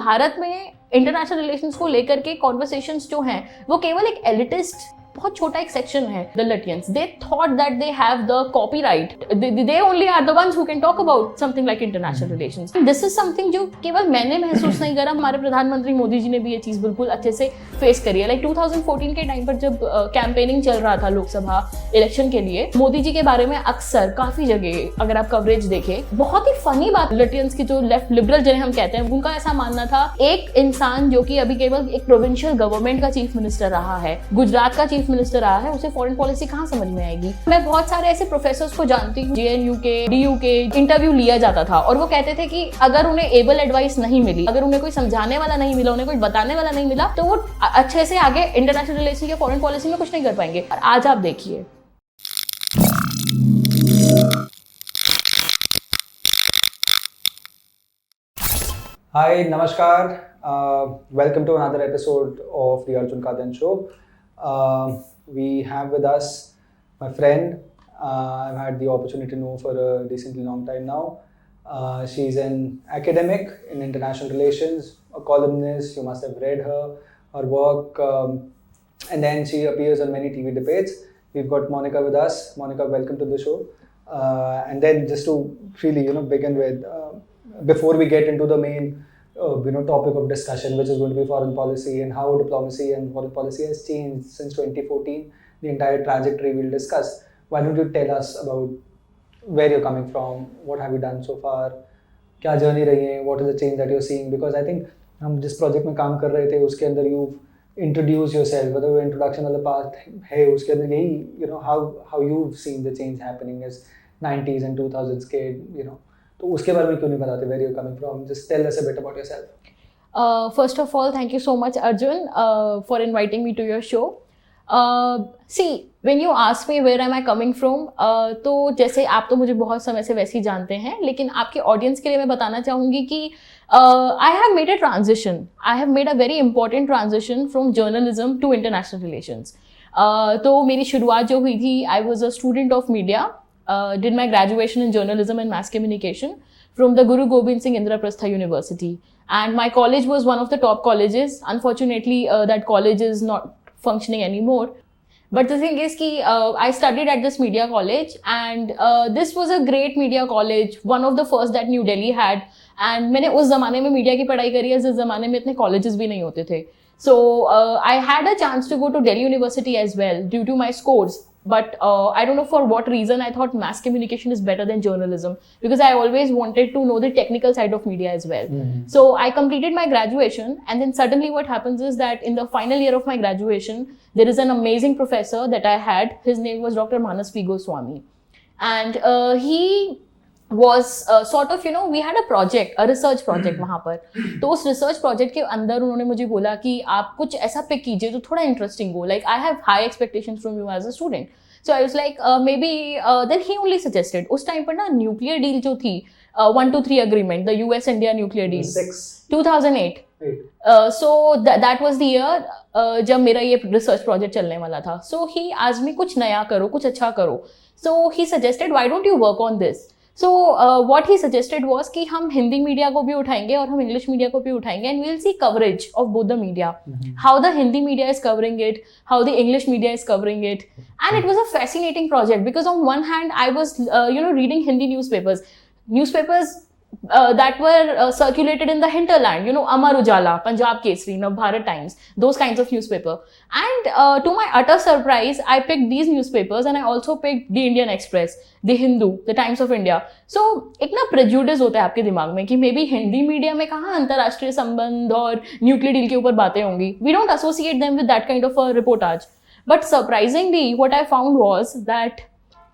भारत में international relations को लेकर के कॉन्वर्सेशंस जो हैं वो केवल एक एलिटिस्ट बहुत छोटा एक सेक्शन है the Lutyens. They thought that they have the copyright, they only are the ones who can talk about something like international relations. This is something जो केवल मैंने महसूस नहीं करा, हमारे प्रधानमंत्री मोदी जी ने भी ये चीज़ बिल्कुल अच्छे से फेस करी है. लाइक 2014 के टाइम पर जब कैंपेनिंग चल रहा था लोकसभा इलेक्शन के लिए, मोदी जी के बारे में अक्सर काफ़ी जगह अगर आप कवरेज देखें, बहुत ही फनी बात, लटियंस की जो लेफ्ट लिबरल जिन्हें हम कहते हैं, उनका ऐसा मानना था एक इंसान जो कि अभी केवल एक प्रोविंशियल गवर्नमेंट का चीफ मिनिस्टर रहा है, गुजरात का चीफ मिनिस्टर रहा है, उसे फॉरेन पॉलिसी कहाँ समझ में आएगी. मैं बहुत सारे ऐसे प्रोफेसर्स को जानती हूँ, JNU के, DU के इंटरव्यू लिया जाता था और वो कहते थे कि अगर उन्हें एबल एडवाइस नहीं मिली, अगर उन्हें कोई समझाने वाला नहीं मिला, उन्हें कोई बताने वाला नहीं मिला, तो वो अच्छे से आगे इंटरनेशनल रिलेशन या फॉरेन पॉलिसी में कुछ नहीं कर पाएंगे. और आज आप देखिए. Hi, Namaskar. Welcome to another episode of the Arjun Kadan Show. We have with us my friend. I've had the opportunity to know for a decently long time now. She's an academic in international relations, a columnist. You must have read her work, and then she appears on many TV debates. We've got Monica with us. Monica, welcome to the show. And then just to really, begin with, before we get into the main topic of discussion, which is going to be foreign policy and how diplomacy and foreign policy has changed since 2014, the entire trajectory we'll discuss. Why don't you tell us about where you're coming from, what have you done so far, क्या journey रही है, what is the change that you're seeing? Because I think हम जिस project में काम कर रहे थे उसके अंदर you've introduced yourself, whether वो introduction वाला part है उसके अंदर यही how you've seen the change happening as 90s and 2000s के तो उसके बारे में क्यों नहीं बताते, where you're coming from? Just tell us a bit about yourself. First of all, thank you so much, Arjun, for inviting me to your show. See, when you ask me where am I coming from, तो जैसे आप तो मुझे बहुत समय से वैसे ही जानते हैं, लेकिन आपके ऑडियंस के लिए मैं बताना चाहूँगी कि I have made a transition. I have made a very important transition from journalism to international relations. तो मेरी शुरुआत जो हुई थी, I was a student of media. Did my graduation in journalism and mass communication from the Guru Gobind Singh Indraprastha University, and my college was one of the top colleges. Unfortunately, that college is not functioning anymore. But the thing is that I studied at this media college, and this was a great media college, one of the first that New Delhi had. And मैंने उस ज़माने में media की पढ़ाई करी है जिस ज़माने में इतने colleges भी नहीं होते थे. So I had a chance to go to Delhi University as well due to my scores. But I don't know for what reason I thought mass communication is better than journalism, because I always wanted to know the technical side of media as well. Mm-hmm. So I completed my graduation, and then suddenly what happens is that in the final year of my graduation, there is an amazing professor that I had. His name was Dr. Manas P. Goswami. And he was sort of, we had a project, a research project वहाँ पर. तो उस research project के अंदर उन्होंने मुझे बोला कि आप कुछ ऐसा pick कीजिए जो थोड़ा interesting हो. Like I have high expectations from you as a student. So I was like, maybe, then he only suggested, उस time पर ना nuclear deal जो थी, 123 agreement, the US-India nuclear deal. 2008. So that was the year जब मेरा ये research project चलने वाला था. So he asked me कुछ नया करो, कुछ अच्छा करो. So he suggested, why don't you work on this? So what he suggested was कि हम हिंदी मीडिया को भी उठाएंगे और हम इंग्लिश मीडिया को भी उठाएंगे, and we'll see coverage of both the media, how the Hindi media is covering it, how the English media is covering it. And it was a fascinating project because on one hand I was reading Hindi newspapers that were circulated in the hinterland, Amar Ujala, Punjab Kesari, Navbharat Times, those kinds of newspaper. And to my utter surprise, I picked these newspapers, and I also picked the Indian Express, the Hindu, the Times of India. So एक ना prejudice होता है आपके दिमाग में कि maybe Hindi media में कहाँ अंतर्राष्ट्रीय संबंध और न्यूक्लियर डील के ऊपर बातें होंगी. We don't associate them with that kind of a reportage. But surprisingly, what I found was that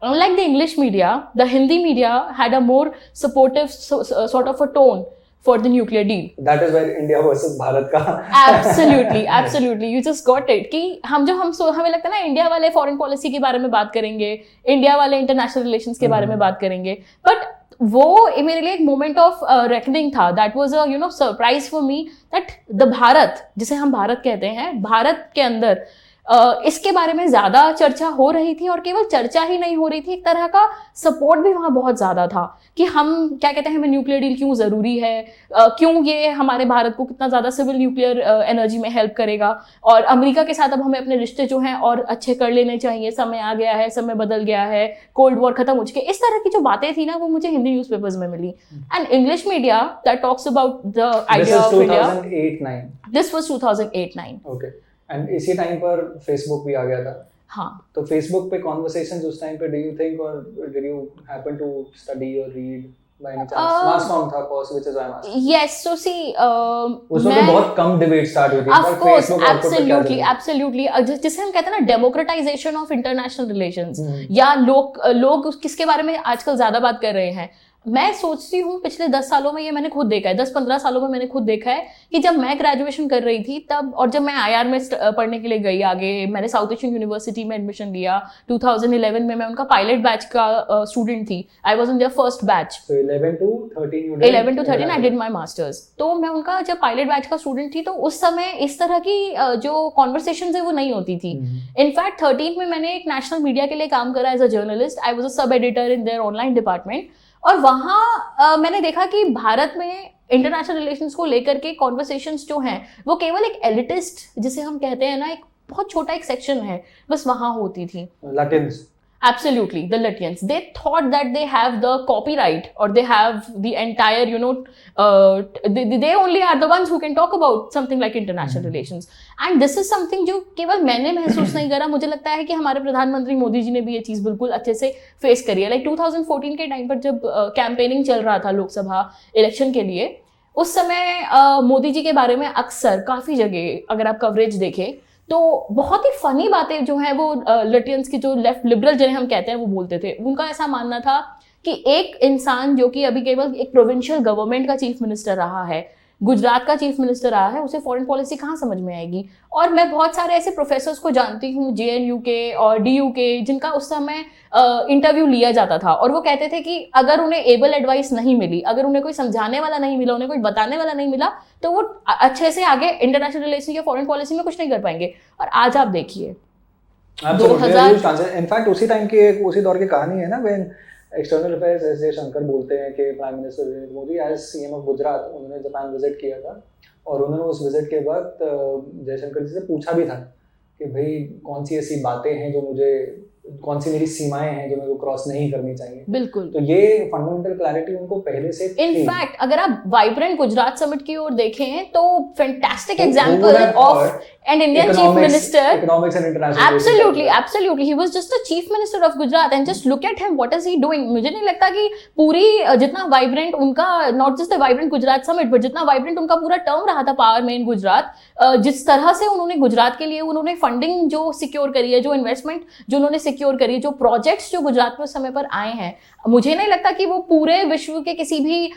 unlike the English media, the Hindi media had a more supportive sort of a tone for the nuclear deal. That is where India versus Bharat का. Absolutely. You just got it. कि हमें लगता है ना India वाले foreign policy के बारे में बात करेंगे, इंडिया वाले इंटरनेशनल रिलेशंस के बारे में बात करेंगे. बट वो मेरे लिए एक मोमेंट ऑफ रेकनिंग था. That was a surprise for me that the Bharat, जिसे हम भारत कहते हैं, भारत के अंदर इसके बारे में ज्यादा चर्चा हो रही थी, और केवल चर्चा ही नहीं हो रही थी, एक तरह का सपोर्ट भी वहां बहुत ज्यादा था कि हम क्या कहते हैं, हमें न्यूक्लियर डील क्यों जरूरी है, क्यों ये हमारे भारत को कितना ज्यादा सिविल न्यूक्लियर एनर्जी में हेल्प करेगा, और अमेरिका के साथ अब हमें अपने रिश्ते जो हैं और अच्छे कर लेने चाहिए, समय आ गया है, समय बदल गया है, कोल्ड वॉर खत्म हो चुके, इस तरह की जो बातें थी ना वो मुझे हिंदी न्यूज़पेपर्स में मिली. And English media that talks about the idea of India. 2008-9. This was 2008-9. Okay. And इसी टाइम पर फेसबुक भी आ गया था. हाँ. तो फेसबुक पे कॉन्वर्सेशंस उस टाइम पे, डू यू थिंक, और did you happen to study और read by any chance? Mass com था course, which is why mass. Yes, so see उसमें तो बहुत कम डिबेट स्टार्ट हुई थी. Of course, absolutely absolutely. जिसे हम कहते हैं ना डेमोक्रेटाइजेशन ऑफ इंटरनेशनल रिलेशंस, या लोग किसके बारे में आजकल ज्यादा बात कर रहे हैं. मैं सोचती हूँ पिछले 10 सालों में ये मैंने खुद देखा है, 10-15 सालों में मैंने खुद देखा है कि जब मैं ग्रेजुएशन कर रही थी तब, और जब मैं IR में पढ़ने के लिए गई आगे, मैंने साउथ एशियन यूनिवर्सिटी में एडमिशन लिया 2011 में. मैं उनका पायलट बैच का स्टूडेंट थी. I was in their first batch. So 11 to 13 I did my masters. तो मैं उनका जब पायलट बैच का स्टूडेंट थी, तो उस समय इस तरह की जो कॉन्वर्सेशंस है वो नहीं होती थी. इनफैक्ट 13 में मैंने एक नेशनल मीडिया के लिए काम करा as a journalist. I was a sub editor in there online department. और वहाँ मैंने देखा कि भारत में इंटरनेशनल रिलेशंस को लेकर के कॉन्वर्सेशंस जो हैं वो केवल एक एलिटिस्ट, जिसे हम कहते हैं ना, एक बहुत छोटा एक सेक्शन है, बस वहाँ होती थी. लैटिन्स. Absolutely, the Latvians. They thought that they have the copyright, or they have the entire, they only are the ones who can talk about something like international relations. And this is something जो केवल मैंने महसूस नहीं करा, मुझे लगता है कि हमारे प्रधानमंत्री मोदी जी ने भी ये चीज़ बिल्कुल अच्छे से फेस करी है. लाइक 2014 के टाइम पर जब कैंपेनिंग चल रहा था लोकसभा इलेक्शन के लिए, उस समय मोदी जी के बारे में अक्सर काफ़ी जगह अगर आप कवरेज देखें तो बहुत ही फनी बातें जो हैं वो लटियंस की, जो लेफ्ट लिबरल जिन्हें हम कहते हैं, वो बोलते थे. उनका ऐसा मानना था कि एक इंसान जो कि अभी केवल एक प्रोविंशियल गवर्नमेंट का चीफ मिनिस्टर रहा है, गुजरात का चीफ मिनिस्टर रहा है, उसे फॉरेन पॉलिसी कहाँ समझ में आएगी. और मैं बहुत सारे ऐसे प्रोफेसर्स को जानती हूँ JNU के और DU के, जिनका उस समय इंटरव्यू लिया जाता था, और वो कहते थे कि अगर उन्हें एबल एडवाइस नहीं मिली, अगर उन्हें कोई समझाने वाला नहीं मिला, उन्हें कोई बताने वाला नहीं मिला, तो वो अच्छे से आगे इंटरनेशनल रिलेशन या फॉरेन पॉलिसी में कुछ नहीं कर पाएंगे. और आज आप देखिए 2000 इनफैक्ट उसी टाइम की, उसी दौर की कहानी है ना, when external affairs S Jaishankar बोलते हैं कि prime minister Narendra Modi as CM of Gujarat, उन्होंने जापान विजिट किया था, और उन्होंने उस विजिट के वक्त जयशंकर जी से पूछा भी था कि भाई कौन सी ऐसी बातें हैं जो मुझे, कौन सी मेरी सीमाएं हैं जो मेरे को क्रॉस नहीं करनी चाहिए. बिल्कुल. तो ये फंडामेंटल क्लैरिटी उनको पहले से थी. इनफैक्ट अगर आप वाइब्रेंट गुजरात समिट की ओर देखें तो fantastic example of an Indian chief minister. Economics and international. Absolutely. He was just the chief minister of Gujarat, and just look at him. What is he doing? मुझे नहीं लगता कि पूरी जितना वाइब्रेंट उनका, not just the vibrant Gujarat summit, but जितना vibrant उनका पूरा टर्म रहा था पावर में इन गुजरात, जिस तरह से उन्होंने गुजरात के लिए उन्होंने फंडिंग जो सिक्योर करी है, जो इन्वेस्टमेंट जो उन्होंने सिक्योर करी है, जो प्रोजेक्ट्स जो गुजरात में उस समय पर आए हैं, मुझे नहीं लगता कि वो पूरे विश्व के किसी भी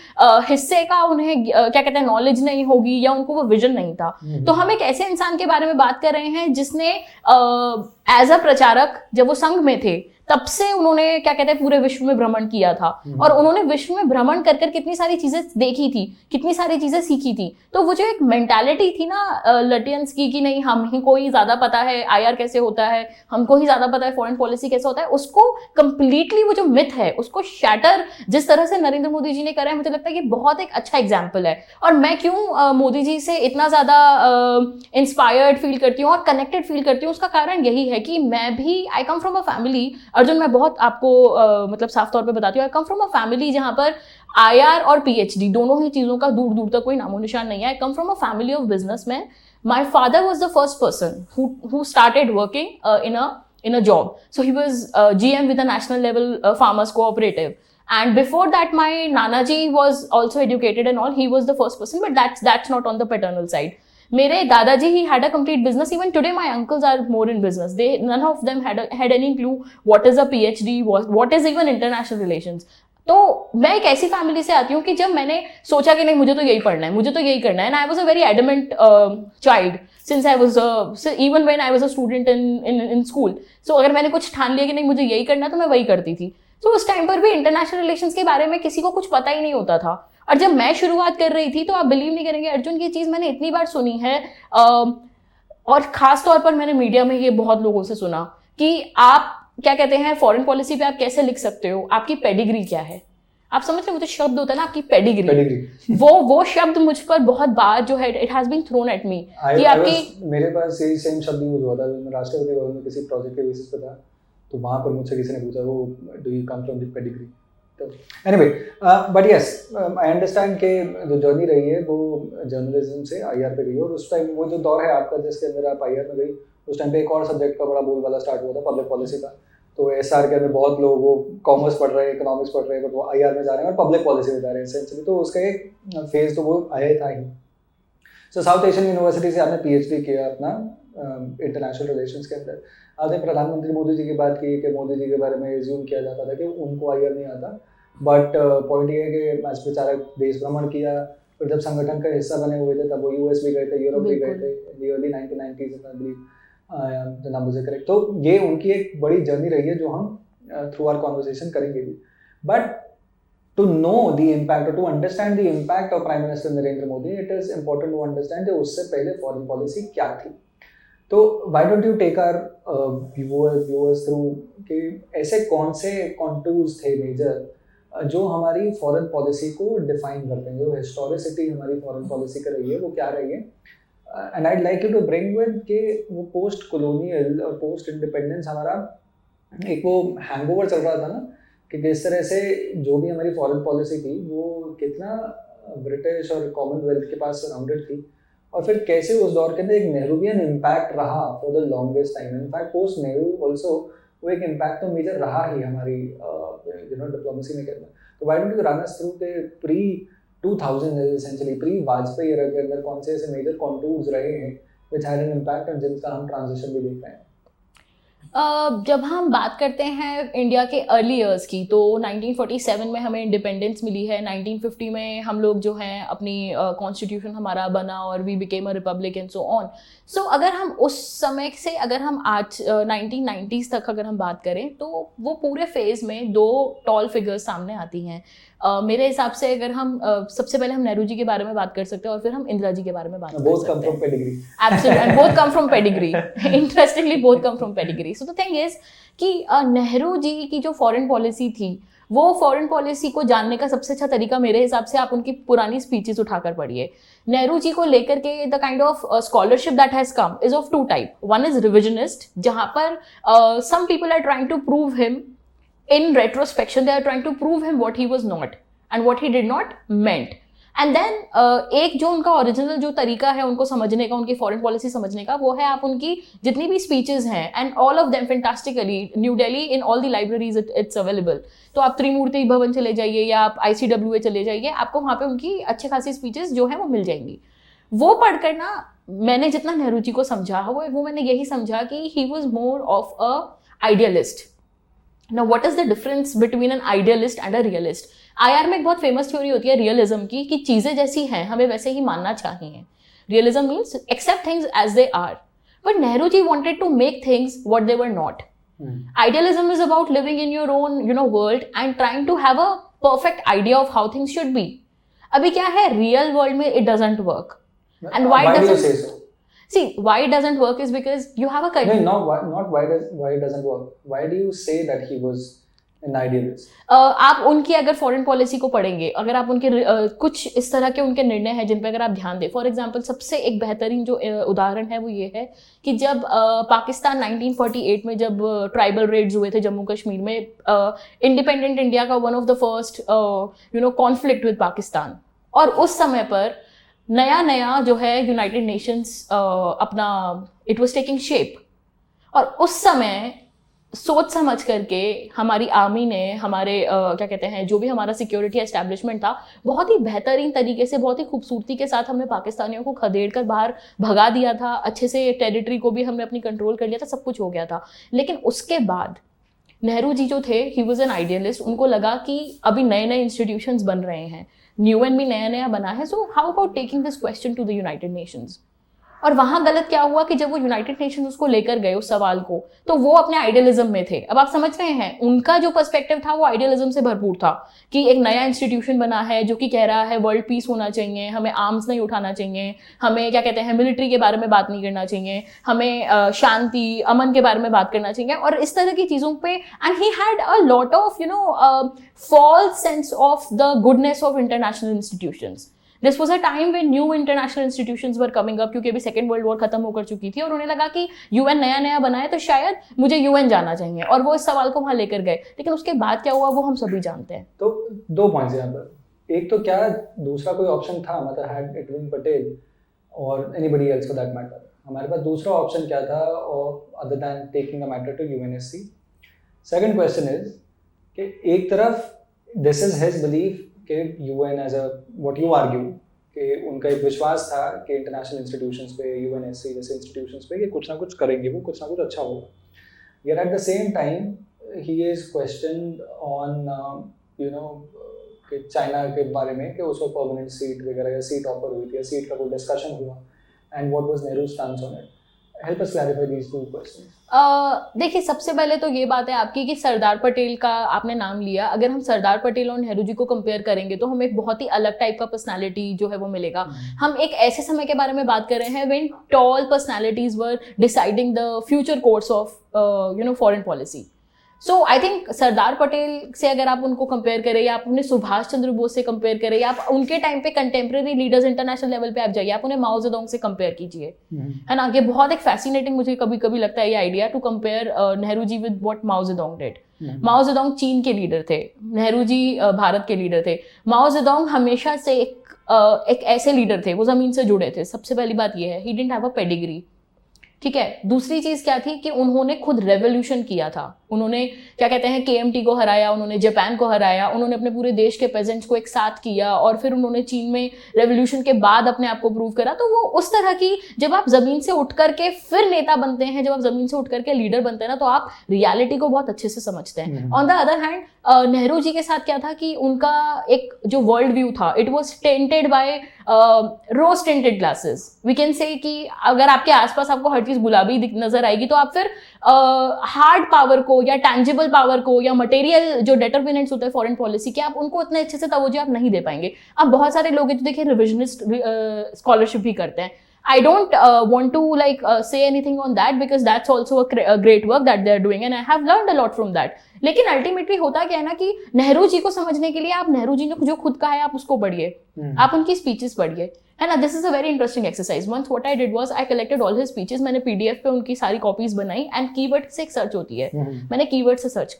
हिस्से का उन्हें क्या कहते हैं नॉलेज नहीं होगी, या उनको वो विजन नहीं था. तो हम एक ऐसे इंसान के बारे में बात कर रहे हैं जिसने एज अ प्रचारक, जब वो संघ में थे तब से उन्होंने क्या कहते हैं पूरे विश्व में भ्रमण किया था, और उन्होंने विश्व में भ्रमण कर कर कितनी सारी चीजें देखी थी, कितनी सारी चीजें सीखी थी. तो वो जो एक मेंटालिटी थी ना लटियंस की कि नहीं हम ही को ही ज्यादा पता है IR कैसे होता है, हमको ही ज्यादा पता है फॉरेन पॉलिसी कैसे होता है, उसको कंप्लीटली वो जो मिथ है उसको शैटर जिस तरह से नरेंद्र मोदी जी ने करा है, मुझे लगता है कि बहुत एक अच्छा एग्जाम्पल है. और मैं क्यों मोदी जी से इतना ज्यादा इंस्पायर्ड फील करती हूँ और कनेक्टेड फील करती हूँ, उसका कारण यही है कि मैं भी, I come from a family, Arjun मैं बहुत आपको मतलब साफ तौर पे बताती हूँ, आई कम फ्रॉम अ फैमिली जहाँ पर IR और PhD दोनों ही चीज़ों का दूर दूर तक कोई नामो निशान नहीं है. I come from a family of businessman. My father was the first person who started working in a job. So he was GM with a national level farmers cooperative. And before that, my Nanaji was also educated and all. He was the first person, but that's not on the paternal side. मेरे दादाजी ही had a complete business. Even today, my uncles are more in business. None of them had any clue what is a PhD, what is even international relations. तो मैं एक ऐसी family से आती हूँ कि जब मैंने सोचा कि नहीं मुझे तो यही पढ़ना है, मुझे तो यही करना है, and I was a very adamant child since I was even when I was a student in school. So अगर मैंने कुछ ठान लिया कि नहीं मुझे यही करना है तो मैं वही करती थी. तो उस टाइम पर भी इंटरनेशनल रिलेशंस के बारे में किसी को कुछ पता ही नहीं होता था. और जब मैं शुरुआत कर रही थी तो आप बिलीव नहीं करेंगे अर्जुन की चीज़ मैंने इतनी बार सुनी है. और खास तौर पर मैंने मीडिया में ये बहुत लोगों से सुना कि आप क्या कहते हैं फॉरेन पॉलिसी पे आप कैसे लिख सकते हो, आपकी पेडिग्री क्या है। आप समझ रहे हो, वो जो शब्द होता है ना आपकी पेडिग्री, वो शब्द मुझ पर बहुत बार जो है it has been thrown at me कि आपकी, मेरे पास यही सेम शब्द यूज हुआ था। मैं राष्ट्रपति भवन में किसी प्रोजेक्ट के बेसिस पे था, तो वहां पर मुझसे किसी ने पूछा वो do you come from the pedigree. तो anyway, but yes I understand कि जो जर्नी रही है वो जर्नलिज्म से आईआर पे गई, और उस टाइम वो जो दौर है आपका जिसके अंदर आप आईआर में गई, उस टाइम पे एक और सब्जेक्ट का बड़ा बोलबाला स्टार्ट हुआ था, पब्लिक पॉलिसी का। तो एसआर के अंदर बहुत लोग वो कॉमर्स पढ़ रहे हैं, इकोनॉमिक्स पढ़ रहे हैं, बट वो आईआर में जा रहे हैं और पब्लिक पॉलिसी में जा रहे हैं एसेंशियली। तो उसका एक फेज तो वो आया था ही। सो साउथ एशियन यूनिवर्सिटी से आपने पीएचडी किया अपना इंटरनेशनल रिलेशंस के अंदर। आपने प्रधानमंत्री मोदी जी की बात की कि मोदी जी के बारे में एज्यूम किया जाता था कि उनको आईआर नहीं आता, बट पॉइंट ये है कि आज बेचारा देश भ्रमण किया, फिर जब संगठन का हिस्सा बने हुए थे तब वो यूएस भी गए थे, यूरोप भी गए थे, early 1990s I believe, the numbers are correct. तो ये उनकी एक बड़ी जर्नी रही है जो हम थ्रू आवर कॉन्वर्सेशन करेंगे भी। But to know the impact or to understand the impact of Prime Minister Narendra Modi, it is important to understand कि उससे पहले foreign policy क्या थी। तो why don't you take our viewers through कि ऐसे कौन से contours थे major जो हमारी foreign policy को define करते हैं, जो historicity हमारी foreign policy का रही है वो क्या रही है। And I'd like you to bring with कि वो post colonial और post independence हमारा एक वो hangover चल रहा था ना, कि किस तरह से जो भी हमारी फॉरेन पॉलिसी थी वो कितना ब्रिटिश और कॉमनवेल्थ के पास सराउंडेड थी, और फिर कैसे उस दौर के अंदर एक नेहरूवियन इम्पैक्ट रहा for the longest time. In fact post Nehru also वो एक इम्पैक्ट तो मेजर रहा ही हमारी डिप्लोमेसी में कहना। तो why don't you run us through के pre 2000 essentially pre Vajpayee era के अंदर कौन से ऐसे मेजर कॉन्टूर्स रहे हैं व्हिच हैड एन इम्पैक्ट और जिनका हम ट्रांजिशन भी देख रहे हैं। जब हम बात करते हैं इंडिया के अर्ली ईयर्स की, तो 1947 में हमें इंडिपेंडेंस मिली है, 1950 में हम लोग जो हैं अपनी कॉन्स्टिट्यूशन हमारा बना और we became a republic and so on. So अगर हम उस समय से अगर हम आज 1990s तक अगर हम बात करें तो वो पूरे फेज़ में दो टॉल फिगर्स सामने आती हैं। मेरे हिसाब से अगर हम सबसे पहले हम नेहरू जी के बारे में बात कर सकते हैं और फिर हम इंदिरा जी के बारे में बात कर सकते हैं। Both come from pedigree. Absolutely, and both come from pedigree. Interestingly, both come from pedigree. So the thing is कि नेहरू जी की जो फॉरेन पॉलिसी थी, वो फॉरेन पॉलिसी को जानने का सबसे अच्छा तरीका मेरे हिसाब से आप उनकी पुरानी स्पीचेस उठाकर पढ़िए। नेहरू जी को लेकर के the kind of scholarship that has come is of two type. One is revisionist, जहाँ पर some people are trying to prove him in retrospection, they are trying to prove him what he was not and what he did not meant. And then एक जो उनका original जो तरीका है उनको समझने का, उनकी फॉरेन पॉलिसी समझने का, वो है आप उनकी जितनी भी स्पीचेस हैं, and all of them fantastically, new Delhi in all the libraries it's available. तो आप त्रिमूर्ति भवन चले जाइए या आप ICWA चले जाइए, आपको वहाँ पे उनकी अच्छी खासी स्पीचेस जो है वो मिल जाएंगी। वो पढ़कर ना मैंने जितना नेहरू जी को समझा वो मैंने यही समझा कि he was more of a idealist. Now, what is the difference between an idealist and a realist? IR में एक बहुत फेमस थ्योरी होती है रियलिज्म की कि चीज़ें जैसी हैं हमें वैसे ही मानना चाहिए। Realism means accept things as they are, but Nehru ji wanted to make things what they were not. Idealism is about living in your own world and trying to have a perfect idea of how things should be. अभी क्या है, real world में it doesn't work. And why do you doesn't say so? See, why it doesn't work is because you have a No, not why it doesn't work. Why do you say that he was an idealist? आप उनकी अगर foreign policy को पढ़ेंगे, अगर आप उनके कुछ इस तरह के उनके निर्णय हैं जिन पर अगर आप ध्यान दें, फॉर एग्जांपल सबसे एक बेहतरीन जो उदाहरण है वो ये है कि जब पाकिस्तान 1948 में जब ट्राइबल रेड्स हुए थे जम्मू कश्मीर में, इंडिपेंडेंट इंडिया का one of the first conflict with Pakistan, और उस समय पर नया जो है यूनाइटेड नेशंस अपना इट वाज टेकिंग शेप, और उस समय सोच समझ करके हमारी आर्मी ने हमारे क्या कहते हैं जो भी हमारा सिक्योरिटी एस्टैब्लिशमेंट था, बहुत ही बेहतरीन तरीके से बहुत ही खूबसूरती के साथ हमने पाकिस्तानियों को खदेड़ कर बाहर भगा दिया था, अच्छे से टेरिटरी को भी हमने अपनी कंट्रोल कर लिया था, सब कुछ हो गया था। लेकिन उसके बाद नेहरू जी जो थे, ही वॉज एन आइडियलिस्ट। उनको लगा कि अभी नए इंस्टीट्यूशंस बन रहे हैं, न्यूएन भी नया बना है, so how about taking this question to the United Nations. और वहां गलत क्या हुआ कि जब वो यूनाइटेड नेशंस उसको लेकर गए उस सवाल को, तो वो अपने आइडियलिज्म में थे। अब आप समझ रहे हैं, उनका जो पर्सपेक्टिव था वो आइडियलिज्म से भरपूर था कि एक नया इंस्टीट्यूशन बना है जो कि कह रहा है वर्ल्ड पीस होना चाहिए, हमें आर्म्स नहीं उठाना चाहिए, हमें क्या कहते हैं मिलिट्री के बारे में बात नहीं करना चाहिए, हमें शांति अमन के बारे में बात करना चाहिए और इस तरह की चीज़ों पे। And he had a lot of false sense of the goodness of international institutions. This was a time when new international institutions were coming up, क्योंकि अभी सेकेंड वर्ल्ड वॉर खत्म होकर चुकी थी और उन्हें लगा कि यूएन नया नया बना है तो शायद मुझे यूएन जाना चाहिए, और वो इस सवाल को वहां लेकर गए। लेकिन उसके बाद क्या हुआ वो हम सभी जानते हैं। तो 2 पॉइंट्स यहाँ पर, एक तो क्या दूसरा कोई ऑप्शन था, मतलब हैड इट बीन पटेल और anybody else for that matter, हमारे पास दूसरा ऑप्शन क्या था other than taking the matter to UNSC? Second question is कि एक तरफ दिस इज हिज बिलीफ कि UN as a what you argue कि उनका एक विश्वास था कि इंटरनेशनल इंस्टीट्यूशंस पे, यूएनएससी जैसे इंस्टीट्यूशंस पे, कि कुछ ना कुछ करेंगे, वो कुछ ना कुछ अच्छा होगा। Yet at the same time he is questioned on कि चाइना के बारे में कि उसको परमानेंट सीट वगैरह या सीट ऑफर हुई थी या सीट का कोई डिस्कशन हुआ, and what was Nehru stance on it? Help us clarify these two questions. देखिए, सबसे पहले तो ये बात है आपकी कि सरदार पटेल का आपने नाम लिया। अगर हम सरदार पटेल और नेहरू जी को कंपेयर करेंगे तो हमें एक बहुत ही अलग टाइप का पर्सनालिटी जो है वो मिलेगा। हम एक ऐसे समय के बारे में बात कर रहे हैं when tall personalities were deciding the future course of foreign policy. So I think Sardar Patel से अगर आप उनको कंपेयर करें या आप उन्हें सुभाष चंद्र बोस से कंपेयर करें या आप उनके टाइम पे कंटेम्प्रेरी लीडर्स इंटरनेशनल लेवल पे आप जाइए, आप उन्हें माओ जेडोंग से कंपेयर कीजिए, है ना। ये बहुत एक फैसिनेटिंग मुझे कभी कभी लगता है ये idea to compare Nehru ji with what Mao Zedong did. Mao Zedong चीन के लीडर थे, नेहरू जी भारत के लीडर थे। माओ जेडोंग हमेशा से एक ऐसे लीडर थे, वो जमीन से जुड़े थे। सबसे पहली बात ये है, he didn't have a pedigree, ठीक है। दूसरी चीज क्या थी कि उन्होंने खुद रेवोल्यूशन किया था। उन्होंने क्या कहते हैं केएमटी को हराया, उन्होंने जापान को हराया, उन्होंने अपने पूरे देश के पेजेंट्स को एक साथ किया और फिर उन्होंने चीन में रेवोल्यूशन के बाद अपने आप को प्रूव करा। तो वो उस तरह की, जब आप जमीन से उठ करके फिर नेता बनते हैं, जब आप जमीन से उठ करके लीडर बनते हैं ना, तो आप रियलिटी को बहुत अच्छे से समझते हैं। On the other hand Nehru ji के साथ क्या था कि उनका एक जो वर्ल्ड व्यू था, it was tainted by rose tainted glasses. We can say कि अगर आपके आसपास आपको हर चीज गुलाबी नजर आएगी तो आप फिर हार्ड पावर को या टैंजिबल पावर को या मटेरियल जो डिटरमिनेंट्स होते हैं फॉरेन पॉलिसी के, आप उनको इतने अच्छे से तवज्जो आप नहीं दे पाएंगे। अब बहुत सारे लोग जो देखिए रिविजनिस्ट स्कॉलरशिप भी करते हैं। I don't want to say anything on that because that's also a great work that they're doing and I have learned a lot from that. लेकिन अल्टीमेटली होता क्या है ना कि नेहरू जी को समझने के लिए आप नेहरू जी ने जो खुद कहा है आप उसको पढ़िए, आप उनकी स्पीचेस पढ़िए, है ना। This is a very interesting exercise. Once what I did was I collected all his speeches, मैंने पीडीएफ पे उनकी सारी कॉपीज बनाई एंड कीवर्ड से एक सर्च होती है, मैंने कीवर्ड से सर्च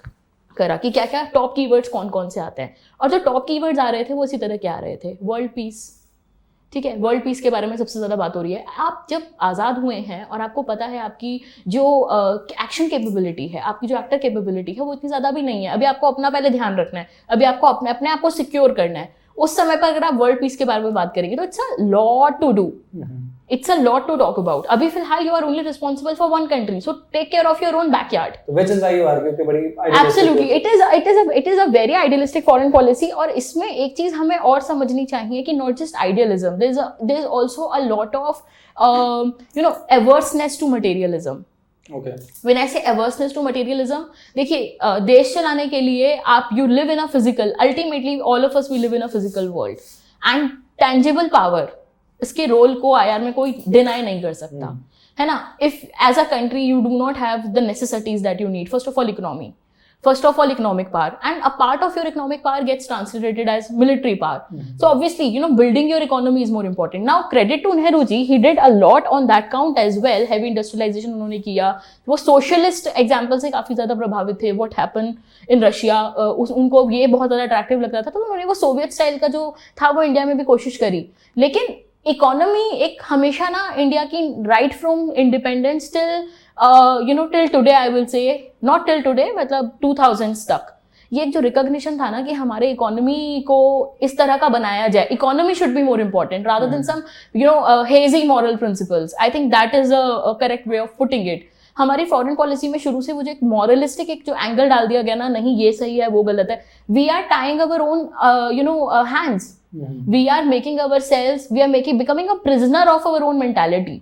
करा कि क्या क्या टॉप कीवर्ड्स कौन कौन से आते हैं, और जो टॉप कीवर्ड्स आ रहे थे वो इसी तरह के आ रहे थे। वर्ल्ड पीस, ठीक है, वर्ल्ड पीस के बारे में सबसे ज़्यादा बात हो रही है। आप जब आज़ाद हुए हैं और आपको पता है आपकी जो एक्शन कैपेबिलिटी है, आपकी जो एक्टर कैपेबिलिटी है वो इतनी ज़्यादा भी नहीं है। अभी आपको अपना पहले ध्यान रखना है, अभी आपको अपने आप को सिक्योर करना है। उस समय पर अगर आप वर्ल्ड पीस के बारे में बात करेंगे तो it's a lot to do, it's a lot to talk about. अभी फिलहाल you are only responsible for one country, so take care of your own backyard. Which is why you argue कि बड़ी absolutely it is a very idealistic foreign policy. और इसमें एक चीज हमें और समझनी चाहिए कि not just idealism, there is also a lot of averseness to materialism. Okay. When I say averseness to materialism, देखिए देश चलाने के लिए आप you live in a physical, ultimately all of us we live in a physical world and tangible power, इसके role को आयार में कोई डिनाई नहीं कर सकता, है ना। If as a country you do not have the necessities that you need, first of all economic power, and a part of your economic power gets translated as military power. So obviously building your economy is more important. Now credit to Nehru ji, he did a lot on that count as well. Heavy industrialization उन्होंने किया, वो socialist example से काफी ज्यादा प्रभावित थे। What happened in Russia, उनको ये बहुत ज्यादा अट्रैक्टिव लग रहा था, तो उन्होंने वो सोवियत स्टाइल का जो था वो इंडिया में भी कोशिश करी। लेकिन इकोनॉमी एक हमेशा ना इंडिया की right from independence till till today, I will say not till today, मतलब 2000s तक ये एक जो रिकॉग्निशन था ना कि हमारे इकोनॉमी को इस तरह का बनाया जाए, economy should be more important rather than some hazy moral principles. I think that is a correct way of putting it. हमारी फॉरेन पॉलिसी में शुरू से वो जो एक मॉरलिस्टिक एक जो एंगल डाल दिया गया ना, नहीं ये सही है वो गलत है, we are tying our own hands we are making our selves, we are making becoming a prisoner of our own mentality.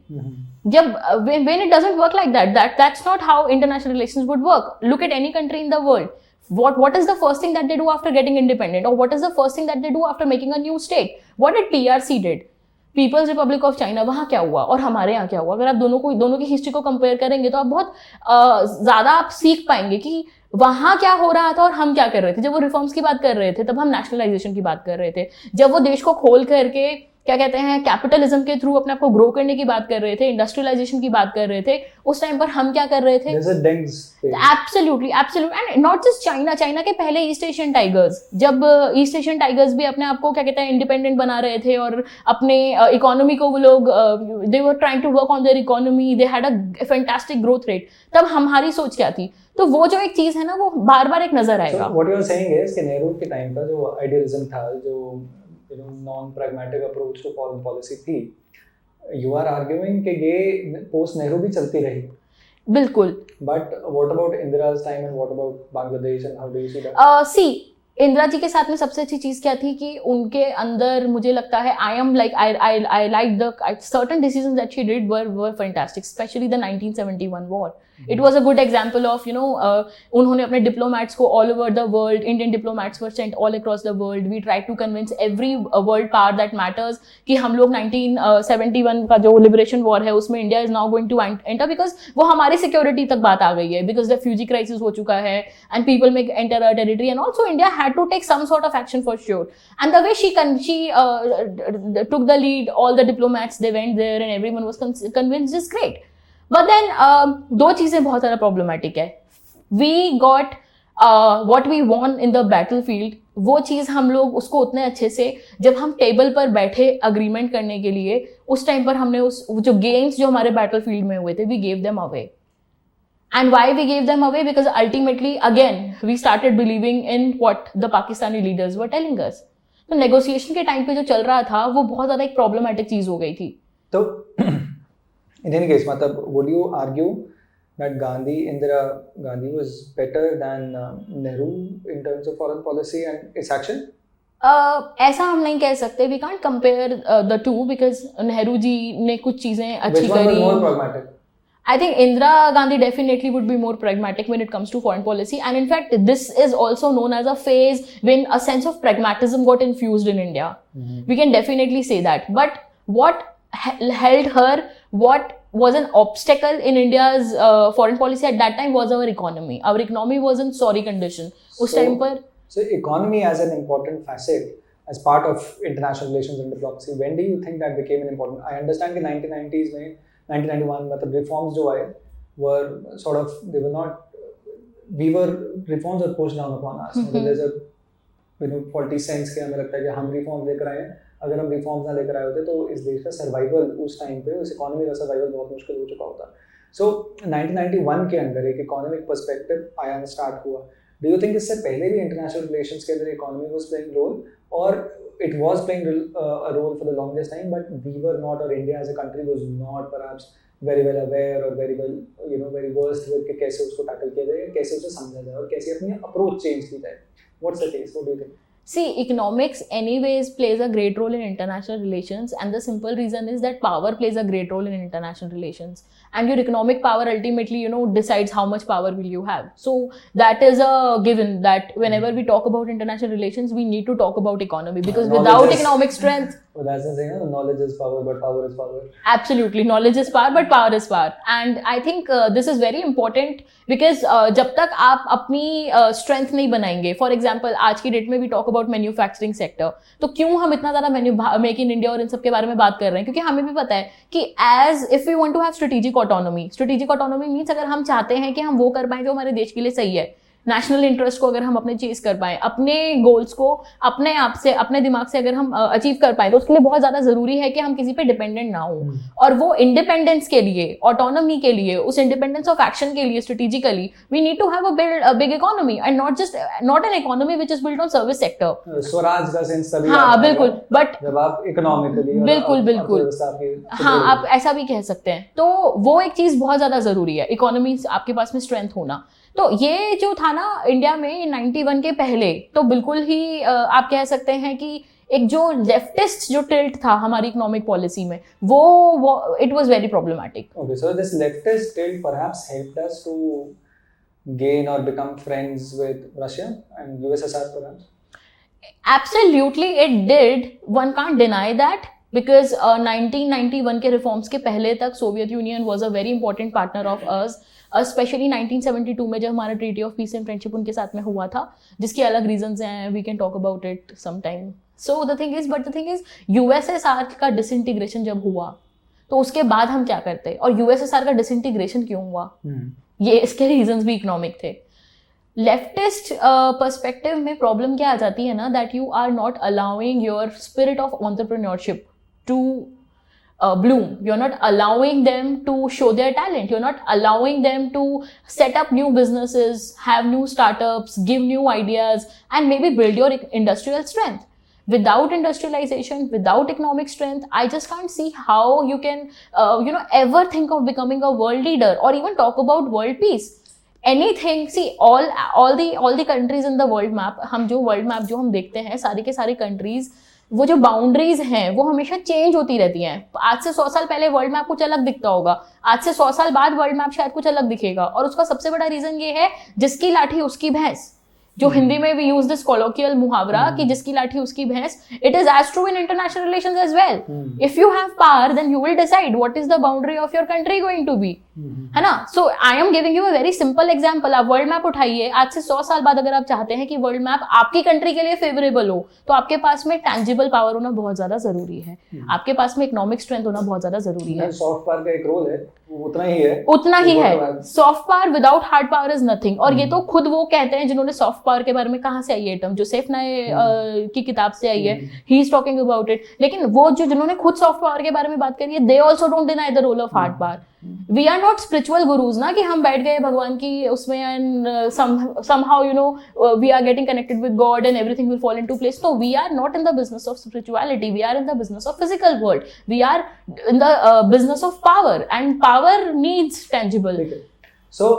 जब when it doesn't work like that's not how international relations would work. Look at any country in the world. What is the first thing that they do after getting independent, or what is the first thing that they do after making a new state? What did PRC did? People's Republic of China, वहाँ क्या हुआ और हमारे यहाँ क्या हुआ? अगर आप दोनों की हिस्ट्री को कंपेयर करेंगे तो आप बहुत ज़्यादा आप सीख पाएंगे कि वहाँ क्या हो रहा था और हम क्या कर रहे थे. जब वो रिफॉर्म्स की बात कर रहे थे तब हम नेशनलाइजेशन की बात कर रहे थे. जब वो देश को खोल करके क्या कहते हैं कैपिटलिज्म के थ्रू अपने आप को ग्रो करने की बात कर रहे थे, इंडस्ट्रियलाइजेशन की बात कर रहे थे, उस टाइम पर हम क्या कर रहे थे? Absolutely and not just China के पहले ईस्ट एशियन टाइगर्स, जब ईस्ट एशियन टाइगर्स भी अपने आप को क्या कहते हैं इंडिपेंडेंट बना रहे थे और अपने इकोनॉमी को वो लोग they were trying to work on their economy, they had a fantastic growth rate. तब हमारी सोच क्या थी? तो वो जो एक चीज है ना वो बार बार एक नजर आएगा. What you are saying is कि नेहरू के टाइम पर जो आइडियलिज्म था, जो non pragmatic approach to foreign policy थी, यू आर आर्ग्यूइंग कि ये पोस्ट नेहरू भी चलती रही. बिल्कुल. But what about Indira's time and what about Bangladesh and how do you see that? See Indira ji के साथ में सबसे अच्छी चीज क्या थी कि उनके अंदर मुझे लगता है I like the certain decisions that she did were fantastic, especially the 1971 war. It was a good example of उन्होंने अपने diplomats को all over the world, Indian diplomats were sent all across the world. We tried to convince every world power that matters कि हम लोग 1971 का जो liberation war है उसमें India is now going to enter, because वो हमारी security तक बात आ गई है, because refugee crisis हो चुका है and people may enter our territory, and also India had to take some sort of action for sure. And the way she took the lead, all the diplomats they went there and everyone was convinced is great. But then दो चीजें बहुत ज़्यादा problematic है. We got what we won in the battlefield. वो चीज़ हम लोग उसको उतने अच्छे से जब हम टेबल पर बैठे अग्रीमेंट करने के लिए उस टाइम पर हमने उस जो गेम्स जो हमारे बैटलफील्ड में हुए थे, we gave them away. And why we gave them away? Because ultimately again we started believing in what the Pakistani leaders were telling us. तो नेगोशिएशन के टाइम पे जो चल रहा था वो बहुत ज़्यादा एक प्रॉब्लमेटिक चीज़ हो गई थी. तो in any case, matlab, would you argue that Indira Gandhi was better than Nehru in terms of foreign policy and its action? ऐसा हम नहीं कह सकते. We can't compare the two because Nehru ji ने कुछ चीज़ें अच्छी करी. Which one was more pragmatic? I think Indira Gandhi definitely would be more pragmatic when it comes to foreign policy, and in fact this is also known as a phase when a sense of pragmatism got infused in India. We can definitely say that. But what held her, what was an obstacle in India's foreign policy at that time was our economy. Our economy was in sorry condition. उस time पर. So economy as an important facet as part of international relations and diplomacy. When do you think that became an important? I understand कि 1990s में 1991 मतलब reforms जो आए were sort of, they were not, reforms were pushed down upon us. There's a 40 cents के हमें लगता है कि हम reforms लेकर आए हैं. अगर हम रिफॉर्म्स ना लेकर आए होते तो इस देश का सर्वाइवल उस टाइम पे, उस इकोनॉमी का सर्वाइवल बहुत मुश्किल हो चुका होता. सो 1991 के अंदर एक इकोनॉमिक पर्सपेक्टिव आया स्टार्ट हुआ. डू यू थिंक इससे पहले भी इंटरनेशनल रिलेशंस के अंदर इकोनॉमी वाज प्लेइंग रोल, और it was playing a role for the longest time, but we were not, और India as a country was not perhaps very well aware और very well very versed with कि कैसे उसको tackle किया जाए, कैसे उसे समझा जाए और कैसे अपनी अप्रोच चेंज की जाए. What's the case? What do you think? See, economics anyways plays a great role in international relations, and the simple reason is that power plays a great role in international relations, and your economic power ultimately decides how much power will you have. So that is a given, that whenever we talk about international relations we need to talk about economy, because without economic strength, well, that's the thing, knowledge is power but power is power. Absolutely, knowledge is power but power is power. And I think this is very important because जब तक आप अपनी strength नहीं बनाएंगे, for example आज की date में we talk about manufacturing sector, तो क्यों हम इतना ज़्यादा मेक इन इंडिया और इन सब के बारे में बात कर रहे हैं? क्योंकि हमें भी पता है कि as if we want to have strategic autonomy means अगर हम चाहते हैं कि हम वो कर पाएं जो हमारे देश के लिए सही है, नेशनल इंटरेस्ट को अगर हम अपने चेज कर पाएं, अपने गोल्स को अपने आप से, अपने दिमाग से अगर हम अचीव कर पाएं, तो उसके लिए बहुत ज़्यादा ज़रूरी है कि हम किसी पे डिपेंडेंट ना हो. और वो इंडिपेंडेंस के लिए, ऑटोनॉमी के लिए, उस इंडिपेंडेंस ऑफ एक्शन के लिए strategically we need to have a big economy and not an economy which is built on service sector. Swaraj का सेंस तभी. हाँ बिल्कुल, बट जब आप इकोनॉमिकली, बिल्कुल हाँ आप ऐसा भी कह सकते हैं. तो वो एक चीज़ बहुत ज़्यादा ज़रूरी है, इकोनॉमी आपके पास में स्ट्रेंथ होना. तो ये जो था ना इंडिया में 91 के पहले, तो बिल्कुल ही आप कह सकते हैं कि एक जो लेफ्टिस्ट जो टिल्ट था हमारी इकोनॉमिक पॉलिसी में, वो it was very problematic. Okay, so this leftist tilt perhaps helped us to gain or become friends with Russia and USSR perhaps? Absolutely it did. One can't deny that because 1991 के reforms के पहले तक Soviet Union was a very important partner of us, specially 1972 में जब हमारा treaty of peace and friendship उनके साथ में हुआ था, जिसके अलग रीजंस हैं, we can talk about it some time. So the thing is USSR का डिसइंटीग्रेशन जब हुआ तो उसके बाद हम क्या करते, और यूएसएसआर का डिसइंटीग्रेशन क्यों हुआ, ये इसके रीजंस भी इकोनॉमिक थे. लेफ्टिस्ट पर्सपेक्टिव में प्रॉब्लम क्या आ जाती है ना, that you are not allowing your spirit of entrepreneurship to bloom. You're not allowing them to show their talent. You're not allowing them to set up new businesses, have new startups, give new ideas, and maybe build your industrial strength. Without industrialization, without economic strength, I just can't see how you can, ever think of becoming a world leader or even talk about world peace. Anything, see, all the countries in the world map, हम जो world map जो हम देखते हैं, सारी के सारी countries, वो जो बाउंड्रीज हैं वो हमेशा चेंज होती रहती हैं. आज से 100 साल पहले वर्ल्ड मैप कुछ अलग दिखता होगा, आज से 100 साल बाद वर्ल्ड मैप शायद कुछ अलग दिखेगा. और उसका सबसे बड़ा रीजन ये है, जिसकी लाठी उसकी भैंस, जो हिंदी में वी यूज दिस कॉलोकियल मुहावरा कि जिसकी लाठी उसकी भैंस. It is as true in international relations as well. If you have power then you will decide what is the boundary of your country going to be, है ना. So I am giving you a very simple example. आप world map उठाइए, आज से 100 साल बाद अगर आप चाहते हैं कि वर्ल्ड मैप आपकी कंट्री के लिए फेवरेबल हो, तो आपके पास में टैंजिबल पावर होना बहुत ज्यादा जरूरी है, आपके पास में इकोनॉमिक स्ट्रेंथ होना बहुत ज्यादा जरूरी है. सॉफ्ट पावर का एक रोल है, उतना ही है, soft power without hard power is nothing. और ये तो खुद वो कहते हैं जिन्होंने सॉफ्ट पावर के बारे में, कहाँ से आई है टर्म, जोसेफ नाय की किताब से आई है, he is talking about it. लेकिन वो जो जिन्होंने खुद सॉफ्ट पावर के बारे में बात करी है, they also don't deny the role of hard power. We are not spiritual gurus ना, कि हम बैठ गए भगवान की उसमें and somehow we are getting connected with God and everything will fall into place. So we are not in the business of spirituality, we are in the business of physical world, we are in the business of power, and power needs tangible. So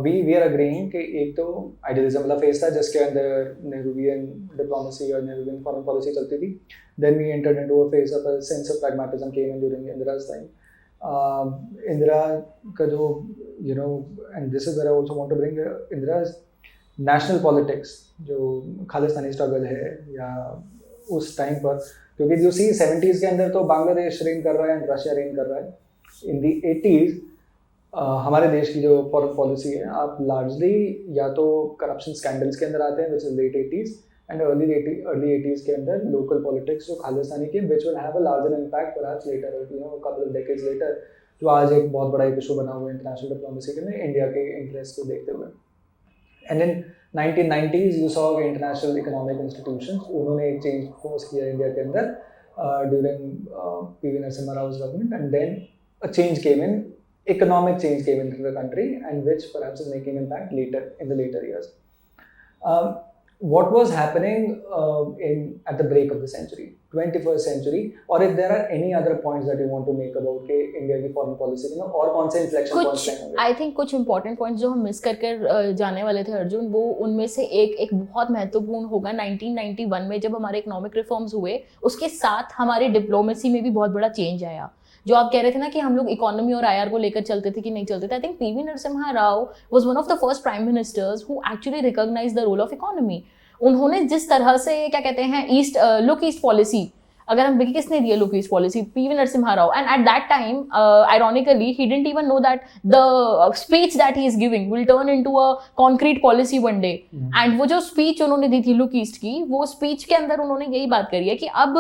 we are agreeing कि एक तो idealism वाला phase था जिसके अंदर Nehruvian diplomacy और Nehruvian foreign policy चलती थी. Then we entered into a phase of a sense of pragmatism came in during Indira's time. Indira का जो and this is where I also want to bring Indira's national politics, जो Khalistani struggle है या उस time पर, क्योंकि जो 70s के अंदर तो बांग्लादेश रेन कर रहा है एंड रशिया रेन कर रहा है. इन दी 80s हमारे देश की जो फॉरेन पॉलिसी है, आप लार्जली या तो करप्शन स्कैंडल्स के अंदर आते हैं, which is late 80s and early 80s के अंदर लोकल पॉलिटिक्स जो खालिस्तानी के, which will have a larger impact perhaps later, a couple of decades later, जो आज एक बहुत बड़ा इशू बना हुआ है इंटरनेशनल डिप्लोमेसी के अंदर इंडिया के इंटरेस्ट को देखते हुए. And in 1990s you saw international economic institutions, उन्होंने एक चेंज फोर्स किया इंडिया के अंदर during PV Narasimha Rao's government, and then a change came in, economic change came into the country, and which perhaps is making impact later in the later years. What was happening at the break of the century, 21st century, or if there are any other points that you want to make about के India की foreign policy में, और कौन से inflection points हैं? I think कुछ important points जो हम मिस करके जाने वाले थे अर्जुन, वो उनमें से एक बहुत महत्वपूर्ण होगा. 1991 में जब हमारे इकोनॉमिक रिफॉर्म्स हुए, उसके साथ हमारी डिप्लोमेसी में भी बहुत बड़ा चेंज आया. जो आप कह रहे थे ना कि हम लोग इकोनॉमी और आईआर को लेकर चलते थे कि नहीं चलते थे, I think PV Narasimha Rao was one of the first prime ministers who actually recognise the role of economy. उन्होंने जिस तरह से क्या कहते हैं लुक ईस्ट पॉलिसी, अगर हम देखिए किसने दी है look east policy, PV Narasimha Rao. And at that time ironically he didn't even know that the speech that he is giving will turn into a concrete policy one day. And वो जो speech उन्होंने दी थी look east की, वो speech के अंदर उन्होंने यही बात करी है कि अब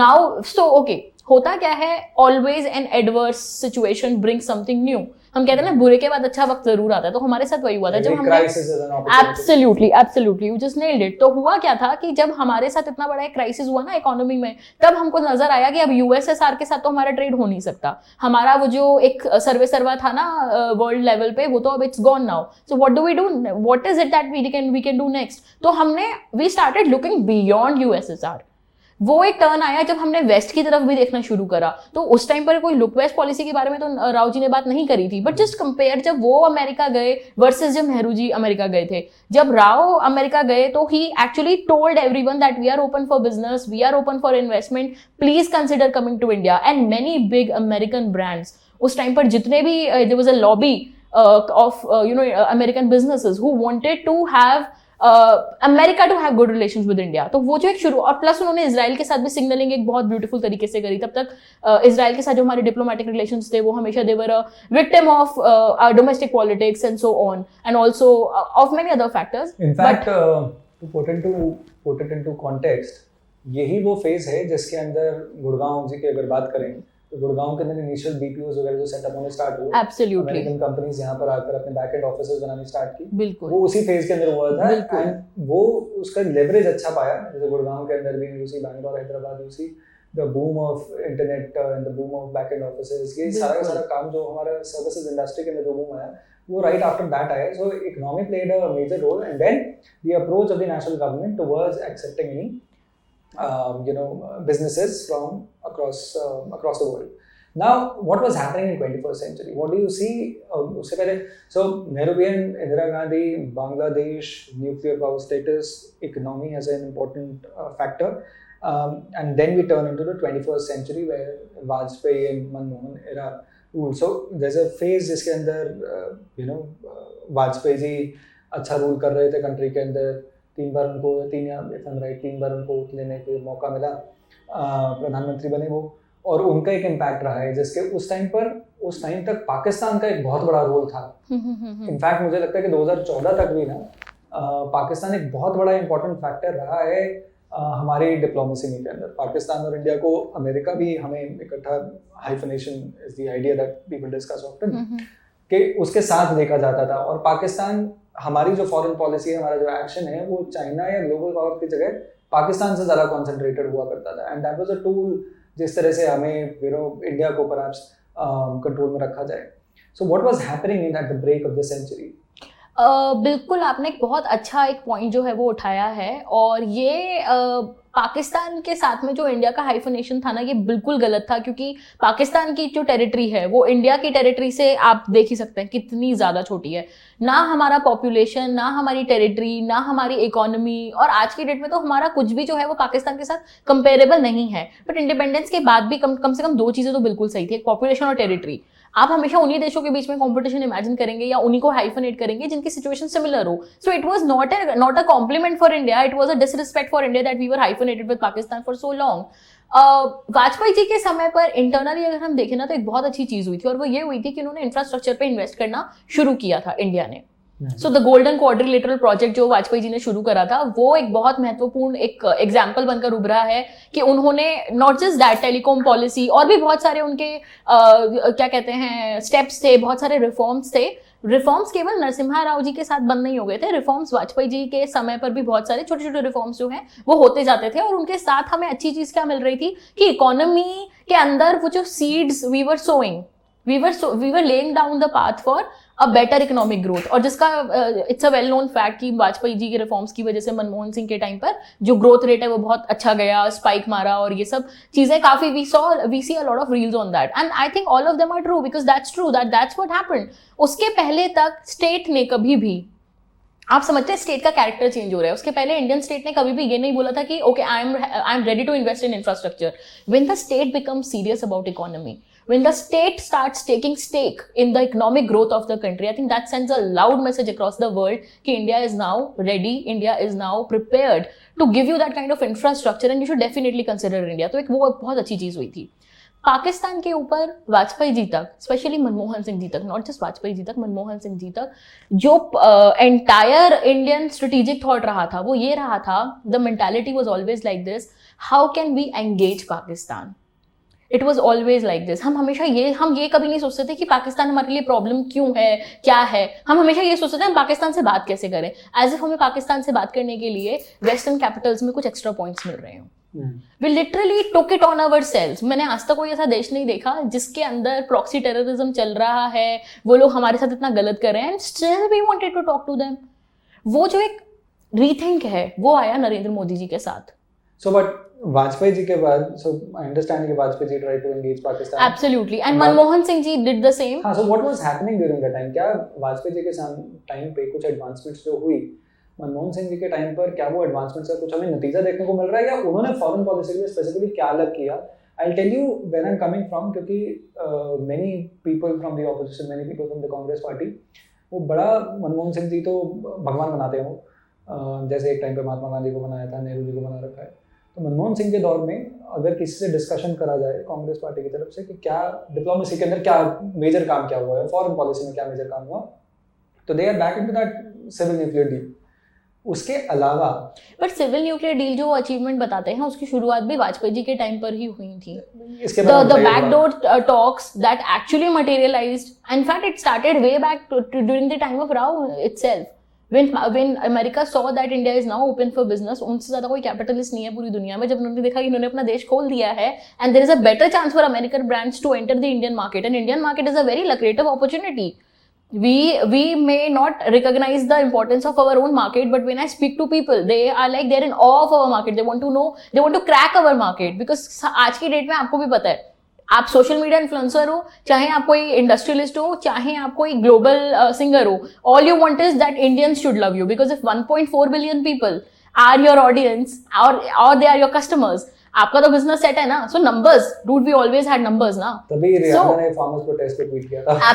नाउ सो ओके, होता क्या है, always an adverse situation bring something new. हम कहते हैं ना बुरे के बाद अच्छा वक्त जरूर आता है, तो हमारे साथ वही हुआ था जब हमने absolutely you just nailed it. तो हुआ क्या था कि जब हमारे साथ इतना बड़ा एक क्राइसिस हुआ ना इकोनॉमी में, तब हमको नजर आया कि अब यूएसएसआर के साथ तो हमारा ट्रेड हो नहीं सकता. हमारा वो जो एक सर्वा था ना वर्ल्ड लेवल पे, वो तो अब it's gone now. So what do we do, what is it that we can do next. तो हमने we started looking beyond USSR. वो एक टर्न आया जब हमने वेस्ट की तरफ भी देखना शुरू करा। तो उस टाइम पर कोई लुक वेस्ट पॉलिसी के बारे में तो राव जी ने बात नहीं करी थी, बट जस्ट कंपेयर जब वो अमेरिका गए वर्सेस जब नेहरू जी अमेरिका गए थे। जब राव अमेरिका गए तो ही actually told everyone that we are open for business, we are open for investment, please consider coming to India. And many big American brands, उस टाइम पर जितने भी there was a lobby of American businesses who wanted to have America to have good relations with India. तो वो जो एक शुरू, और प्लस उन्होंने इसराइल के साथ भी सिग्नलिंग एक बहुत ब्यूटीफुल तरीके से करी। तब तक इसराइल के साथ जो हमारे डिप्लोमेटिक रिलेशंस थे वो हमेशा they were a victim of domestic politics and so on, and also of many other factors. In fact to put it into context, यही वो फेज है जिसके अंदर गुड़गांव जी की अगर बात करें तो गुड़गांव के अंदर इनिशियल बीपीओज वगैरह जो सेटअप होने स्टार्ट हुए, एब्सोल्युटली अमेरिकन कंपनीज यहाँ पर आकर अपने बैक एंड ऑफिसेज बनाने स्टार्ट की, बिल्कुल वो उसी फेज के अंदर हुआ था। एंड वो उसका लेवरेज अच्छा पाया, जैसे गुड़गांव के अंदर भी उसी बैंगलोर हैदराबाद उसी the boom of internet and the boom of back and offices, ये सारा काम जो हमारा सर्विसेज इंडस्ट्री के अंदर जो बूम आया वो राइट आफ्टर दैट आया। So economy played a major role, and then the approach of the national government towards accepting any businesses from across the world. Now, what was happening in 21st century? What do you see? उससे पहले, so Nehruvian, Indira Gandhi, Bangladesh, nuclear power status, economy as an important factor, and then we turn into the 21st century where Vajpayee and Manmohan era rule. So there's a phase जिसके अंदर वाजपेयी जी अच्छा rule कर रहे थे country के अंदर। तीन बार उनको लेने के मौका मिला, प्रधानमंत्री बने वो, और उनका एक इम्पैक्ट रहा है जिसके उस टाइम तक पाकिस्तान का एक बहुत बड़ा रोल था। इनफैक्ट मुझे लगता है कि 2014 तक भी ना पाकिस्तान एक बहुत बड़ा इंपॉर्टेंट फैक्टर रहा है हमारी डिप्लोमेसी के अंदर। पाकिस्तान और इंडिया को अमेरिका भी हमें इकट्ठा, hyphenation is the idea that people discuss often, कि उसके साथ देखा जाता था। और पाकिस्तान, हमारी जो फॉरेन पॉलिसी है, हमारा जो एक्शन है, वो चाइना या ग्लोबल पावर की जगह पाकिस्तान से ज़्यादा कॉन्सेंट्रेटेड हुआ करता था। And that was a tool जिस तरह से हमें इंडिया को परहैप्स कंट्रोल में रखा जाए। So what was happening in at the break of the century? बिल्कुल, आपने एक बहुत अच्छा एक पॉइंट जो है वो उठाया है, और ये पाकिस्तान के साथ में जो इंडिया का हाइफनेशन था ना, ये बिल्कुल गलत था। क्योंकि पाकिस्तान की जो टेरिटरी है वो इंडिया की टेरिटरी से आप देख ही सकते हैं कितनी ज़्यादा छोटी है। ना हमारा पॉपुलेशन, ना हमारी टेरिटरी, ना हमारी इकोनॉमी, और आज की डेट में तो हमारा कुछ भी जो है वो पाकिस्तान के साथ कंपेरेबल नहीं है। बट इंडिपेंडेंस के बाद भी कम से कम दो चीज़ें तो बिल्कुल सही थी, एक पॉपुलेशन और टेरिटरी। आप हमेशा उन्हीं देशों के बीच में कंपटीशन इमेजिन करेंगे या उन्हीं को हाइफनेट करेंगे जिनकी सिचुएशन सिमिलर हो। So it was not a compliment for India, it was a disrespect for India that we were hyphenated with Pakistan for so long. Vajpayee ji के समय पर इंटरनली अगर हम देखें ना तो एक बहुत अच्छी चीज हुई थी, और वो ये हुई थी कि उन्होंने इंफ्रास्ट्रक्चर पे इन्वेस्ट करना शुरू किया था इंडिया ने। So the golden quadrilateral project जो वाजपेयी जी ने शुरू करा था, वो एक बहुत महत्वपूर्ण एक एग्जाम्पल बनकर उभरा है कि उन्होंने not just that telecom policy, और भी बहुत सारे उनके क्या कहते हैं स्टेप्स थे, बहुत सारे रिफॉर्म्स थे। रिफॉर्म्स केवल नरसिम्हा राव जी के साथ बंद नहीं हो गए थे, रिफॉर्म्स वाजपेयी जी के समय पर भी बहुत सारे छोटे छोटे रिफॉर्म्स जो हैं वो होते जाते थे। और उनके साथ हमें अच्छी चीज क्या मिल रही थी कि इकोनॉमी के अंदर वो जो seeds we were sowing, we were laying down the path for a better economic growth. और जिसका it's a well known fact कि वाजपेयी जी के रिफॉर्म्स की वजह से मनमोहन सिंह के टाइम पर जो ग्रोथ रेट है वो बहुत अच्छा गया, स्पाइक मारा, और ये सब चीजें काफी we see a lot of reels on that, and I think all of them are true because that's true, that's what happened. उसके पहले तक स्टेट ने कभी भी, आप समझते हैं स्टेट का कैरेक्टर चेंज हो रहा है, उसके पहले इंडियन स्टेट ने कभी भी ये नहीं बोला था कि okay I am ready to invest in infrastructure. When the state becomes serious about economy, when the state starts taking stake in the economic growth of the country, I think that sends a loud message across the world कि India is now ready, India is now prepared to give you that kind of infrastructure and you should definitely consider India। तो एक वो बहुत अच्छी चीज हुई थी। पाकिस्तान के ऊपर वाजपेयी जी तक, स्पेशली मनमोहन सिंह जी तक, नॉट जस्ट वाजपेयी जी तक, मनमोहन सिंह जी तक, जो एंटायर इंडियन स्ट्रेटेजिक थॉट रहा था वो ये रहा था, the mentality was always like this, how can we engage Pakistan. It was always like this. हम ये कभी नहीं सोचते थे कि पाकिस्तान हमारे लिए प्रॉब्लम क्यों है, क्या है। हम हमेशा ये सोचते थे हम पाकिस्तान से बात कैसे करें, एज इफ हमें पाकिस्तान से बात करने के लिए वेस्टर्न कैपिटल्स में कुछ एक्स्ट्रा पॉइंट्स मिल रहे हों। We literally took it on ourselves. मैंने आज तक कोई ऐसा देश नहीं देखा जिसके अंदर प्रॉक्सी टेररिज्म चल रहा है, वो लोग हमारे साथ इतना गलत कर रहे हैं, and still we wanted to talk to them. वो जो एक रीथिंक है वो आया नरेंद्र मोदी जी के साथ। So, but वाजपेयी जी के बाद, so I understand कि वाजपेयी जी tried to engage Pakistan. Absolutely. And Manmohan Singh ji did the same. हाँ, so what was happening during that time? क्या वाजपेयी जी के टाइम पे कुछ एडवांसमेंट्स जो हुई, मनमोहन सिंह जी के टाइम पर क्या वो एडवांसमेंट्स का कुछ हमें नतीजा देखने को मिल रहा है, या उन्होंने फॉरेन पॉलिसी के लिए स्पेसिफिकली क्या अलग किया? I'll tell you where I'm coming from, क्योंकि many people from the opposition, many people from the Congress party, वो बड़ा मनमोहन सिंह जी तो भगवान बनाते हो, जैसे एक टाइम पे महात्मा गांधी को बनाया था, नेहरू जी को बना रखा है। तो मनमोहन सिंह के दौर में अगर किसी से डिस्कशन करा जाए कांग्रेस पार्टी की तरफ से कि क्या डिप्लोमेसी के अंदर क्या मेजर काम क्या हुआ है, फॉरेन पॉलिसी में क्या मेजर काम हुआ, तो they are back into that civil nuclear deal. उसके अलावा बट सिविल न्यूक्लियर डील जो अचीवमेंट बताते हैं उसकी शुरुआत भी वाजपेयी जी के टाइम पर ही हुई थी। इसके the backdoor talks that actually materialized, in fact it started way back during the time of Rao itself, when America saw that India is now open for business, उनसे ज़्यादा कोई कैपिटलिस्ट नहीं है पूरी दुनिया में, जब उन्होंने देखा कि इन्होंने अपना देश खोल दिया है and there is a better chance for American brands to enter the Indian market, and Indian market is a very lucrative opportunity. We may not recognize the importance of our own market, but when I speak to people, they are like they're in awe of our market. They want to know, they want to crack our market, because आज की date में आपको भी पता है, आप social media influencer हो, चाहे आप कोई इंडस्ट्रियलिस्ट हो, चाहे आप कोई ग्लोबल सिंगर हो, all you want is that Indians should love you, because if 1.4 billion people are your audience और दे आर योर कस्टमर्स, आपका तो बिजनेस सेट है ना। So numbers, dude, we always had numbers ना। तभी रियाना ने farmers protest पे tweet किया था।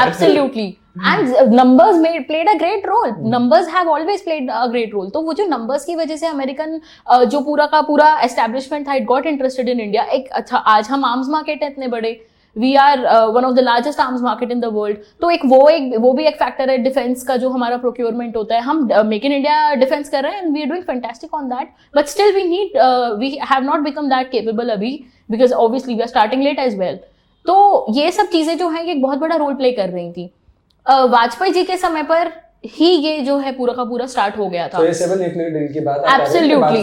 Absolutely and numbers played a great role. Numbers have always played a great role. तो वो जो numbers की वजह से अमेरिकन जो पूरा का पूरा establishment था, it got interested in India. एक अच्छा, आज हम आर्म्स मार्केट है इतने बड़े, we are one of the largest arms market in the world. तो वो भी एक फैक्टर है डिफेंस का, जो हमारा प्रोक्योरमेंट होता है। हम मेक इन इंडिया डिफेंस कर रहे हैं and we are doing fantastic on that, but still we have not become that capable अभी, because obviously we are starting late as well. तो ये सब चीजें जो हैं ये एक बहुत बड़ा रोल प्ले कर रही थी। वाजपेयी जी के समय पर ही ये जो है पूरा का पूरा स्टार्ट हो गया था। So ये सिविल न्यूक्लियर डील की बात Absolutely.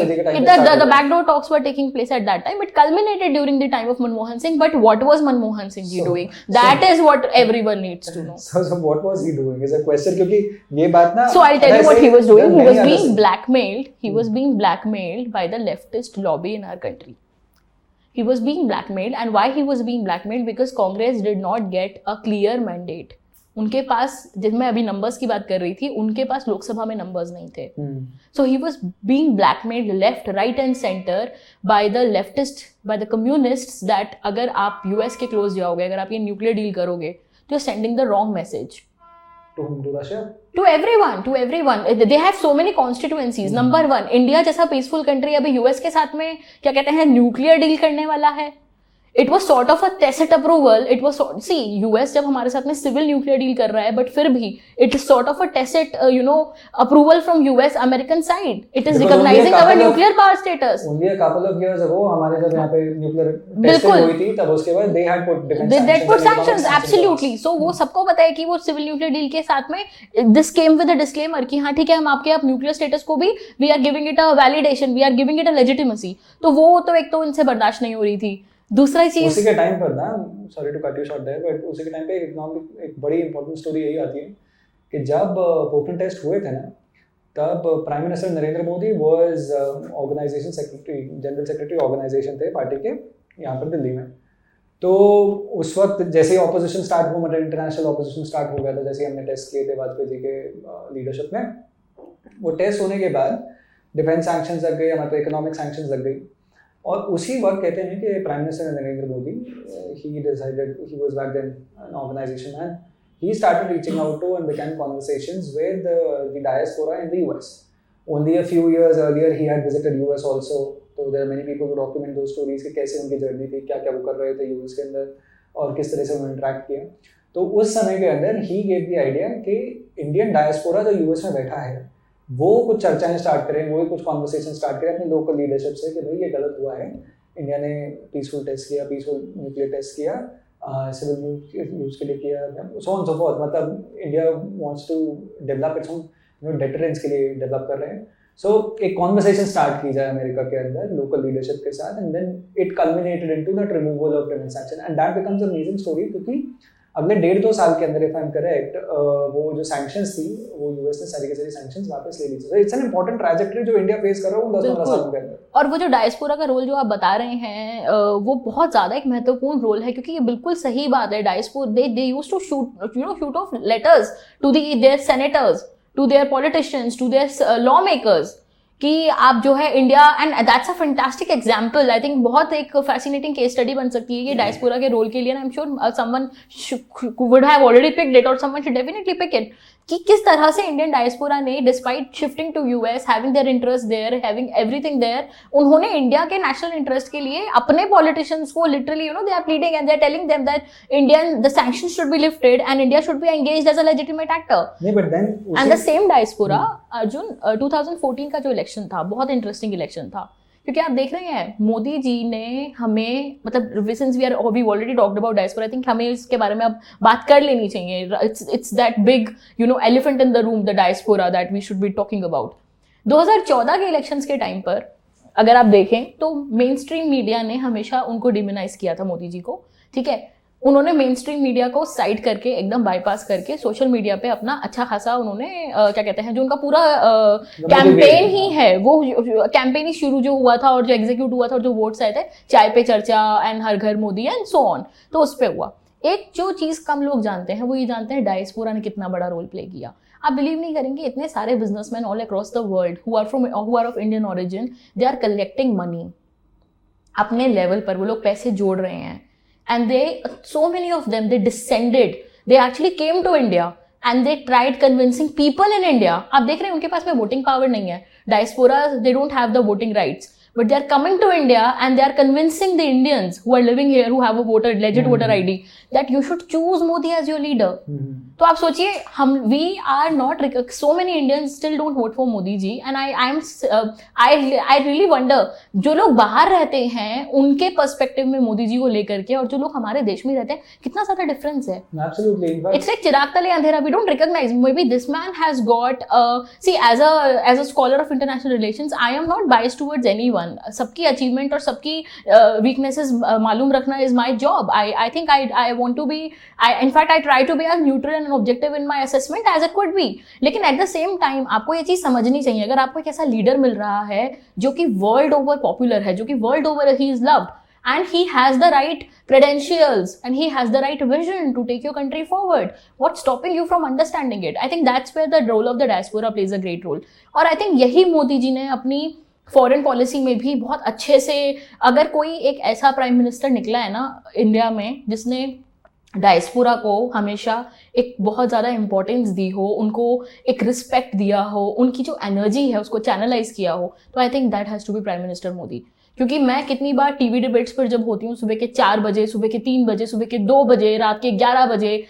The backdoor talks were taking place at that time. It culminated during the time of Manmohan Singh. But what was Manmohan Singh ji doing? That is what everyone needs to know. So what was he doing is a question, क्योंकि ये बात ना। So I'll tell you what he was doing. He was being blackmailed. He was being blackmailed by the leftist lobby in our country. He was being blackmailed, and why he was being blackmailed? Because Congress did not get a clear mandate. उनके पास, जिनमें अभी numbers की बात कर रही थी, उनके पास लोकसभा में नंबर्स नहीं थे। So he was being blackmailed left, right and centre by the leftist, by the communists, that अगर आप यूएस के क्लोज जाओगे, अगर आप ये न्यूक्लियर डील करोगे, तो you are sending the wrong message to Russia, to everyone. They have so many constituencies. Number one, India जैसा पीसफुल कंट्री अभी यूएस के साथ में क्या कहते हैं न्यूक्लियर डील करने वाला है। It was sort of a tacit approval. It was US जब हमारे साथ में सिविल न्यूक्लियर डील कर रहा है, but फिर भी it is sort of a tacit approval from US American side. It is recognizing our nuclear power status. Only a couple of years ago हमारे जब यहाँ पे न्यूक्लियर टेस्टिंग हुई थी, तब उसके बाद they had put defense sanctions. Absolutely. So वो सबको पता है कि वो सिविल न्यूक्लियर डील के साथ में this came with a disclaimer कि हाँ ठीक है, हम आपके आप न्यूक्लियर स्टेटस को भी we are giving it a validation, we are giving it a legitimacy. तो वो तो एक तो इनसे बर्दाश्त नहीं हो रही थी। दूसरा चीज, उसी के टाइम पर ना, sorry to cut you short there, but उसी के टाइम पे एक बड़ी इंपॉर्टेंट स्टोरी यही आती है कि जब पोखरण टेस्ट हुए थे ना, तब prime minister Narendra Modi was organisation secretary, general secretary organisation थे पार्टी के यहाँ पर दिल्ली में। तो उस वक्त जैसे ही ऑपोजिशन स्टार्ट हुआ, मतलब इंटरनेशनल ऑपोजिशन स्टार्ट हो गया था, जैसे हमने टेस्ट किए थे वाजपेयी जी के लीडरशिप में, वो टेस्ट होने के बाद डिफेंस सैंक्शंस लग गए, हमारे इकोनॉमिक सैंक्शंस लग गई। और उसी वक्त कहते हैं कि prime minister Narendra Modi, he decided, he was back then an organization man, he started reaching out to and began conversations with the diaspora in the US. Only a few years earlier he had visited US also, so there are many people who document those stories कि कैसे उनकी journey थी, क्या क्या वो कर रहे थे US के अंदर और किस तरह से उन्होंने इंटरेक्ट किया। तो उस समय के अंदर he gave the idea कि इंडियन डायस्पोरा जो US में बैठा है वो कुछ चर्चाएं स्टार्ट करें, वो कुछ कॉन्वर्सेशन स्टार्ट करें अपनी लोकल लीडरशिप से कि भाई ये गलत हुआ है, इंडिया ने पीसफुल टेस्ट किया, पीसफुल न्यूक्लियर टेस्ट किया, सिविल यूज के लिए किया, सो ऑन सो फोर्थ। मतलब India wants to develop its own deterrence के लिए डेवलप कर रहे हैं। सो एक कॉन्वर्सेशन स्टार्ट की जाए अमेरिका के अंदर लोकल लीडरशिप के साथ, and then it culminated into that removal of defence sanction, and that becomes a amazing story, क्योंकि अगले 1.5-2 साल के अंदर, इफ आई एम करेक्ट, वो जो सैंक्शंस थी वो यूएस ने सारी की सारी सैंक्शंस वापस ले ली थी. So it's an important trajectory जो इंडिया फेस कर रहा है उन 10-15 सालों के अंदर. और वो जो डायस्पोरा का रोल जो आप बता रहे हैं वो बहुत ज़्यादा एक महत्वपूर्ण रोल है, क्योंकि ये बिल्कुल सही बात है. Diaspora they used to shoot off letters to their senators, to their politicians, to their lawmakers कि आप जो है India, and that's a fantastic example. I think बहुत एक फैसिनेटिंग केस स्टडी बन सकती है ये डायस्पोरा के रोल के लिए. I am sure someone would have already picked it और someone should definitely pick it, कि किस तरह से इंडियन डायस्पोरा ने despite shifting to US, having their interest there, having everything there, उन्होंने इंडिया के नेशनल इंटरेस्ट के लिए अपने पॉलिटिशियंस को literally they are pleading and they are telling them that Indian the sanctions should be lifted and India should be engaged as a legitimate actor. नहीं, but then and the same diaspora, Arjun, 2014 का जो election था बहुत interesting election था, क्योंकि आप देख रहे हैं मोदी जी ने हमें, मतलब since we already talked about diaspora, I think हमें इसके बारे में अब बात कर लेनी चाहिए. It's that big elephant in the room, the diaspora, that we should be talking about. 2014 के इलेक्शंस के टाइम पर अगर आप देखें तो मेन स्ट्रीम मीडिया ने हमेशा उनको डिमोनाइज किया था मोदी जी को. ठीक है, उन्होंने मेन स्ट्रीम मीडिया को साइड करके, एकदम बाईपास करके सोशल मीडिया पे अपना अच्छा खासा उन्होंने क्या कहते हैं, जो उनका पूरा कैंपेन ही है, वो कैंपेन ही शुरू जो हुआ था और जो एग्जीक्यूट हुआ था और जो वोट्स आए थे, चाय पे चर्चा एंड हर घर मोदी एंड सो ऑन, तो उस पर हुआ. एक जो चीज़ कम लोग जानते हैं वो ये जानते हैं डायस्पोरा ने कितना बड़ा रोल प्ले किया. आप बिलीव नहीं करेंगे, इतने सारे businessmen all across the world who are of Indian origin, they are collecting money अपने लेवल पर, वो लोग पैसे जोड़ रहे हैं. And so many of them, they descended, they actually came to India and they tried convincing people in India. आप देख रहे हैं उनके पास में वोटिंग पावर नहीं है. Diaspora, they don't have the voting rights, but they are coming to India and they are convincing the Indians who are living here, who have a legit voter ID, that you should choose Modi as your leader. तो आप सोचिए, we are not, so many Indians still don't vote for Modi ji, and I really wonder, जो लोग बाहर रहते हैं उनके perspective में मोदी जी को लेकर के, और जो लोग हमारे देश में रहते हैं, कितना सारा डिफरेंस है. Absolutely. It's like चिराग तले अंधेरा. We don't recognize. Maybe this man has got see, as a scholar of international relations, I am not biased towards anyone. सबकी अचीवमेंट और सबकी वीकनेसेस मालूम रखना is my job. I think I want to be, in fact I try to be as neutral and objective in my assessment as it could be. लेकिन at the same time आपको ये चीज़ समझनी चाहिए, अगर आपको एक ऐसा लीडर मिल रहा है जो कि वर्ल्ड ओवर पॉपुलर है, जो कि world over he is loved, and he has the right credentials and he has the right vision to take your country forward, what's stopping you from understanding it? I think that's where the role of the diaspora plays a great role. और I think यही मोदी जी ने अपनी foreign policy में भी बहुत अच्छे से, अगर कोई एक ऐसा प्राइम मिनिस्टर निकला है ना इंडिया में जिसने डायस्पोरा को हमेशा एक बहुत ज़्यादा इम्पोर्टेंस दी हो, उनको एक रिस्पेक्ट दिया हो, उनकी जो एनर्जी है उसको चैनलाइज किया हो, तो I think that has to be prime minister Modi. क्योंकि मैं कितनी बार टीवी डिबेट्स पर जब होती हूँ, सुबह के 4 बजे, सुबह के 3 बजे, सुबह के 2 बजे, रात के 11 बजे,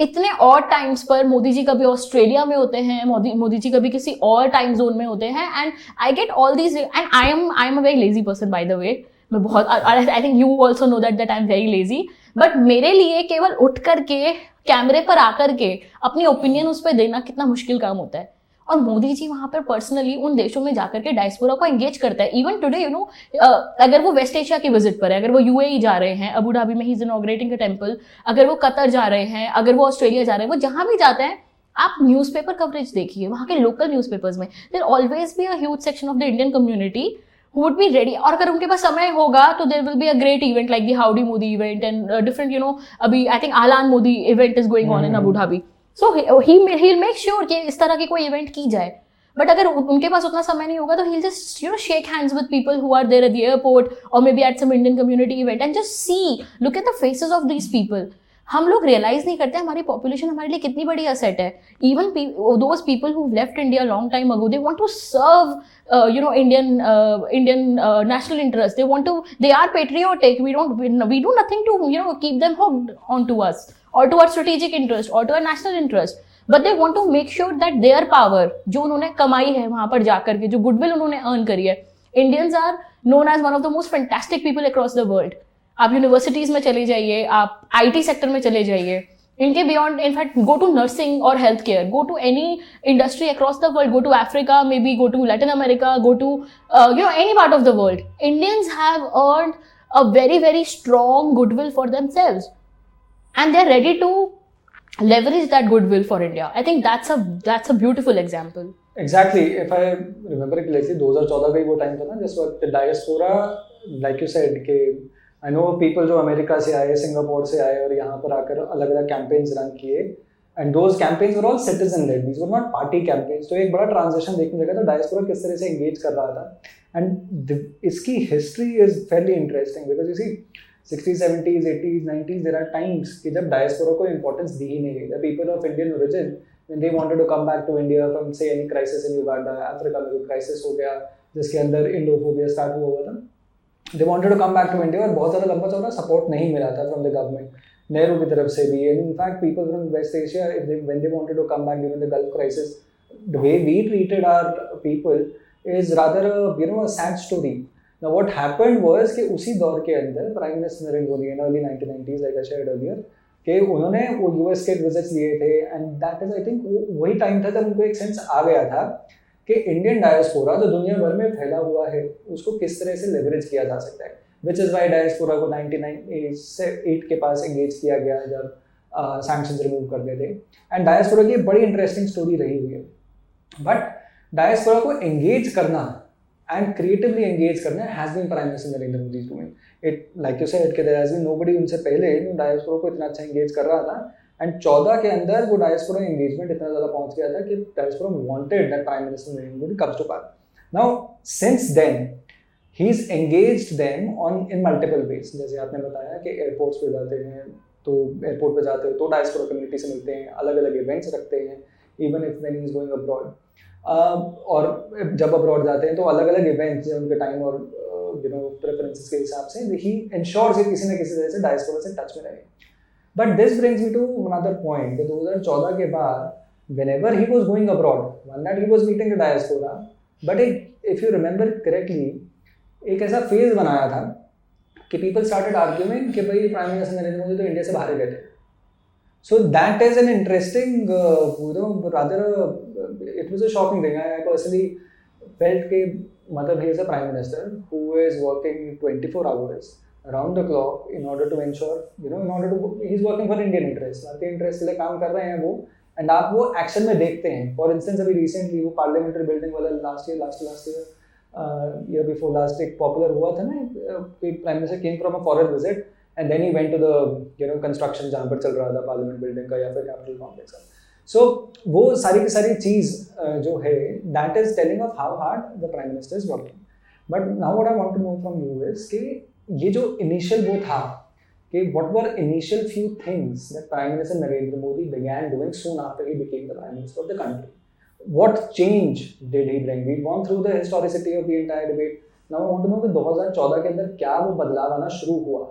इतने और टाइम्स पर मोदी जी कभी ऑस्ट्रेलिया में होते हैं, मोदी जी कभी किसी और टाइम जोन में होते हैं, and I get all these, and I am a very lazy person by the way. मैं बहुत, I think you also know that I am very lazy, but मेरे लिए केवल उठ करके कैमरे पर आकर के अपनी ओपिनियन उस पर देना कितना मुश्किल काम होता है. और मोदी जी वहाँ पर पर्सनली उन देशों में जाकर के डायस्पोरा को एंगेज करता है. इवन टुडे अगर वो वेस्ट एशिया की विजिट पर है, अगर वो यूएई जा रहे हैं, अबू धाबी में he is inaugurating a temple, अगर वो कतर जा रहे हैं, अगर वो ऑस्ट्रेलिया जा रहे हैं, वो जहाँ भी जाते हैं, आप न्यूज़पेपर कवरेज देखिए वहाँ के लोकल न्यूज़पेपर्स में, there always be a huge section of the Indian community who would be ready. और अगर उनके पास समय होगा तो there will be a great event like the Howdy Modi event and different अभी I think Ahlan Modi event is going on in Abu Dhabi. So he'll make sure कि इस तरह की कोई event की जाए. बट अगर उनके पास उतना समय नहीं होगा तो he'll just shake hands with people who are there at the airport or maybe at some Indian community event and just look at the faces of these people. हम लोग रियलाइज नहीं करते हमारी पॉपुलेशन हमारे लिए कितनी बड़ी असेट है. Even those people who left India long time ago, they want to serve Indian national interest. They are patriotic. We do nothing to keep them hooked onto us or to our strategic interest or to our national interest. But they want to make sure that their power जो उन्होंने कमाई है वहाँ पर जाकर के, जो goodwill उन्होंने अर्न करी है, Indians are known as one of the most fantastic people across the world. आप यूनिवर्सिटीज़ में चले जाइए, आप IT सेक्टर में चले जाइए, इनके beyond, in fact go to nursing और health care, go to any industry across the world, go to Africa, maybe go to Latin America, go to any part of the world. Indians have earned a very very strong goodwill for themselves. and they're ready to leverage that goodwill for India. I think that's a beautiful example. Exactly. If I remember it correctly, 2014 का ही वो time था ना जिस वक्त diaspora, like you said, कि I know people जो America से आए, सिंगापुर से आए और यहाँ पर आकर अलग अलग कैंपेन्स रन किए, and those campaigns were all citizen led, these were not party campaigns. तो एक बड़ा ट्रांजिशन देखने लगा था डायस्पोरा किस तरह से एंगेज कर रहा था. एंड इसकी history is fairly interesting because you see 60s, 70s, 80s, 90s, there are times कि जब डायस्पोरा को इंपॉर्टेंस दी ही नहीं गई. The people of Indian origin, when they wanted to come back to India from say any crisis in Uganda, Africa में कोई crisis हो गया जिसके अंदर इंडोफोबिया स्टार्ट हुआ था, they wanted to come back to India और बहुत ज़्यादा लंबा चौड़ा सपोर्ट नहीं मिला था from the government, नेहरू की तरफ से भी. And in fact people from West Asia, when they wanted to come back during the Gulf crisis, the way we treated our people is rather a sad story. Now what happened was कि उसी दौर के अंदर prime minister Narendra Modi in early 1990s, like I shared earlier, कि उन्होंने वो US के visits लिए थे, and that is I think वही टाइम था जब उनको एक सेंस आ गया था कि इंडियन डायस्पोरा जो दुनिया भर में फैला हुआ है उसको किस तरह से लेवरेज किया जा सकता है. विच इज़ वाई डायस्पोरा को 1998 के पास एंगेज किया गया जब सैंक्शंस रिमूव करते थे. एंड डायस्पोरा की बड़ी इंटरेस्टिंग स्टोरी रही हुई है. बट डायस्पोरा को एंगेज करना and creatively engage करना has been Prime Minister Narendra Modi doing it. Like you said, there has been nobody उनसे पहले डायस्पोरा को इतना अच्छा एंगेज कर रहा था. एंड 14 के अंदर वो डायस्पोरा एंगेजमेंट इतना ज़्यादा पहुंच गया था कि diaspora wanted that prime minister Narendra Modi comes to power. Now since then he's engaged them on in multiple ways. जैसे आपने बताया कि एयरपोर्ट्स पे जाते हैं, तो एयरपोर्ट पे जाते हैं तो डायस्पोरा कम्युनिटी से मिलते हैं, अलग अलग इवेंट्स रखते हैं, even if when he is going abroad. और जब अब्रॉड जाते हैं तो अलग अलग इवेंट्स उनके टाइम और प्रेफरेंसेस के हिसाब से ही इंश्योर्स कि किसी न किसी तरह से डायस्पोरा से टच में रहे. But this brings me to another point. 2014 के बाद whenever he was going abroad, one that he was meeting the diaspora, but if you remember correctly, एक ऐसा फेज बनाया था कि people started arguing कि भाई प्राइम मिनिस्टर नरेंद्र मोदी तो इंडिया से बाहर गए थे. So that is an interesting, rather it was a shocking thing. I personally felt that मतलब he is a prime minister who is working 24 hours around the clock in order to ensure, he's working for Indian interests. भारतीय interest के लिए काम कर रहे हैं वो, and आप वो एक्शन में देखते हैं. For instance, अभी recently वो पार्लियामेंट्री बिल्डिंग वाला last year before last एक पॉपुलर हुआ था ना कि prime minister came from a foreign visit. And then he went to the construction जहाँ पर चल रहा था पार्लियामेंट बिल्डिंग का या फिर कैपिटल कॉम्प्लेक्स का. सो वो सारी की सारी चीज़ जो है that is telling of how hard the prime minister is working. But now what I want to know from you is कि ये जो इनिशियल वो था कि what were initial few things that prime minister Narendra Modi began doing soon after he became the prime minister of the country. What change did he bring? We've gone through the historicity of the entire debate. Now I want to know कि 2014 के अंदर क्या वो बदलाव आना शुरू हुआ.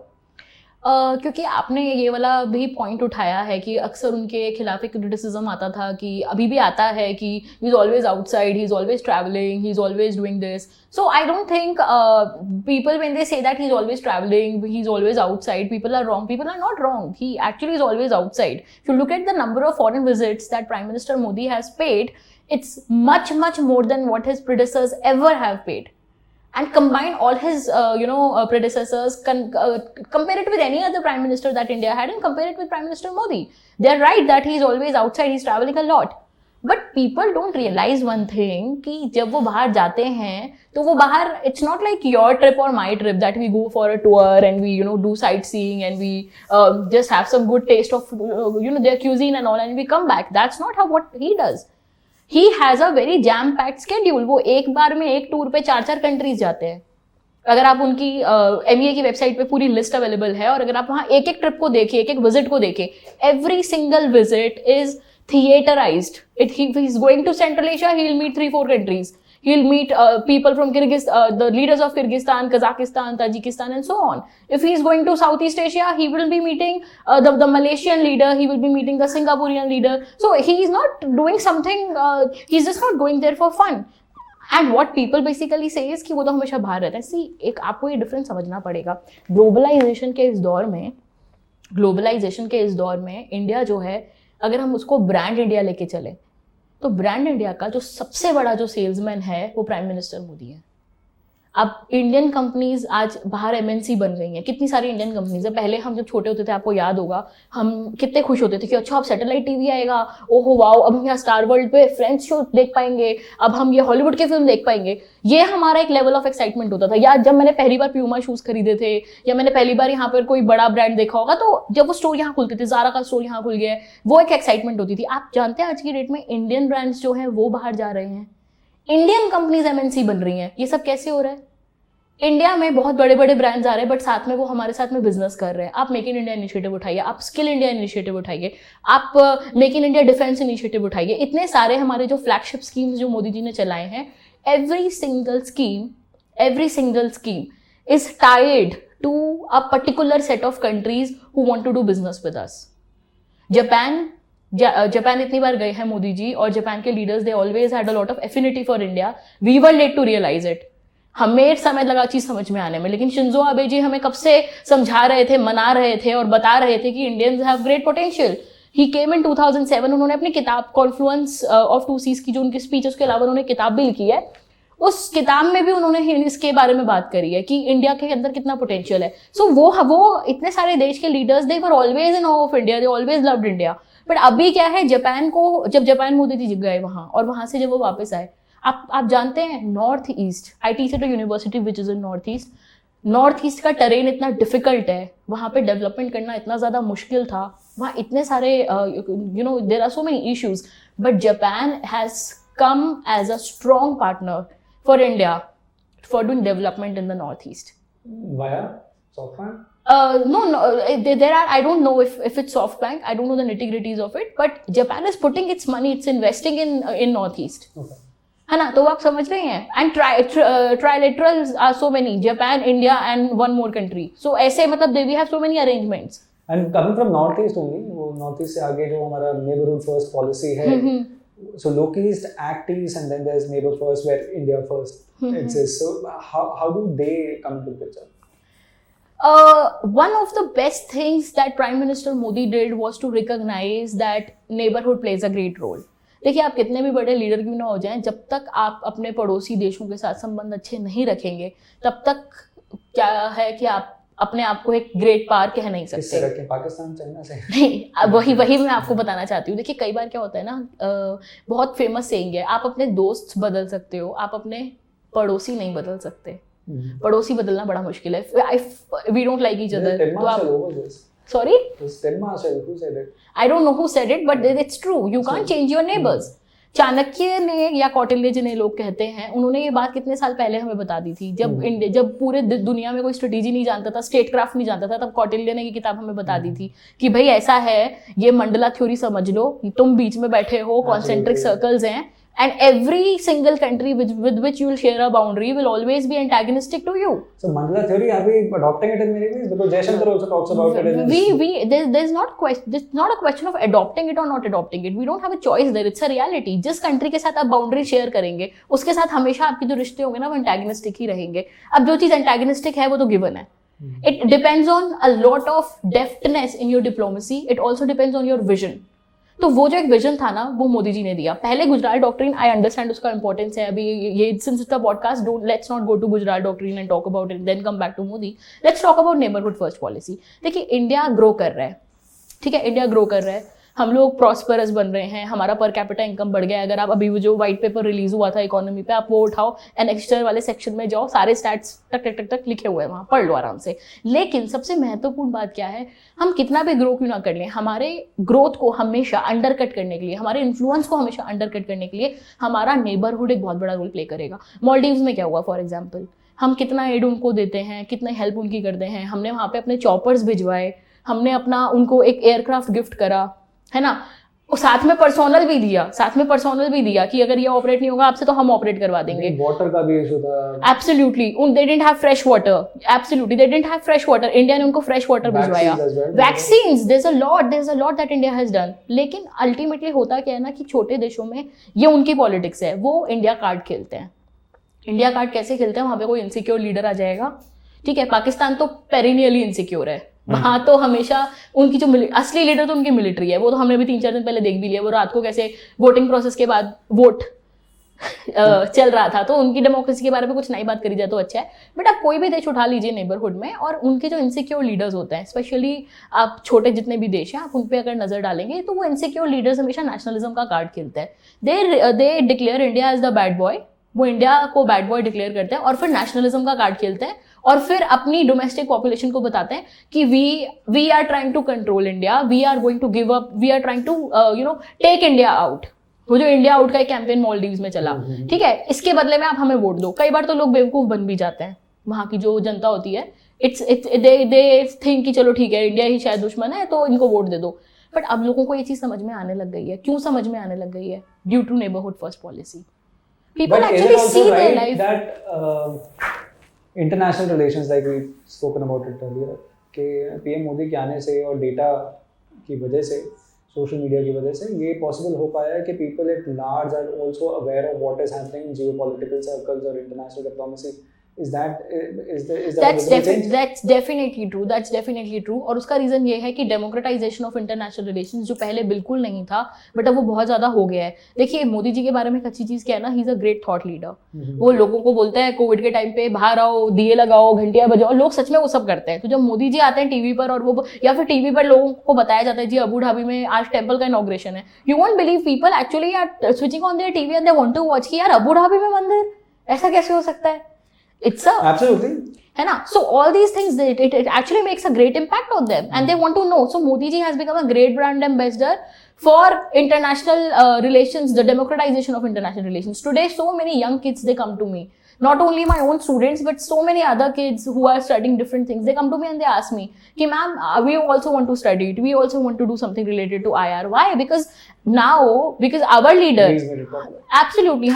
क्योंकि आपने ये वाला भी पॉइंट उठाया है कि अक्सर उनके खिलाफ एक क्रिटिसिज्म आता था कि अभी भी आता है कि he is always outside, he is always travelling, he is always doing this. So I don't think people when they say that he is always travelling, he is always outside, people are wrong. People are not wrong. He actually is always outside. If you look at the number of foreign visits that prime minister Modi has paid, it's much more than what his predecessors ever have paid. And combine all his predecessors, compare it with any other prime minister that India had, and compare it with Prime Minister Modi. They're right that he's always outside, he's traveling a lot. But people don't realize one thing कि जब वो बाहर जाते हैं तो वो बाहर, it's not like your trip or my trip that we go for a tour and we do sightseeing and we just have some good taste of their cuisine and all and we come back. That's not how what he does. He has a very jam packed schedule. वो एक बार में एक tour पे 4 countries जाते हैं. अगर आप उनकी MEA की वेबसाइट पे पूरी लिस्ट अवेलेबल है और अगर आप वहाँ एक ट्रिप को देखिए, एक विजिट को देखिए, every single visit is theatrised. He is going to Central Asia, he will meet 3-4 countries. He'll meet people from the leaders of Kyrgyzstan, Kazakhstan, Tajikistan, and so on. If he's going to Southeast Asia, he will be meeting the Malaysian leader, he will be meeting the Singaporean leader. So he is not doing something, he's just not going there for fun. And what people basically say is कि वो तो हमेशा बाहर रहता है. See, एक आपको ये डिफरेंस समझना पड़ेगा. ग्लोबलाइजेशन के इस दौर में इंडिया जो है, अगर हम उसको ब्रांड इंडिया लेके चले तो ब्रांड इंडिया का जो सबसे बड़ा जो सेल्समैन है वो प्राइम मिनिस्टर मोदी है. अब इंडियन कंपनीज आज बाहर एमएनसी बन रही हैं, कितनी सारी इंडियन कंपनीज है। पहले हम जब छोटे होते थे, आपको याद होगा, हम कितने खुश होते थे कि अच्छा अब सैटेलाइट टीवी आएगा, ओहो वाओ, अब हम यहाँ स्टार वर्ल्ड पे फ्रेंड्स शो देख पाएंगे, अब हम ये हॉलीवुड के फिल्म देख पाएंगे। ये हमारा एक लेवल ऑफ एक्साइटमेंट होता था। या जब मैंने पहली बार प्यूमा शूज खरीदे थे, या मैंने पहली बार यहाँ पर कोई बड़ा ब्रांड देखा होगा, तो जब वो स्टोर यहाँ खुलते थे, ज़ारा का स्टोर यहाँ खुल गया है, वो एक एक्साइटमेंट होती थी। आप जानते हैं आज की डेट में इंडियन ब्रांड्स जो हैं वो बाहर जा रहे हैं, इंडियन कंपनीज एमएनसी बन रही हैं। ये सब कैसे हो रहा है? इंडिया में बहुत बड़े बड़े ब्रांड्स आ रहे हैं, बट साथ में वो हमारे साथ में बिजनेस कर रहे हैं। आप मेक इन इंडिया इनिशिएटिव उठाइए, आप स्किल इंडिया इनिशिएटिव उठाइए, आप make in India defence initiative उठाइए। इतने सारे हमारे जो फ्लैगशिप स्कीम्स जो मोदी जी ने चलाए हैं, every single scheme is tied to a particular set of countries who want to do business with us. Japan इतनी बार गए हैं मोदी जी, और जापान के leaders they always had a lot of affinity for India. We were late to realise it. हमें समय लगा चीज समझ में आने में, लेकिन शिंजो आबे जी हमें कब से समझा रहे थे, मना रहे थे और बता रहे थे कि इंडियंस हैव ग्रेट पोटेंशियल। ही केम इन 2007, उन्होंने अपनी किताब कॉन्फ्लुएंस ऑफ टू सीज की जो उनकी स्पीच, उसके अलावा उन्होंने किताब भी लिखी है। उस किताब में भी उन्होंने इसके बारे में बात करी है कि इंडिया के अंदर कितना पोटेंशियल है। सो वो इतने सारे देश के leaders, they were always in awe of India, they always loved India. But अभी क्या है, जब जापान मोदी जी गए वहां, और वहां से जब वो वापस आए, आप जानते हैं north east, I teach at a university which is in north east का टेरेन इतना डिफिकल्ट है, वहाँ पे डेवलपमेंट करना इतना ज़्यादा मुश्किल था, वहाँ इतने सारे there are so many issues, but Japan has come as a strong partner for India for doing development in the north east. Via SoftBank? No, there are, I don't know if it's SoftBank, I don't know the nitty-gritties of it, but Japan is putting its money, it's investing in Northeast. Okay. है ना, तो आप समझ रहे हैं. And trilaterals are so many, Japan, India and one more country. So ऐसे मतलब we have so many arrangements. And coming from Northeast only, वो Northeast से आगे जो हमारा neighborhood first policy है, so Low East, Act East, and then there's Neighbor First, where India first exists. So how do they come into the picture? One of the best things that Prime Minister Modi did was to recognize that neighborhood plays a great role. देखिए, आप कितने भी बड़े leader क्यों ना हो जाएं, जब तक आप अपने पड़ोसी देशों के साथ संबंध अच्छे नहीं रखेंगे, तब तक क्या है कि आप अपने आप को एक ग्रेट पावर कह नहीं सकते. किस तरह के? पाकिस्तान, चाइना से? नहीं, वही मैं आपको बताना चाहती हूँ. देखिए, कई बार क्या होता है ना, बहुत फेमस सेइंग है, आप अपने दोस्त बदल सकते हो, आप अपने पड़ोसी नहीं बदल सकते. पड़ोसी बदलना बड़ा मुश्किल है. We don't like each other. तो आप Sorry? Ted Marshall, who said it? I don't know who said it, but it's true. You can't change your neighbors. Chanakya ने या कौटिल्य जिन्हें लोग कहते हैं, उन्होंने ये बात कितने साल पहले हमें बता दी थी. जब पूरे दुनिया में कोई स्ट्रेटेजी नहीं जानता था, स्टेट क्राफ्ट नहीं जानता था, तब कौटिल्य ने ये किताब हमें बता दी थी कि भाई ऐसा है, ये मंडला थ्योरी समझ लो, तुम बीच में बैठे हो, कॉन्सेंट्रिक सर्कल्स हैं, and every single country with which you will share a boundary will always be antagonistic to you. So Mandala theory, are we adopting it in many ways? Because Jaishankar also talks about it. There's not a question of adopting it or not adopting it. We don't have a choice there. It's a reality. जिस country के साथ आप boundary share करेंगे, उसके साथ हमेशा आपके जो रिश्ते होंगे ना, वो antagonistic ही रहेंगे. अब जो चीज़ antagonistic है, वो तो given है. It depends on a lot of deftness in your diplomacy. It also depends on your vision. तो वो जो एक विजन था ना, वो मोदी जी ने दिया. पहले गुजरात डॉक्ट्रिन, आई अंडरस्टैंड उसका इंपॉर्टेंस है. अभी ये since it's a podcast, let's not go to Gujarat doctrine and talk about it, then come back to Modi. Let's talk about neighbourhood first policy. देखिए, इंडिया ग्रो कर रहा है, ठीक है, इंडिया ग्रो कर रहा है, हम लोग प्रॉस्परस बन रहे हैं, हमारा पर कैपिटा इनकम बढ़ गया है. अगर आप अभी जो व्हाइट पेपर रिलीज हुआ था इकोनॉमी पे, आप वो उठाओ, एनेक्स्टर वाले सेक्शन में जाओ, सारे स्टैट्स टक टक टक टक लिखे हुए हैं वहाँ, पढ़ लो आराम से. लेकिन सबसे महत्वपूर्ण बात क्या है, हम कितना भी ग्रो क्यों ना कर लें, हमारे ग्रोथ को हमेशा अंडरकट करने के लिए, हमारे इन्फ्लुएंस को हमेशा अंडरकट करने के लिए हमारा नेबरहुड एक बहुत बड़ा रोल प्ले करेगा. मॉलडीव्स में क्या हुआ फॉर एग्जाम्पल, हम कितना एड उनको देते हैं, कितना हेल्प उनकी करते हैं. हमने वहाँ पे अपने चॉपर्स भिजवाए, हमने अपना उनको एक एयरक्राफ्ट गिफ्ट करा, है ना, साथ में पर्सोनल भी दिया कि अगर ये ऑपरेट नहीं होगा आपसे तो हम ऑपरेट करवा देंगे. वाटर का भी इशू था. Absolutely, they didn't have fresh water. Absolutely, they didn't have fresh water. India ने उनको फ्रेश वाटर भिजवाया. Vaccines, there is a lot that India has done. लेकिन अल्टीमेटली होता क्या है ना कि छोटे देशों में ये उनकी पॉलिटिक्स है, वो इंडिया कार्ड खेलते हैं. इंडिया कार्ड कैसे खेलते हैं, वहाँ पे कोई इनसिक्योर लीडर आ जाएगा, ठीक है. पाकिस्तान तो पेरिनियली इनसिक्योर है, वहाँ तो हमेशा उनकी जो असली लीडर तो उनकी मिलिट्री है. वो तो हमने भी 3-4 दिन पहले देख भी लिया, वो रात को कैसे वोटिंग प्रोसेस के बाद वोट चल रहा था, तो उनकी डेमोक्रेसी के बारे में कुछ नई बात करी जाए तो अच्छा है। बट आप कोई भी देश उठा लीजिए नेबरहुड में, और उनके जो इनसिक्योर लीडर्स होते हैं, स्पेशली आप छोटे जितने भी देश हैं आप उन पर अगर नजर डालेंगे तो वो इनसिक्योर लीडर्स हमेशा नेशनलिज्म का कार्ड खेलते हैं। They declare India as the bad boy, वो इंडिया को बैड बॉय डिक्लेयर करते हैं और फिर नेशनलिज्म का कार्ड खेलते हैं, और फिर अपनी डोमेस्टिक पॉपुलेशन को बताते हैं कि we are trying to control India, we are going to give up, we are trying to take India out. वो जो इंडिया आउट का एक कैंपेन मॉलडीव्स में चला, ठीक है, इसके बदले में आप हमें वोट दो। कई बार तो लोग बेवकूफ बन भी जाते हैं, वहां की जो जनता होती है, दे थिंक कि चलो ठीक है इंडिया ही शायद दुश्मन है तो इनको वोट दे दो। बट अब लोगों को ये चीज समझ में आने लग गई है। क्यों समझ में आने लग गई है? Due to neighbourhood first policy. People actually see their life. That international relations, like we spoken about it earlier, कि पीएम मोदी के आने से और डेटा की वजह से, सोशल मीडिया की वजह से ये पॉसिबल हो पाया है कि people at large are also aware of what is happening in geopolitical circles और international diplomacy. That's definitely true. That's definitely true. और उसका रीजन ये है कि डेमोक्रेटाइजेशन ऑफ इंटरनेशनल रिलेशंस जो पहले बिल्कुल नहीं था, बट अब वो बहुत ज्यादा हो गया है। देखिए मोदी जी के बारे में एक अच्छी चीज क्या है ना, he is a great thought leader. वो लोगों को बोलते हैं कोविड के टाइम पे बाहर आओ, दिए लगाओ, घंटियां बजाओ, लोग सच में वो सब करते हैं। तो जब मोदी जी आते हैं टीवी पर, और वो या फिर टीवी पर लोगों को बताया जाता है जी अबू धाबी में आज टेम्पल का इनॉग्रेशन है, you won't believe people actually are switching on their TV and they want to watch कि यार अबू धाबी में मंदिर, ऐसा कैसे हो सकता है? It's a absolutely, है ना? So all these things it actually makes a great impact on them, and they want to know. So Modi ji has become a great brand ambassador for international relations, the democratization of international relations. Today, so many young kids, they come to me. Not only my own students, but so many other kids who are studying different things. They come to me and they ask me, "Ki ma'am, we also want to study it. We also want to do something related to IR." Why? Because our leader, absolutely,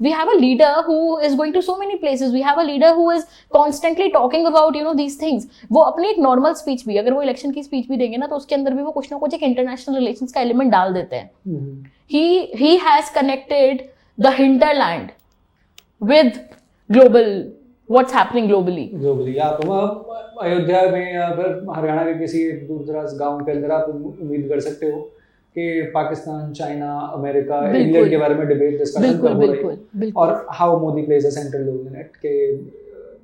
we have a leader who is going to so many places. We have a leader who is constantly talking about these things. वो अपनी एक normal speech भी, अगर वो election की speech भी देंगे ना, तो उसके अंदर भी वो कुछ ना कुछ एक international relations का element डाल देते हैं। He has connected the hinterland with global, what's happening globally. या तुम अयोध्या में या फिर हरियाणा के किसी दूर दराज गांव के अंदर आप उम्मीद कर सकते हो कि पाकिस्तान, चाइना, अमेरिका, इंग्लैंड के बारे में डिबेट डिस्कशन हो रही है, और how Modi plays a central role in it, कि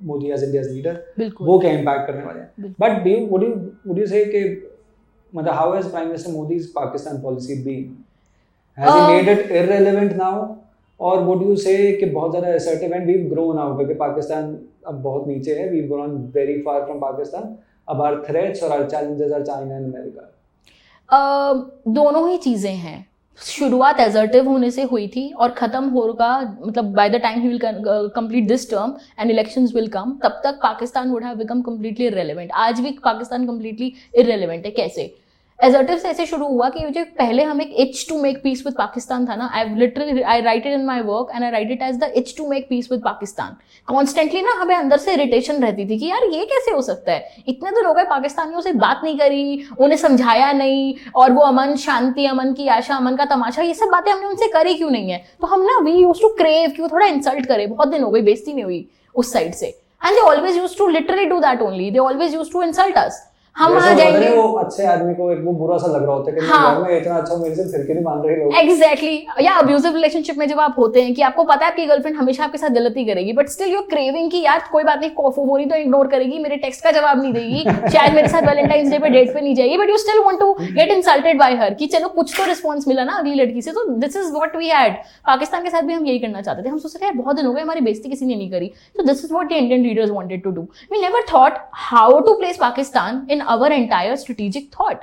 मोदी एज इंडियाज लीडर वो क्या इम्पैक्ट करने वाले हैं। बट वुड यू से कि मतलब how has prime minister Modi's Pakistan policy been, has he made it irrelevant now, और वुड यू से कि बहुत ज़्यादा assertive and we grown out, क्योंकि पाकिस्तान अब बहुत नीचे है, we grown very far from Pakistan, अब आवर थ्रेट्स और our challenges are China and America. दोनों ही चीज़ें हैं। शुरुआत असर्टिव होने से हुई थी और ख़त्म होगा, मतलब by the time he will complete this term and elections will come, तब तक Pakistan would have become completely irrelevant. आज भी पाकिस्तान कंप्लीटली इररिलेवेंट है। कैसे? असर्टिव से ऐसे शुरू हुआ कि जो पहले हम एक itch to make peace with Pakistan था ना, I write it in my work and I write it as the itch to make peace with Pakistan. Constantly ना हमें अंदर से इरिटेशन रहती थी कि यार ये कैसे हो सकता है, इतने दिन हो गए पाकिस्तानियों से बात नहीं करी, उन्हें समझाया नहीं, और वो अमन शांति, अमन की आशा, अमन का तमाशा, ये सब बातें हमने उनसे करी क्यों नहीं है? तो हम ना वी यूज्ड टू क्रेव कि वो थोड़ा इंसल्ट करे। बहुत दिन हो गए, बेइज्जती नहीं हुई उस साइड से, and they always used to literally do that only, they always used to insult us. हम वहां जाएंगे, वो अच्छे आदमी को एक वो बुरा सा लग रहा होता है कि यार मैं इतना अच्छा, मेरे से फिर क्यों नहीं मान रहे लोग। एग्जैक्टली। या अब्यूजिव रिलेशनशिप में जब आप होते हैं कि आपको पता है आपकी गर्लफ्रेंड हमेशा आपके साथ गलती करेगी, बट स्टिल यू क्रेविंग कि यार कोई बात नहीं, फोन ही तो इग्नोर करेगी, मेरे टेक्स्ट का जवाब नहीं देगी, शायद मेरे साथ वैलेंटाइंस डे पे डेट पे नहीं जाएगी, but you still want to get insulted by her कि चलो कुछ तो रिस्पॉन्स मिला ना अगली लड़की से। तो this is what we had. Pakistan के साथ भी हम यही करना चाहते थे। हम सोचते थे यार बहुत दिन हो गए, हमारी बेइज्जती किसी ने नहीं करी, तो this is what the Indian leaders wanted to do. We never thought how to place Pakistan in our entire strategic thought.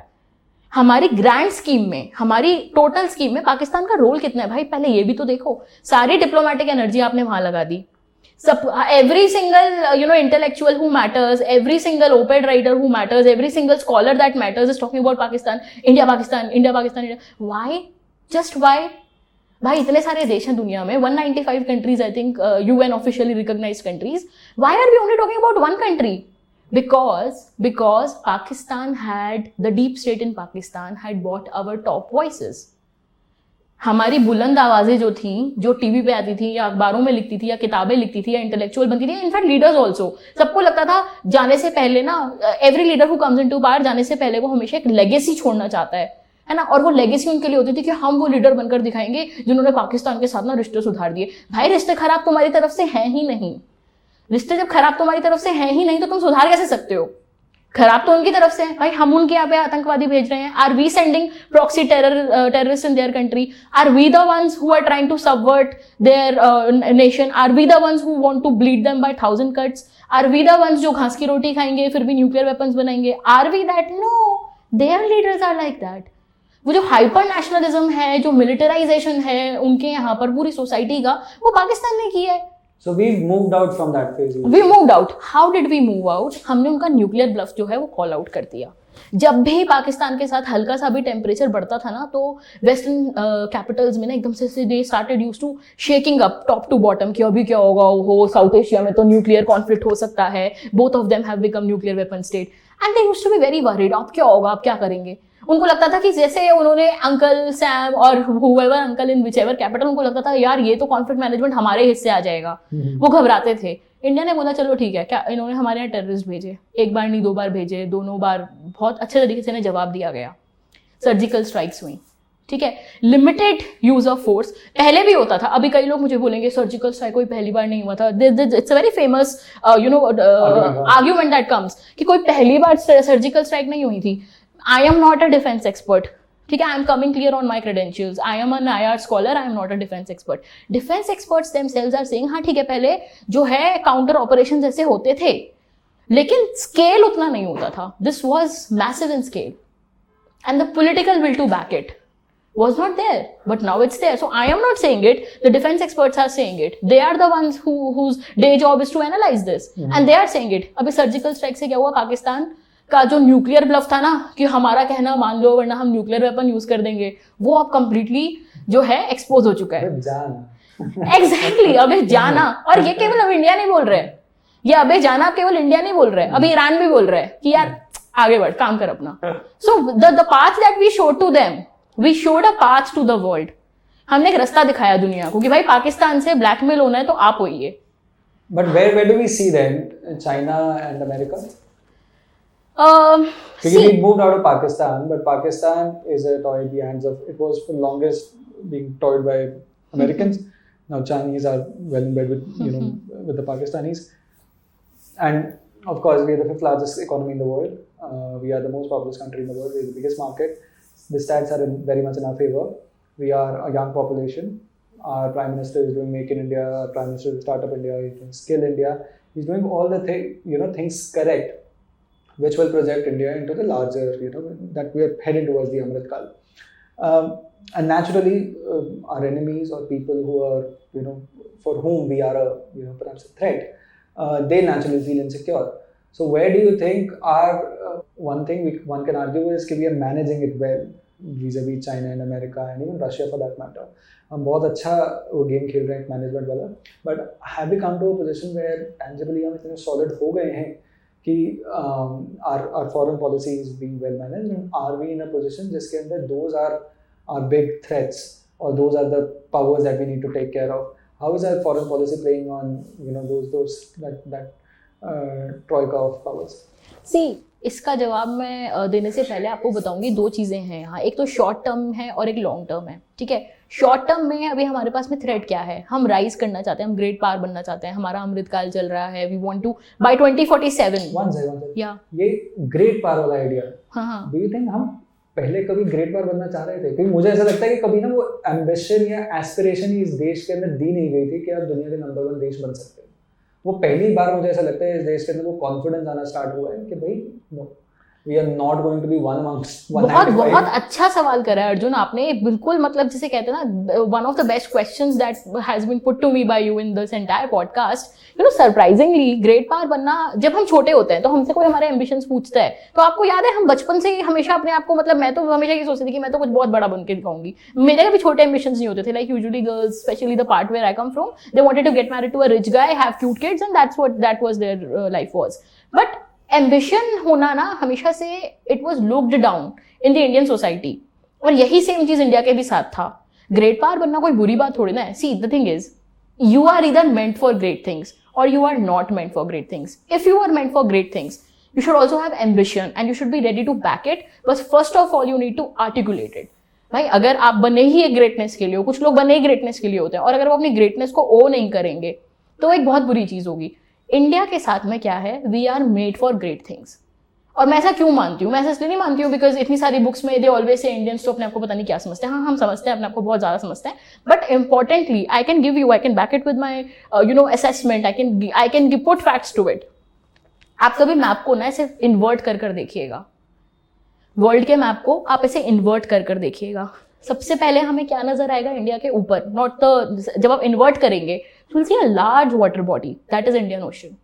हमारी ग्रैंड स्कीम में, हमारी टोटल स्कीम में पाकिस्तान का रोल कितना है भाई, पहले ये भी तो देखो। सारी डिप्लोमेटिक एनर्जी आपने वहां लगा दी, सब, every single intellectual who matters, every single oped writer who matters, every single scholar that matters is talking about Pakistan, India Pakistan, India Pakistan, India. Why? Just why? भाई इतने सारे देश हैं दुनिया में, 195 countries, I think UN officially recognised countries. Why are we only talking about one country? Because Pakistan had, the deep state in Pakistan had bought our top voices. हमारी बुलंद आवाजें जो थी, जो टीवी पे आती थी या अखबारों में लिखती थी या किताबें लिखती थी या इंटेलेक्चुअल बनती थी, इनफैक्ट लीडर्स ऑल्सो, सबको लगता था जाने से पहले ना, every leader who comes into power जाने से पहले वो हमेशा एक लेगेसी छोड़ना चाहता है है ना, और वो लेगेसी उनके लिए होती थी कि हम वो लीडर बनकर दिखाएंगे जिन्होंने पाकिस्तान के साथ ना रिश्ते सुधार दिए। भाई रिश्ते खराब तुम्हारी तरफ से हैं ही नहीं, रिश्ते जब खराब तुम्हारी तरफ से हैं ही नहीं तो तुम सुधार कैसे सकते हो? खराब तो उनकी तरफ से है भाई, हम उनके यहाँ पे आतंकवादी भेज रहे हैं। Are we sending proxy terrorist in their country? Are we the ones who are trying to subvert their nation? Are we the ones who want to bleed them by 1000 cuts? Are we the ones जो घास की रोटी खाएंगे फिर भी nuclear weapons बनाएंगे? Are we that? No, their leaders are like that. वो जो हाइपर नेशनलिज्म है, जो मिलिटराइजेशन है उनके यहाँ पर पूरी सोसाइटी का, वो पाकिस्तान ने किया है। So we've moved out from that phase. We moved out. How did we move out? हमने उनका न्यूक्लियर ब्लफ जो है वो कॉल आउट कर दिया। जब भी पाकिस्तान के साथ हल्का सा भी टेम्परेचर बढ़ता था ना, तो वेस्टर्न कैपिटल्स में ना एकदम से they started use to shaking up top to bottom कि अभी क्या होगा, हो साउथ एशिया में तो न्यूक्लियर कॉन्फ्लिक्ट हो सकता है, both of them have become nuclear weapon state, and they used to be very worried, अब क्या होगा, अब क्या करेंगे। उनको लगता था कि जैसे उन्होंने अंकल सैम और हुएवर अंकल इन विचएवर कैपिटल, उनको लगता था यार ये तो कॉन्फ्लिक्ट मैनेजमेंट हमारे हिस्से आ जाएगा, वो घबराते थे। इंडिया ने बोला चलो ठीक है, क्या इन्होंने हमारे यहाँ टेररिस्ट भेजे, एक बार नहीं 2 बार भेजे, दोनों बार बहुत अच्छे तरीके से इन्हें जवाब दिया गया, सर्जिकल स्ट्राइक्स हुई, ठीक है, लिमिटेड यूज ऑफ फोर्स। पहले भी होता था, अभी कई लोग मुझे बोलेंगे सर्जिकल स्ट्राइक कोई पहली बार नहीं हुआ था, it's a very famous argument that comes कि कोई पहली बार सर्जिकल स्ट्राइक नहीं हुई थी। I am not a defence expert, ठीक है, I am coming clear on my credentials, I am an IR scholar, I am not a defence expert. Defence experts themselves are saying हाँ ठीक है, पहले जो है काउंटर ऑपरेशन ऐसे होते थे, लेकिन स्केल उतना नहीं होता था, this was massive in scale, and the political will to back it was not there, but now it's there. So I am not saying it, the defense experts are saying it, they are the ones whose day job is to analyze this, and they are saying it. अभी surgical strike से क्या हुआ, पाकिस्तान का जो nuclear bulb था ना कि हमारा कहना मान लो वरना हम न्यूक्लियर वेपन यूज कर देंगे, वो अब कंप्लीटली जो है एक्सपोज हो चुका है। एग्जैक्टली, अबे जाना, और ये केवल अब इंडिया नहीं बोल रहे हैं, ये अबे जाना केवल इंडिया नहीं बोल रहे हैं, अभी ईरान भी बोल रहे हैं कि यार आगे बढ़, काम कर अपना। So the path that we showed to them, we showed a path to the world, हमने एक रास्ता दिखाया दुनिया को कि भाई पाकिस्तान से ब्लैकमेल होना है तो आप होइए। But where do we see them? China and America? Because we moved out of Pakistan, but Pakistan is a toy in the hands of, it was for longest being toyed by Americans. Now Chinese are well in bed with, with the Pakistanis. And of course, we are the 5th largest economy in the world. We are the most populous country in the world. We are the biggest market. The stats are very much in our favor. We are a young population. Our Prime Minister is doing Make in India. Our Prime Minister is Startup India. He's doing Skill India. He's doing all the things correct, which will project India into the larger, that we are heading towards the Amrit Kal. And naturally, our enemies or people who are, for whom we are perhaps a threat, they naturally feel insecure. So where do you think one thing one can argue is that we are managing it well vis-a-vis China and America and even Russia for that matter. हम बहुत अच्छा वो game खेल रहे हैं management वाला, but have we come to a position where tangibly हम इतने सॉलिड हो गए हैं कि our foreign policy is being well managed, and are we in a position जिसके अंदर those are our big threats or those are the powers that we need to take care of? How is our foreign policy playing on that troika of powers? See, इसका जवाब मैं देने से पहले आपको बताऊंगी 2 चीज़ें हैं यहाँ, एक तो शॉर्ट टर्म है और एक लॉन्ग टर्म है, ठीक है। शॉर्ट टर्म में अभी हमारे पास में थ्रेट क्या है, हम राइज करना चाहते हैं, हम ग्रेट पावर बनना चाहते हैं, हमारा अमृतकाल चल रहा है, we want to by 2047। One second. या ये ग्रेट पावर वाला आइडिया, हाँ, डू यू थिंक हम पहले कभी ग्रेट पावर बनना चाह रहे थे? क्योंकि मुझे ऐसा लगता है कि कभी ना वो एम्बिशन या एस्पिरेशन ही इस देश के अंदर दी नहीं गई थी कि आप दुनिया के नंबर 1 देश बन सकते हो। वो पहली बार मुझे ऐसा लगता है इस देश के अंदर वो कॉन्फिडेंस आना स्टार्ट हुआ है कि भाई no, we are not going to be one amongst 195. बहुत अच्छा सवाल करा है अर्जुन आपने, बिल्कुल, मतलब जिसे कहते हैं ना, one of the best questions that has been put to me by you in this entire podcast. Surprisingly great power बनना, जब हम छोटे होते हैं तो हमसे कोई हमारे एम्बिशंस पूछता है, तो आपको याद है हम बचपन से ही हमेशा अपने आप को, मतलब मैं तो हमेशा ये सोचती थी कि मैं तो कुछ बहुत बड़ा बन के दिखाऊंगी, मेरे भी छोटे एम्बिशंस नहीं होते थे, like usually girls, especially the part where I come from, they wanted to get married to a rich guy, have cute kids, and that was their life was. But ambition होना ना हमेशा से it was looked down in the Indian society, और यही same चीज India के भी साथ था। ग्रेट पावर बनना कोई बुरी बात थोड़ी ना है। See the thing is, you are either meant for great things और you are not meant for great things. If you are meant for great things, You should also have ambition and you should be ready to back it. But first of all, you need to articulate it. भाई अगर आप बने ही एक greatness के लिए हो, कुछ लोग बने ही ग्रेटनेस के लिए होते हैं, और अगर वो अपनी ग्रेटनेस को ओ नहीं करेंगे तो एक बहुत बुरी चीज़ होगी. इंडिया के साथ में क्या है, we are made for great things. और मैं ऐसा क्यों मानती हूँ, मैं ऐसा इसलिए नहीं मानती हूँ बिकॉज इतनी सारी बुक्स में दे ऑलवेज से इंडियंस तो अपने आपको पता नहीं क्या समझते हैं. हाँ, हम समझते हैं, अपने आपको बहुत ज़्यादा समझते हैं, but importantly I can back it with my assessment. I can put facts to it. आप कभी मैप को ना ऐसे इन्वर्ट कर देखिएगा, वर्ल्ड के मैप को आप ऐसे इन्वर्ट कर देखिएगा. सबसे पहले हमें क्या नजर आएगा इंडिया के ऊपर, नॉट द, जब आप इन्वर्ट करेंगे तो will see a large water body, that is Indian ocean.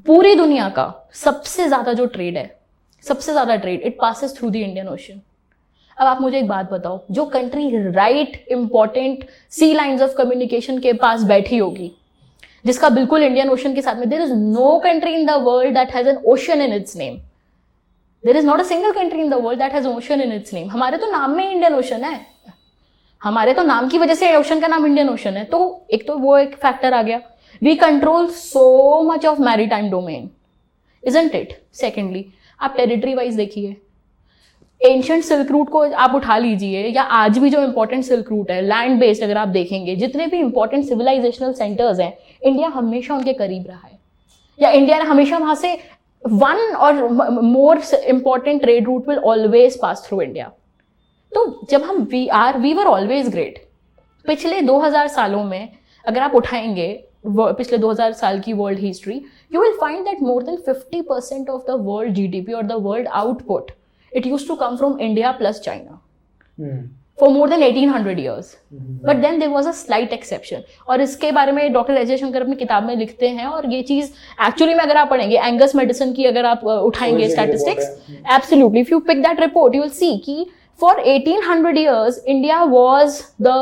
पूरी दुनिया का सबसे ज्यादा जो ट्रेड है, सबसे ज्यादा trade it passes through the Indian ocean. अब आप मुझे एक बात बताओ, जो country right important sea lines of communication के पास बैठी होगी, जिसका बिल्कुल इंडियन ओशन के साथ में, there is no country in the world that has an ocean in its name. There is not a single country in the world that has ocean in its name. हमारे तो नाम में Indian ocean है, हमारे तो नाम की वजह से ओशन का नाम इंडियन ओशन है. तो एक तो वो एक फैक्टर आ गया. We control so much of maritime domain, isn't it. Secondly, आप टेरिटरी वाइज देखिए, एंशिएंट सिल्क रूट को आप उठा लीजिए, या आज भी जो इंपॉर्टेंट सिल्क रूट है लैंड बेस्ड, अगर आप देखेंगे जितने भी इंपॉर्टेंट सिविलाइजेशनल सेंटर्स हैं, इंडिया हमेशा उनके करीब रहा है, या इंडिया ने हमेशा वहां से वन और more important trade route will always pass through India. तो जब हम वी वर ऑलवेज ग्रेट. पिछले 2000 सालों में अगर आप उठाएंगे पिछले 2000 साल की world history, you will find that more than 50% of the world GDP और the world output, it used to come from India plus China for more than 1800 years. But then there was a slight exception. और इसके बारे में doctor S Jaishankar अपनी किताब में लिखते हैं, और ये चीज़ एक्चुअली में अगर आप पढ़ेंगे, एंगस मेडिसन की अगर आप उठाएंगे statistics, absolutely, if you pick that report you will see कि for 1800 years India was the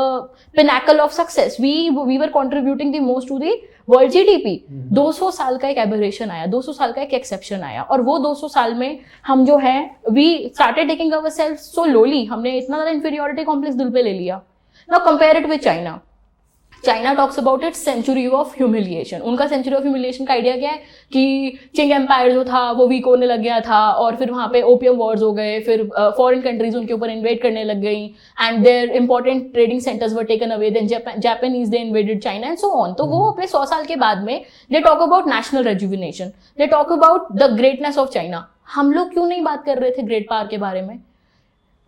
pinnacle of success. We were contributing the most to the world GDP. 200 साल का एक एबरेशन आया, 200 साल का एक एक्सेप्शन आया, और वो 200 साल में हम जो है we started taking ourselves so lowly. हमने इतना ज़्यादा इंफीरियोरिटी कॉम्प्लेक्स दिल पे ले लिया. Now compare it with China. China talks about it century of humiliation. उनका सेंचुरी ऑफ ह्यूमिलिएशन का आइडिया क्या है कि चिंग एम्पायर जो था वो वीक होने लग गया था, और फिर वहाँ पे ओपियम वॉर्स हो गए, फिर फॉरेन कंट्रीज उनके ऊपर इन्वेड करने लग गई, and their important trading centres were taken away, then Japanese they invaded China and so on. तो वो अपने 100 साल के बाद में they talk about national rejuvenation, they talk about the greatness of China. हम लोग क्यों नहीं बात कर रहे थे ग्रेट पावर के बारे में?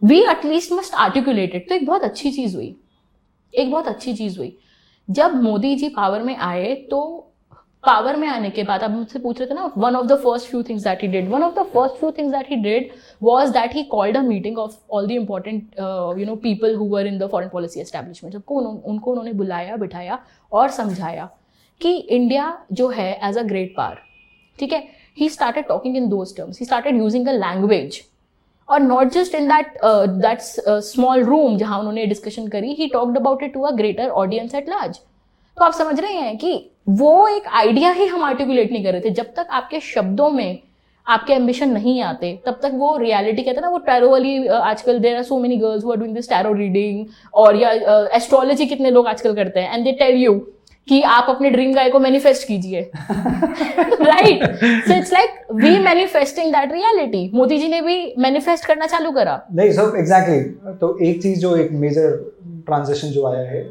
We at least must articulate it. तो एक बहुत अच्छी चीज़ हुई, एक बहुत अच्छी चीज़ हुई जब मोदी जी पावर में आए. तो पावर में आने के बाद आप मुझसे पूछ रहे थे ना, one of the first few things that he did was that he called a meeting of all the important people who were in the foreign policy establishment. सबको उनको उन्होंने बुलाया, बिठाया और समझाया कि इंडिया जो है एज अ ग्रेट पावर, ठीक है, he started talking in those terms, he started using a language, और not just in that small room जहां उन्होंने डिस्कशन करी, he talked about it to a greater audience at large. तो आप समझ रहे हैं कि वो एक आइडिया ही हम आर्टिकुलेट नहीं कर रहे थे. जब तक आपके शब्दों में आपके एम्बिशन नहीं आते, तब तक वो रियलिटी, कहते हैं ना वो टैरो वाली, आजकल there are so many girls who are doing this tarot reading, और या एस्ट्रोलॉजी कितने लोग आजकल करते हैं, एंड दे टेल यू कि आप अपने ड्रीम गाय को मैनिफेस्ट कीजिए, right? So it's like we manifesting that reality. Modi ji ने भी मैनिफेस्ट करना चालू करा. नहीं, सो एग्जैक्टली. तो एक चीज जो एक मेजर ट्रांजिशन जो आया है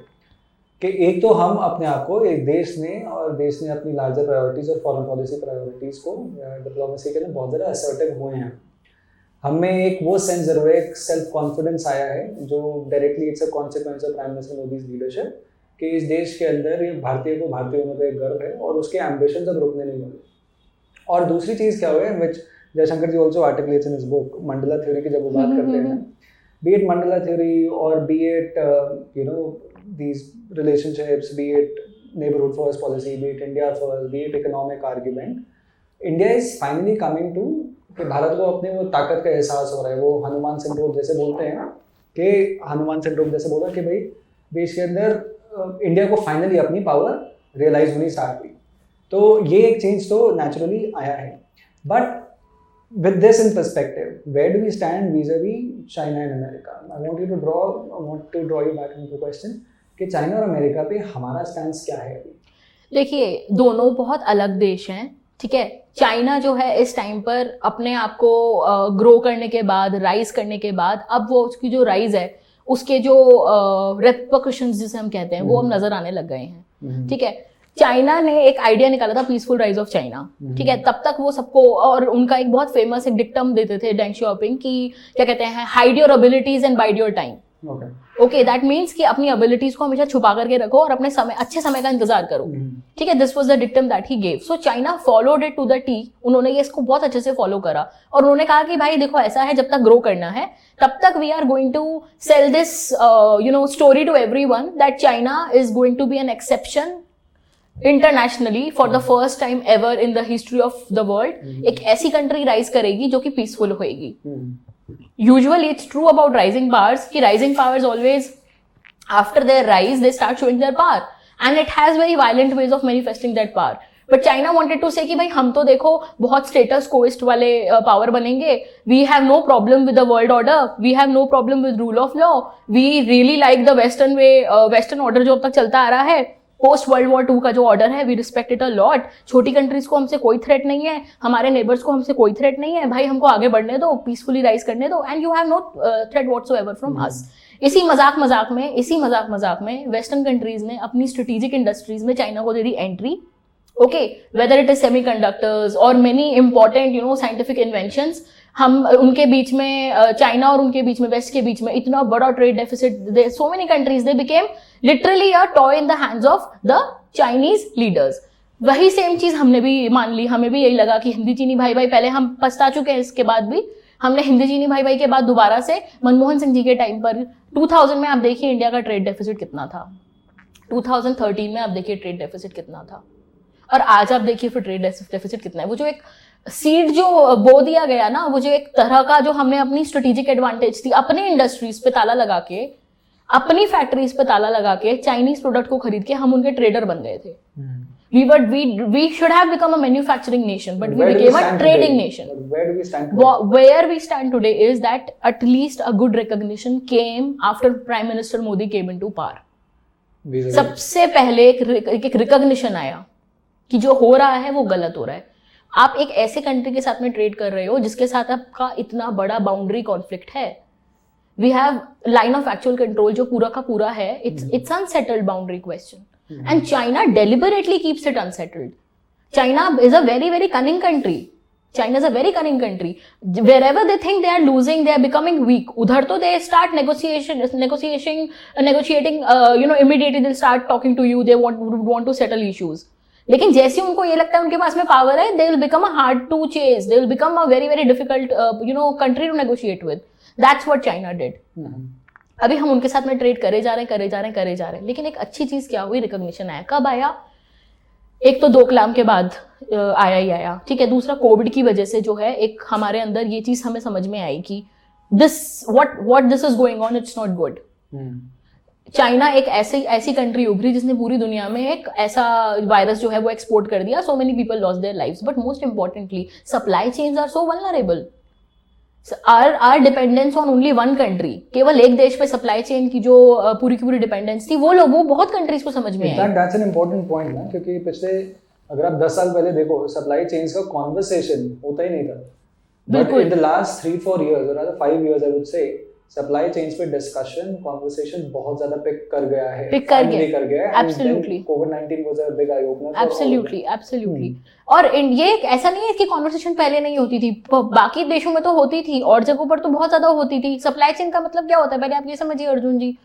कि एक तो हम अपने आप को एक देश ने अपनी लार्जर प्रायोरिटीज और फॉरेन पॉलिसी प्रायोरिटीज को डिप्लोमेसी के लिए बहुत ज़्यादा असर्टिव हुए हैं. हमें एक वो सेंस जरूर है, एक सेल्फ कॉन्फिडेंस आया है जो directly it's a consequence of prime minister Modi's leadership, कि इस देश के अंदर ये भारतीय को भारतीय होने पर एक गर्व है और उसके एम्बिशन अब रुकने नहीं वाले. और दूसरी चीज़ क्या हुआ है, which Jaishankar ji also articulates in his book, mandala theory की जब वो बात करते हैं, बी इट मंडला थ्योरी और be it these relationships, be it neighborhood first policy, be it India first, be it economic argument, India is finally coming to कि भारत को अपने वो ताकत का एहसास हो रहा है. वो हनुमान सिंड्रोम जैसे बोलते हैं कि हनुमान सिंड्रोम जैसे बोला कि भाई देश के अंदर इंडिया को फाइनली अपनी पावर रियलाइज होनी स्टार्ट हुई. तो ये एक चेंज तो नेचुरली आया है. But with this in perspective, where do we stand vis-a-vis China and America? I want to draw you back into the question कि चाइना और अमेरिका पे हमारा स्टैंड क्या है अभी? देखिए, दोनों बहुत अलग देश हैं, ठीक है. चाइना जो है इस टाइम पर अपने आप को ग्रो करने के बाद, राइज करने के बाद, अब वो उसकी जो राइज है उसके जो रेपरकशंस जिसे हम कहते हैं वो अब नजर आने लग गए हैं। ठीक है, चाइना ने एक आइडिया निकाला था पीसफुल राइज ऑफ चाइना। ठीक है, तब तक वो सबको, और उनका एक बहुत फेमस एक डिक्टम देते थे डेंग शियाओपिंग की, क्या कहते हैं, hide your abilities and wide your time. Okay, that means कि अपनी एबिलिटीज को हमेशा छुपा करके रखो और अपने समय, अच्छे समय का इंतजार करो। ठीक है, this was the dictum that he gave. So China followed it to the T. उन्होंने ये इसको बहुत अच्छे से फॉलो करा और उन्होंने कहा कि भाई देखो, ऐसा है, जब तक ग्रो करना है तब तक we are going to sell this story to everyone that China is going to be an exception internationally for the first time ever in the history of the world. एक ऐसी कंट्री राइज करेगी जो कि peaceful होएगी। Usually it's true about rising powers कि rising powers always after their rise they start showing their power and it has very violent ways of manifesting that power. But China wanted to say कि भाई हम तो देखो बहुत status quoist वाले power बनेंगे, we have no problem with the world order, we have no problem with rule of law, we really like the western way, western order जो अब तक चलता आ रहा है, पोस्ट वर्ल्ड वॉर 2 का जो ऑर्डर है, we respect it a lot. छोटी कंट्रीज को हमसे कोई थ्रेट नहीं है, हमारे नेबर्स को हमसे कोई थ्रेट नहीं है, भाई हमको आगे बढ़ने दो, पीसफुली राइज करने दो, and you have no threat whatsoever from us. इसी मजाक मजाक में वेस्टर्न कंट्रीज ने अपनी स्ट्रेटेजिक इंडस्ट्रीज में चाइना को दे दी entry. Okay, whether it is semiconductors और मेनी इंपॉर्टेंट साइंटिफिक इन्वेंशंस, हम उनके बीच में, चाइना और उनके बीच में, वेस्ट के बीच में इतना बड़ा trade deficit, so many countries they became literally a toy in the hands of the Chinese leaders. वही सेम चीज हमने भी मान ली, हमें भी यही लगा कि हिंदी चीनी भाई भाई, पहले हम पछता चुके हैं इसके बाद भी, हमने हिंदी चीनी भाई भाई के बाद दोबारा से मनमोहन सिंह जी के टाइम पर 2000 में आप देखिए इंडिया का ट्रेड डेफिसिट कितना था, 2013 में आप देखिए ट्रेड डेफिसिट कितना था, और आज आप देखिए फिर ट्रेड डेफिसिट कितना है। वो जो एक सीड जो बो दिया गया ना, वो जो एक तरह का जो हमने अपनी स्ट्रेटेजिक एडवांटेज थी, अपनी इंडस्ट्रीज पे ताला लगा के, अपनी फैक्ट्रीज पे ताला लगा के, चाइनीज प्रोडक्ट को खरीद के हम उनके ट्रेडर बन गए थे। we should have become a manufacturing nation, but we became a trading nation. Where we stand today is that at least a good recognition came after Prime Minister Modi came into power. सबसे पहले एक recognition आया कि जो हो रहा है वो गलत हो रहा है। आप एक ऐसे कंट्री के साथ में ट्रेड कर रहे हो जिसके साथ आपका इतना बड़ा बाउंड्री कॉन्फ्लिक्ट है। We have line of actual control जो पूरा का पूरा है, it's unsettled boundary question, and China deliberately keeps it unsettled. China is a very, very cunning country. China is a very cunning country. Wherever they think they are losing, they are becoming weak. Udhar to they start negotiating. Immediately they'll start talking to you. They want to settle issues. लेकिन जैसे उनको ये लगता है उनके पास में power है, they will become a hard to chase. They will become a very, very difficult, country to negotiate with. That's what China did. अभी हम उनके साथ में ट्रेड करे जा रहे हैं, लेकिन एक अच्छी चीज क्या हुई, रिकॉग्निशन आया। कब आया? एक तो डोकलाम के बाद आया ही आया, ठीक है। दूसरा कोविड की वजह से जो है एक हमारे अंदर ये चीज हमें समझ में आई कि what this is going on, it's not good. China एक ऐसी कंट्री उभरी जिसने पूरी दुनिया में एक ऐसा वायरस जो है वो एक्सपोर्ट कर दिया। So many people lost their lives, but most importantly supply chains are so vulnerable. Our dependence on only one country, केवल एक देश पे सप्लाई चेन की जो पूरी की पूरी डिपेंडेंस थी, वो बहुत कंट्रीज को समझ में आई। दैट्स एन इंपॉर्टेंट पॉइंट ना, क्योंकि पिछले अगर आप 10 साल पहले देखो, सप्लाई चेन्स का कॉन्वर्सेशन होता ही नहीं था। But in the last 3-4 years और rather 5 years I would say, supply chains पे डिस्कशन, कॉन्वर्सेशन बहुत ज्यादा पिक कर गया है। Absolutely, covid was a big eye opener. Absolutely. और ये ऐसा नहीं है कि कॉन्वर्सेशन पहले नहीं होती थी, बाकी देशों में तो होती थी और जगहों पर तो बहुत ज्यादा होती थी। सप्लाई चेन का मतलब क्या होता है, पहले आप ये समझिए अर्जुन जी।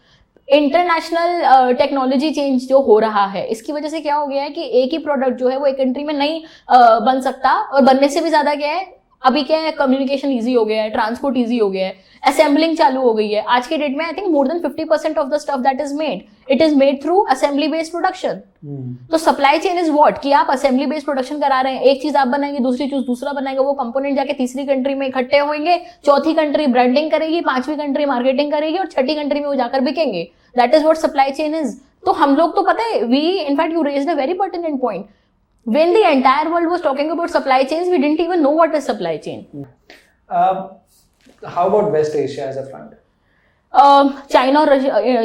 इंटरनेशनल टेक्नोलॉजी चेंज जो हो रहा है, इसकी वजह से क्या हो गया है कि एक ही प्रोडक्ट जो है वो एक कंट्री में नहीं बन सकता, और बनने से भी ज्यादा क्या है, अभी क्या है, कम्युनिकेशन ईजी हो गया है, ट्रांसपोर्ट ईजी हो गया है, असेंबलिंग चालू हो गई है। आज के डेट में I think more than 50% of the stuff that is made, it is made through assembly based production. तो सप्लाई चेन इज व्हाट, कि आप असेंबली बेस्ड प्रोडक्शन करा रहे हैं, एक चीज आप बनाएंगे, दूसरी चीज दूसरा बनाएगा, वो कंपोनेंट जाके तीसरी कंट्री में इकट्ठे होंगे, चौथी कंट्री ब्रांडिंग करेगी, पांचवी कंट्री मार्केटिंग करेगी, और छठी कंट्री में वो जाकर बिकेंगे। That is what supply chain is. तो हम लोग तो पता है, in fact you raised a very pertinent point. When the entire world was talking about supply chains, we didn't even know what is supply chain. How about West Asia as a front? China और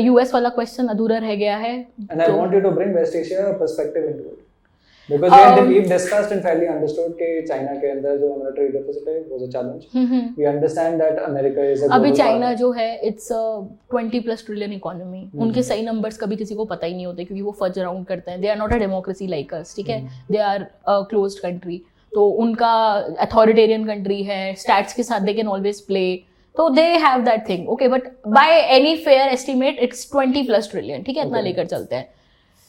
US वाला question अधूरा रह गया है। And I want you to bring West Asia perspective into it. Because we've discussed and fairly understood कि China के अंदर जो हमारा ट्रेड डेफिसिट है was a challenge. We understand that America is a global अभी चाइना partner. जो है it's 20+ trillion economy, उनके सही नंबर्स कभी किसी को पता ही नहीं होते क्योंकि वो फज अराउंड करते हैं. They are not a democracy like us, ठीक है, they are a closed country. तो उनका अथॉरिटेरियन कंट्री है, स्टैट्स के साथ दे कैन ऑलवेज प्ले, तो they have that thing. Okay, but by any fair estimate it's 20+ trillion, ठीक है, इतना लेकर चलते हैं.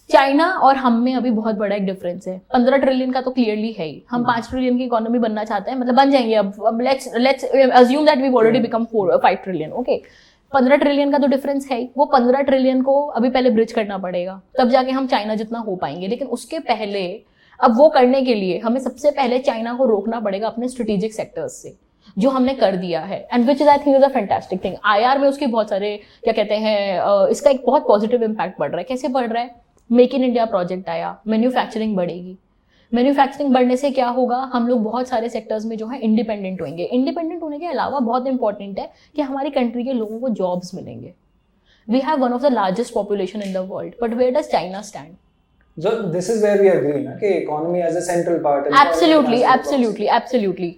चाइना और हम में अभी बहुत बड़ा एक डिफरेंस है. 15 ट्रिलियन का तो क्लियरली है ही. हम 5 ट्रिलियन की इकोनॉमी बनना चाहते हैं, मतलब बन जाएंगे अब let's assume that we already become 5 trillion. Okay, 15 trillion का तो डिफरेंस है ही. वो 15 ट्रिलियन को अभी पहले ब्रिज करना पड़ेगा, तब जाके हम चाइना जितना हो पाएंगे. लेकिन उसके पहले, अब वो करने के लिए हमें सबसे पहले चाइना को रोकना पड़ेगा अपने स्ट्रेटेजिक सेक्टर्स से, जो हमने कर दिया है. And which is I think is a fantastic thing. IR में उसके बहुत सारे क्या कहते हैं, इसका एक बहुत पॉजिटिव इम्पैक्ट पड़ रहा है. कैसे पड़ रहा है? मेक इन इंडिया प्रोजेक्ट आया, मैन्युफैक्चरिंग बढ़ेगी. मैन्युफैक्चरिंग बढ़ने से क्या होगा, हम लोग बहुत सारे सेक्टर्स में जो है इंडिपेंडेंट होंगे. इंडिपेंडेंट होने के अलावा बहुत इंपॉर्टेंट है कि हमारी कंट्री के लोगों को जॉब्स मिलेंगे. We have one of the largest population in the world, but where does China stand? So this is where we agree ना कि economy as a central part. Absolutely.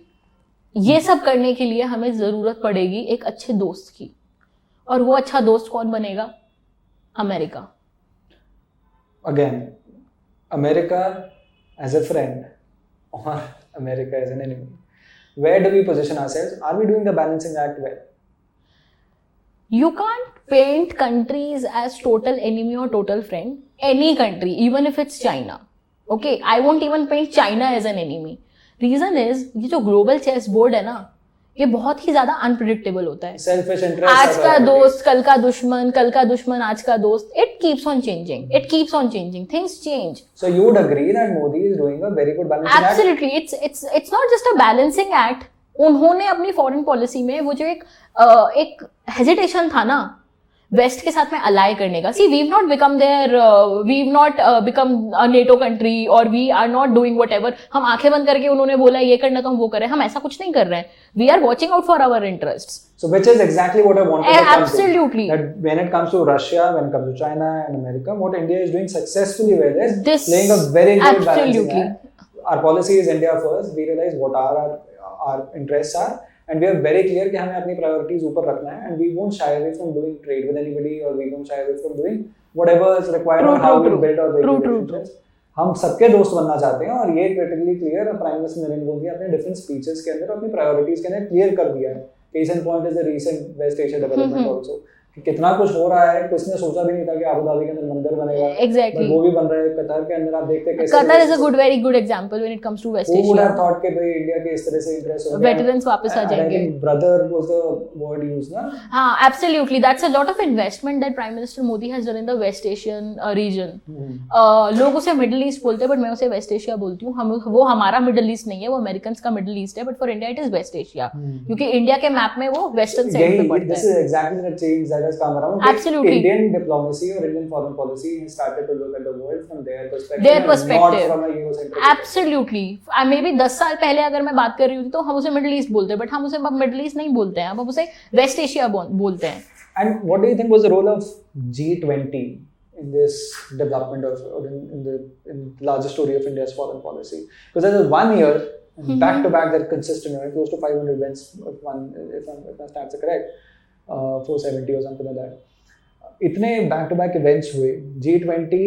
ये सब करने के लिए हमें जरूरत पड़ेगी एक अच्छे दोस्त की, और वो अच्छा दोस्त कौन बनेगा? America. Again, America as a friend or America as an enemy. Where do we position ourselves? Are we doing the balancing act well? You can't paint countries as total enemy or total friend. Any country, even if it's China. Okay, I won't even paint China as an enemy. Reason is, ये जो global chess board है ना, ये बहुत ही ज्यादा unpredictable होता है. Selfish interest. आज का दोस्त कल का दुश्मन, कल का दुश्मन आज का दोस्त. It keeps on changing. Things change. So you would agree that Modi is doing a very good balancing act? Absolutely. It's not just a balancing act. उन्होंने अपनी फॉरेन पॉलिसी में वो जो एक हेजिटेशन था ना वेस्ट के साथ में अलाइ करने का. See, we've not become a NATO country और we are not doing whatever. हम आंखें बंद करके उन्होंने बोला ये करना तो हम वो कर रहे हैं. हम ऐसा कुछ नहीं कर रहे हैं. We are watching out for our interests. So which is exactly what I wanted to come Absolutely. to. That when it comes to Russia, when it comes to China and America, what India is doing successfully well is playing a very good balancing act. Our policy is India first. We realize what our interests are, and we are very clear कि हमें अपनी priorities ऊपर रखना है, and we won't shy away from doing trade with anybody, or we won't shy away from doing whatever is required on how we build our relationships. हम सबके दोस्त बनना चाहते हैं, और ये critically clear prime minister Narendra Modi अपने different speeches के अंदर अपनी priorities के अंदर clear कर दिया है. Case in point is the recent West Asia development also. कि कितना कुछ हो रहा है, किसने सोचा भी नहीं था कि अबू धाबी के अंदर मंदिर बनेगा. Exactly. वो भी बन रहा है. कतर के अंदर आप देखते हैं कैसे. Qatar is a very good example when it comes to West Who would have Asia. thought कि भाई इंडिया के इस तरह से इंटरेस्ट हो गया. Veterans वापस आ जाएंगे. I think brother was the word used ना. हाँ, absolutely. That's a lot of investment that Prime Minister Modi has done in the West Asian region. लोग उसे मिडिल ईस्ट बोलते हैं, बट मैं उसे वेस्ट एशिया बोलती हूँ. वो हमारा मिडिल ईस्ट नहीं है, वो अमेरिकन का मिडिल ईस्ट है, but for India it is west Asia, क्योंकि इंडिया के मैप में वो वेस्टर्न साइड पे पड़ता है. This is exactly the change that has come around. Absolutely. Indian diplomacy or Indian foreign policy has started to look at the world from their perspective. Their perspective. Not from a Eurocentric. Absolutely. Maybe 10 साल पहले अगर मैं बात कर रही होती तो हम उसे मिडिल ईस्ट बोलते हैं, बट हम उसे मिडिल ईस्ट नहीं बोलते हैं, अब उसे वेस्ट एशिया बोलते हैं. And what do you think was the role of G20 in this development of, or in the larger story of India's foreign policy? Because there was 1 year, back to back, they're consistent, right? Close to 500 events, if my stats are correct, 470 or something like that. इतने back to back events हुए. G20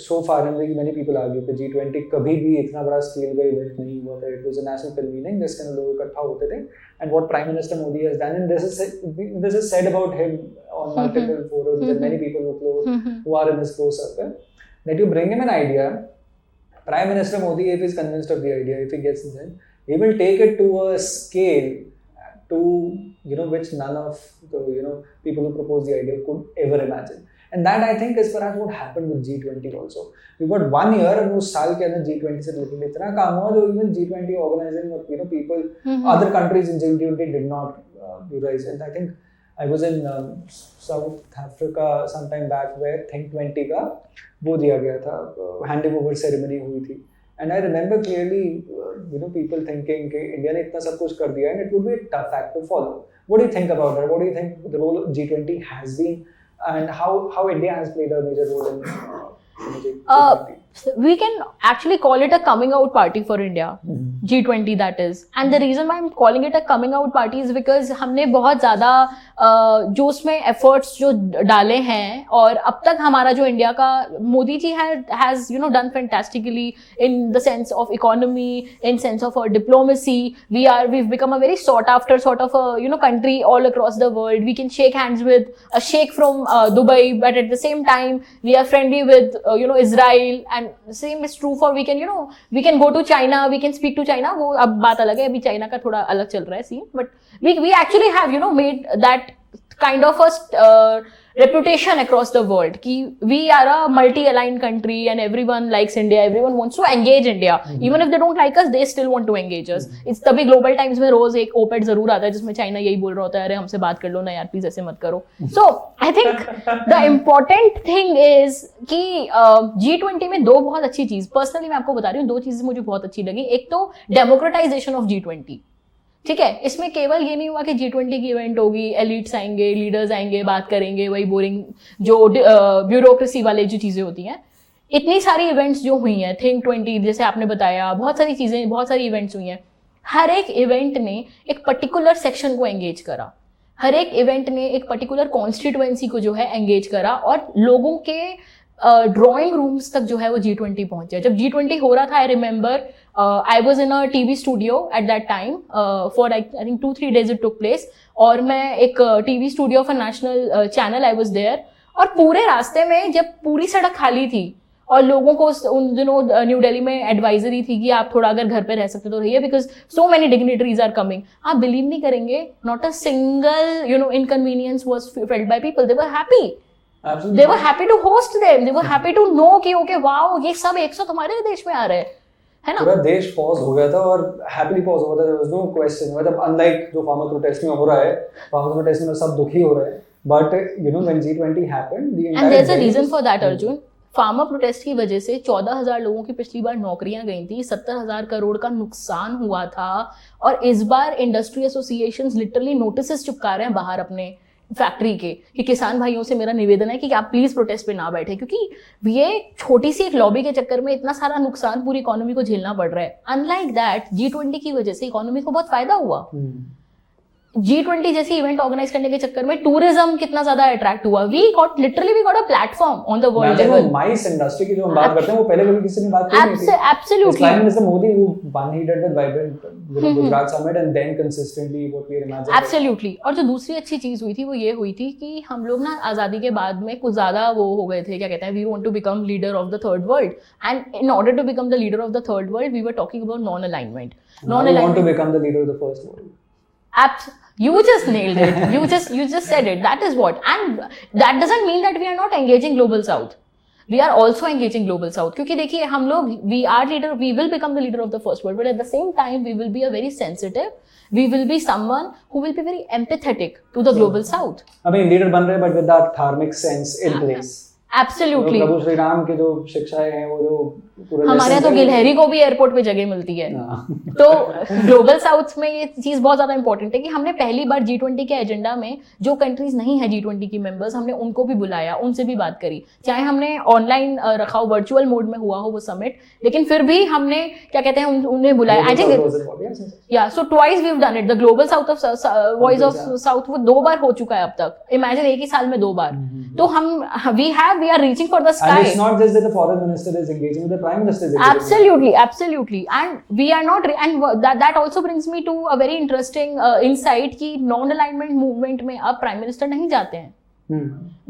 so far, and many people argue that G20 कभी भी इतना बड़ा scale का event नहीं हुआ था. It was a national convening जिसके अंदर लोग इकट्ठा होते थे. And what Prime Minister Modi has done, and this is said about him on multiple forums, and many people who are in his close circle, that you bring him an idea, Prime Minister Modi, if he's convinced of the idea, if he gets it in, he will take it to a scale to which none of the people who propose the idea could ever imagine. And that, I think, is perhaps what happened with G20 also. We got 1 year, and उस साल के अंदर G20 से related इतना काम हुआ जो even G20 organizing or people, other countries in G20 did not realize. And I think I was in South Africa some time back where Think 20 का वो दिया गया था, handover ceremony हुई थी. And I remember clearly, people thinking कि India ने इतना सब कुछ कर दिया, and it would be a tough act to follow. What do you think about that? What do you think the role of G20 has been, and how India has played a major role in G20? we can actually call it a coming out party for India. G20 that is, and the reason why I'm calling it a coming out party is because हमने बहुत ज़्यादा जो उसमें efforts जो डाले हैं, और अब तक हमारा जो इंडिया का Modi ji has done fantastically in the sense of economy, in sense of our diplomacy. We've become a very sought after sort of a country all across the world. We can shake hands with a sheikh from Dubai, but at the same time we are friendly with Israel, and same is true for we can go to China, we can speak to China. वो अब बात अलग है, अभी China का थोड़ा अलग चल रहा है scene, but we actually have made that kind of a reputation across the world कि we are a multi-aligned country and everyone likes India, everyone wants to engage India. Even if they don't like us, they still want to engage us. It's तभी global times में रोज एक op-ed जरूर आता है जिसमें China यही बोल रहा होता है, अरे हमसे बात कर लो ना यार, प्लीज ऐसे मत करो. So I think the important thing is कि G20 में दो बहुत अच्छी चीज, पर्सनली मैं आपको बता रही हूँ, दो चीजें मुझे बहुत अच्छी लगी. एक तो डेमोक्रेटाइजेशन ऑफ G20. ठीक है, इसमें केवल ये नहीं हुआ कि G20 की इवेंट होगी, एलिट्स आएंगे, लीडर्स आएंगे, बात करेंगे, वही बोरिंग जो ब्यूरोक्रेसी वाले जो चीज़ें होती हैं. इतनी सारी इवेंट्स जो हुई हैं, थिंक 20 जैसे आपने बताया, बहुत सारी चीज़ें, बहुत सारी इवेंट्स हुई हैं. हर एक इवेंट ने एक पर्टिकुलर सेक्शन को एंगेज करा, हर एक इवेंट ने एक पर्टिकुलर कॉन्स्टिट्यूएंसी को जो है एंगेज करा, और लोगों के ड्राइंग रूम्स तक जो है वो G20 पहुंचे. जब G20 हो रहा था, I remember I was in a TV studio at that time for I think 2-3 days it took place, और मैं एक TV studio of a national channel I was there, और पूरे रास्ते में जब पूरी सड़क खाली थी और लोगों को उन दिनों न्यू दिल्ली में एडवाइजरी थी कि आप थोड़ा अगर घर पे रह सकते तो रहिए, because so many dignitaries are coming. आप बिलीव नहीं करेंगे, not a single inconvenience was felt by people. They were happy. Absolutely. They were happy to host them. They were happy to know कि okay wow ये सब 100 हमारे देश में आ रहे हैं, है ना? पूरा देश पॉज हो गया था और हैप्पीली पॉज हो गया था. There was no question. मतलब unlike जो फार्मर प्रोटेस्ट में हो रहा है, फार्मर प्रोटेस्ट में सब दुखी हो रहे हैं, but when G20 happened, the entire and there's a reason for that, Arjun. Farmer protest की वजह से 14,000 लोगों की पिछली बार नौकरियां गई थी, 70,000 करोड़ का नुकसान हुआ था, और इस बार इंडस्ट्री एसोसिएशंस लिटरली नोटिस चिपका रहे हैं बाहर अपने फैक्ट्री के कि किसान भाइयों से मेरा निवेदन है कि आप प्लीज प्रोटेस्ट पे ना बैठे, क्योंकि ये छोटी सी एक लॉबी के चक्कर में इतना सारा नुकसान पूरी इकोनॉमी को झेलना पड़ रहा है. अनलाइक दैट G20 की वजह से इकोनॉमी को बहुत फायदा हुआ. G20 जैसी इवेंट ऑर्गेनाइज करने के चक्कर में टूरिज्म कितना ज्यादा अट्रैक्ट हुआ. We got a platform on the world level. MICE industry की जो हम बात करते हैं वो पहले कभी किसी ने बात की नहीं थी. Absolutely. Prime minister Modi who one-headed with vibrant Gujarat summit and then consistently what we imagined. Absolutely. और जो दूसरी अच्छी चीज हुई थी वो ये हुई थी कि हम लोग ना आजादी के बाद में कुछ ज्यादा वो हो गए थे, क्या कहते हैं, we want to become leader of the third world, and in order to become the leader of the third world we were talking about non alignment. We want to become the leader of the first world. You just nailed it. You just said it. That is what. And that doesn't mean that we are not engaging global south. We are also engaging global south. क्योंकि देखिए हम लोग we will become the leader of the first world, but at the same time we will be a very sensitive, we will be someone who will be very empathetic to the global south. I mean leader बन रहे but with that धार्मिक sense in place. Absolutely. प्रभु श्री राम की जो शिक्षाएं हैं वो जो हमारे यहाँ तो गिलहरी को भी एयरपोर्ट पे जगह मिलती है. तो ग्लोबल साउथ में ये चीज बहुत ज्यादा इंपॉर्टेंट है कि हमने पहली बार G20 के एजेंडा में जो कंट्रीज नहीं है G20 की मेंबर्स, हमने उनको भी बुलाया, उनसे भी बात करी, चाहे हमने ऑनलाइन रखा हो, वर्चुअल मोड में हुआ हो वो समिट, लेकिन फिर भी हमने क्या कहते हैं उन्हें बुलाया. I think yeah so twice we have done it. The global south of voice of south वो 2 बार हो चुका है अब तक. इमेजिन एक ही साल में 2 बार. तो हम we are reaching for the sky. And it's not just that the foreign minister is engaging with the prime minister is engaging. Absolutely. And we are not and that also brings me to a very interesting insight कि non alignment movement में अब prime minister नहीं जाते हैं.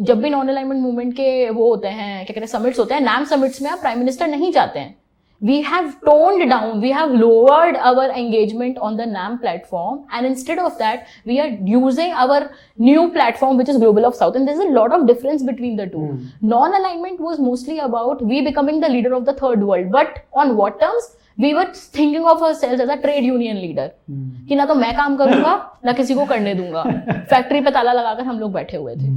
जब भी non alignment movement के वो होते हैं, क्या कहते हैं, समिट्स होते हैं, नाम समिट्स में अब प्राइम मिनिस्टर नहीं जाते हैं. We have toned down, we have lowered our engagement on the NAM platform, and instead of that, we are using our new platform, which is Global of South, and there's a lot of difference between the two. Non-alignment was mostly about we becoming the leader of the third world, but on what terms? We were thinking of ourselves as a trade union leader, कि ना तो मैं काम करूंगा ना किसी को करने दूंगा. फैक्ट्री पे ताला लगाकर हम लोग बैठे हुए थे.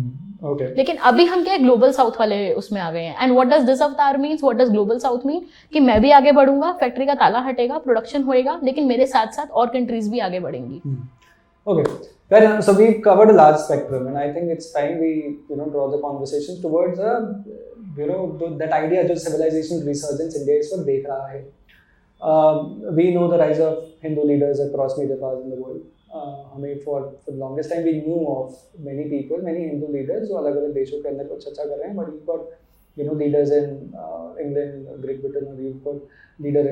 Okay. लेकिन अभी हम क्या ग्लोबल साउथ वाले उसमें आ गए हैं. एंड व्हाट डज दिस अवतार means, what does global south mean, कि मैं भी आगे बढ़ूंगा, फैक्ट्री का ताला हटेगा, प्रोडक्शन होएगा, लेकिन मेरे साथ साथ और कंट्रीज भी आगे बढ़ेंगी. Okay. Fair enough. So we've covered a large spectrum, and I think it's time we, draw the conversation towards that idea जो civilization resurgence India इस वक्त देख रहा है. We know the rise of Hindu leaders across major parts in the world. हमें for the longest time we knew of many people, many Hindu leaders जो अलग-अलग देशों के अंदर कुछ अच्छा कर रहे हैं, but you've got leaders in England, Great Britain, or you've got leaders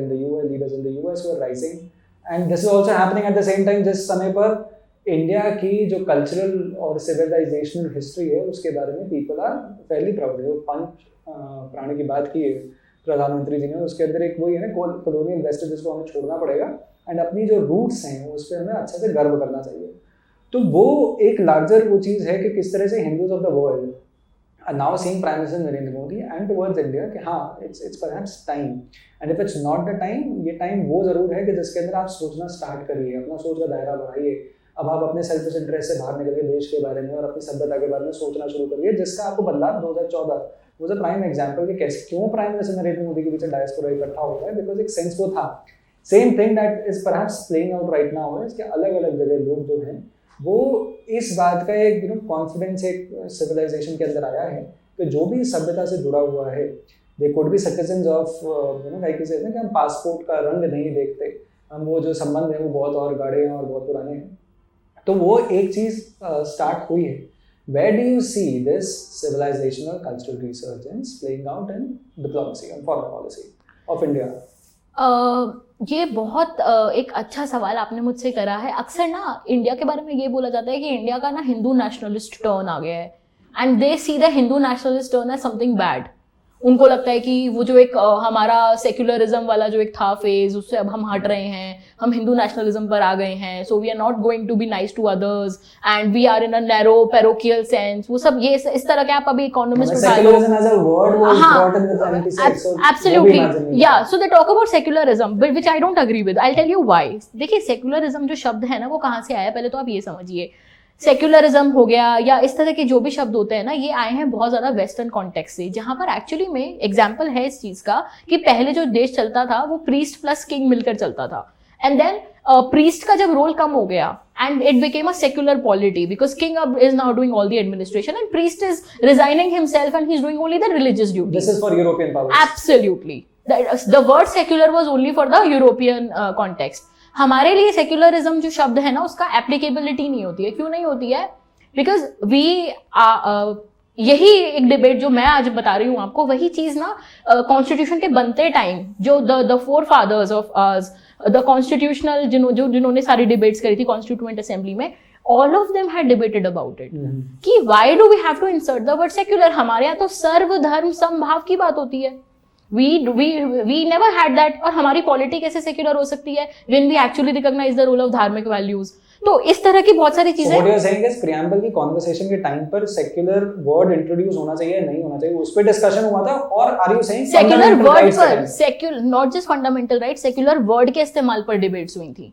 in the US who are rising, and this is also happening at the same time जिस समय पर इंडिया की जो कल्चरल और सिविलाइजेशनल हिस्ट्री है उसके बारे में पीपल आर फेयरली प्राउड है. पंच प्राणी की बात की है प्रधानमंत्री जी ने, उसके अंदर एक वही है ना कॉलोनियल वेस्टेज जिसको हमें छोड़ना पड़ेगा एंड अपनी जो रूट्स हैं उस पर हमें अच्छे से गर्व करना चाहिए. तो वो एक लार्जर वो चीज़ है कि किस तरह से Hindus of the world are now seeing Prime Minister Narendra Modi and towards India कि हाँ it's perhaps time, and if it's not the time, ये टाइम वो ज़रूर है कि जिसके अंदर आप सोचना स्टार्ट करिए, अपना सोच का दायरा बढ़ाइए. अब आप अपने सेल्फ इंटरेस्ट से बाहर निकलिए, देश के बारे में और अपनी सभ्यता के बारे में सोचना शुरू करिए, जिसका आपको बदलाव 2014 वो प्राइम एग्जाम्पल कि कैसे क्यों प्राइम मिनिस्टर नरेंद्र मोदी के पीछे डायस्पोरा इकट्ठा होता है, बिकॉज एक सेंस वो था. Same thing that is perhaps playing out right now है कि अलग अलग जगह लोग जो हैं वो इस बात का एक कॉन्फिडेंस एक सिविलाइजेशन के अंदर आया है कि जो भी सभ्यता से जुड़ा हुआ है they could be citizens of like से कि हम पासपोर्ट का रंग नहीं देखते, हम वो जो संबंध है वो बहुत और गाढ़े हैं और बहुत पुराने हैं. तो वो एक चीज़ स्टार्ट हुई है. Where do you see this civilizational cultural resurgence playing out in diplomacy and foreign policy of India? ये बहुत एक अच्छा सवाल आपने मुझसे करा है. अक्सर ना इंडिया के बारे में ये बोला जाता है कि इंडिया का ना हिंदू नेशनलिस्ट टर्न आ गया है, and they see the Hindu nationalist turn as something bad. उनको लगता है कि वो जो एक हमारा सेक्युलरिज्म वाला जो एक था फेज, उससे अब हम हट रहे हैं, हम हिंदू नेशनलिज्म पर आ गए हैं. So we are not going to be nice to others and we are in a narrow parochial sense. वो सब ये इस तरह के आप अभी इकोनॉमिस्ट एब्सोल्युटली या so they talk about secularism which I don't agree with. I tell you why. देखिए सेक्युलरिज्म जो शब्द है ना वो कहाँ से आया, पहले तो आप ये समझिए. सेक्युलरिज्म हो गया या इस तरह के जो भी शब्द होते हैं ना, ये आए हैं बहुत ज़्यादा वेस्टर्न कॉन्टेक्स्ट से, जहाँ पर एक्चुअली में एग्जाम्पल है इस चीज़ का कि पहले जो देश चलता था वो प्रीस्ट प्लस किंग मिलकर चलता था, एंड देन प्रीस्ट का जब रोल कम हो गया and it became a secular polity because king is now doing all the administration and priest is resigning himself and he is doing only the religious duty. This is for European powers. Absolutely. The word secular was only for the European context. हमारे लिए secularism जो शब्द है ना उसका applicability नहीं होती है. क्यों नहीं होती है? बिकॉज वी यही एक डिबेट जो मैं आज बता रही हूँ आपको, वही चीज ना कॉन्स्टिट्यूशन के बनते टाइम जो the forefathers of us, the constitutional जिन्होंने सारी डिबेट्स करी थी कॉन्स्टिट्यूएंट असेंबली में, all of them had debated about it कि why do we have to insert the word secular. हमारे यहाँ तो सर्व धर्म समभाव की बात होती है. we never had that. और हमारी पॉलिटी कैसे सेक्युलर हो सकती है when we actually recognize the role of धार्मिक values. तो इस तरह की बहुत सारी चीजें. What you are saying is preamble की conversation के टाइम पर secular word introduce होना चाहिए नहीं होना चाहिए, उस पर डिस्कशन हुआ था. और are you saying secular word पर secular not just fundamental right, secular word के इस्तेमाल पर डिबेट्स हुई थी.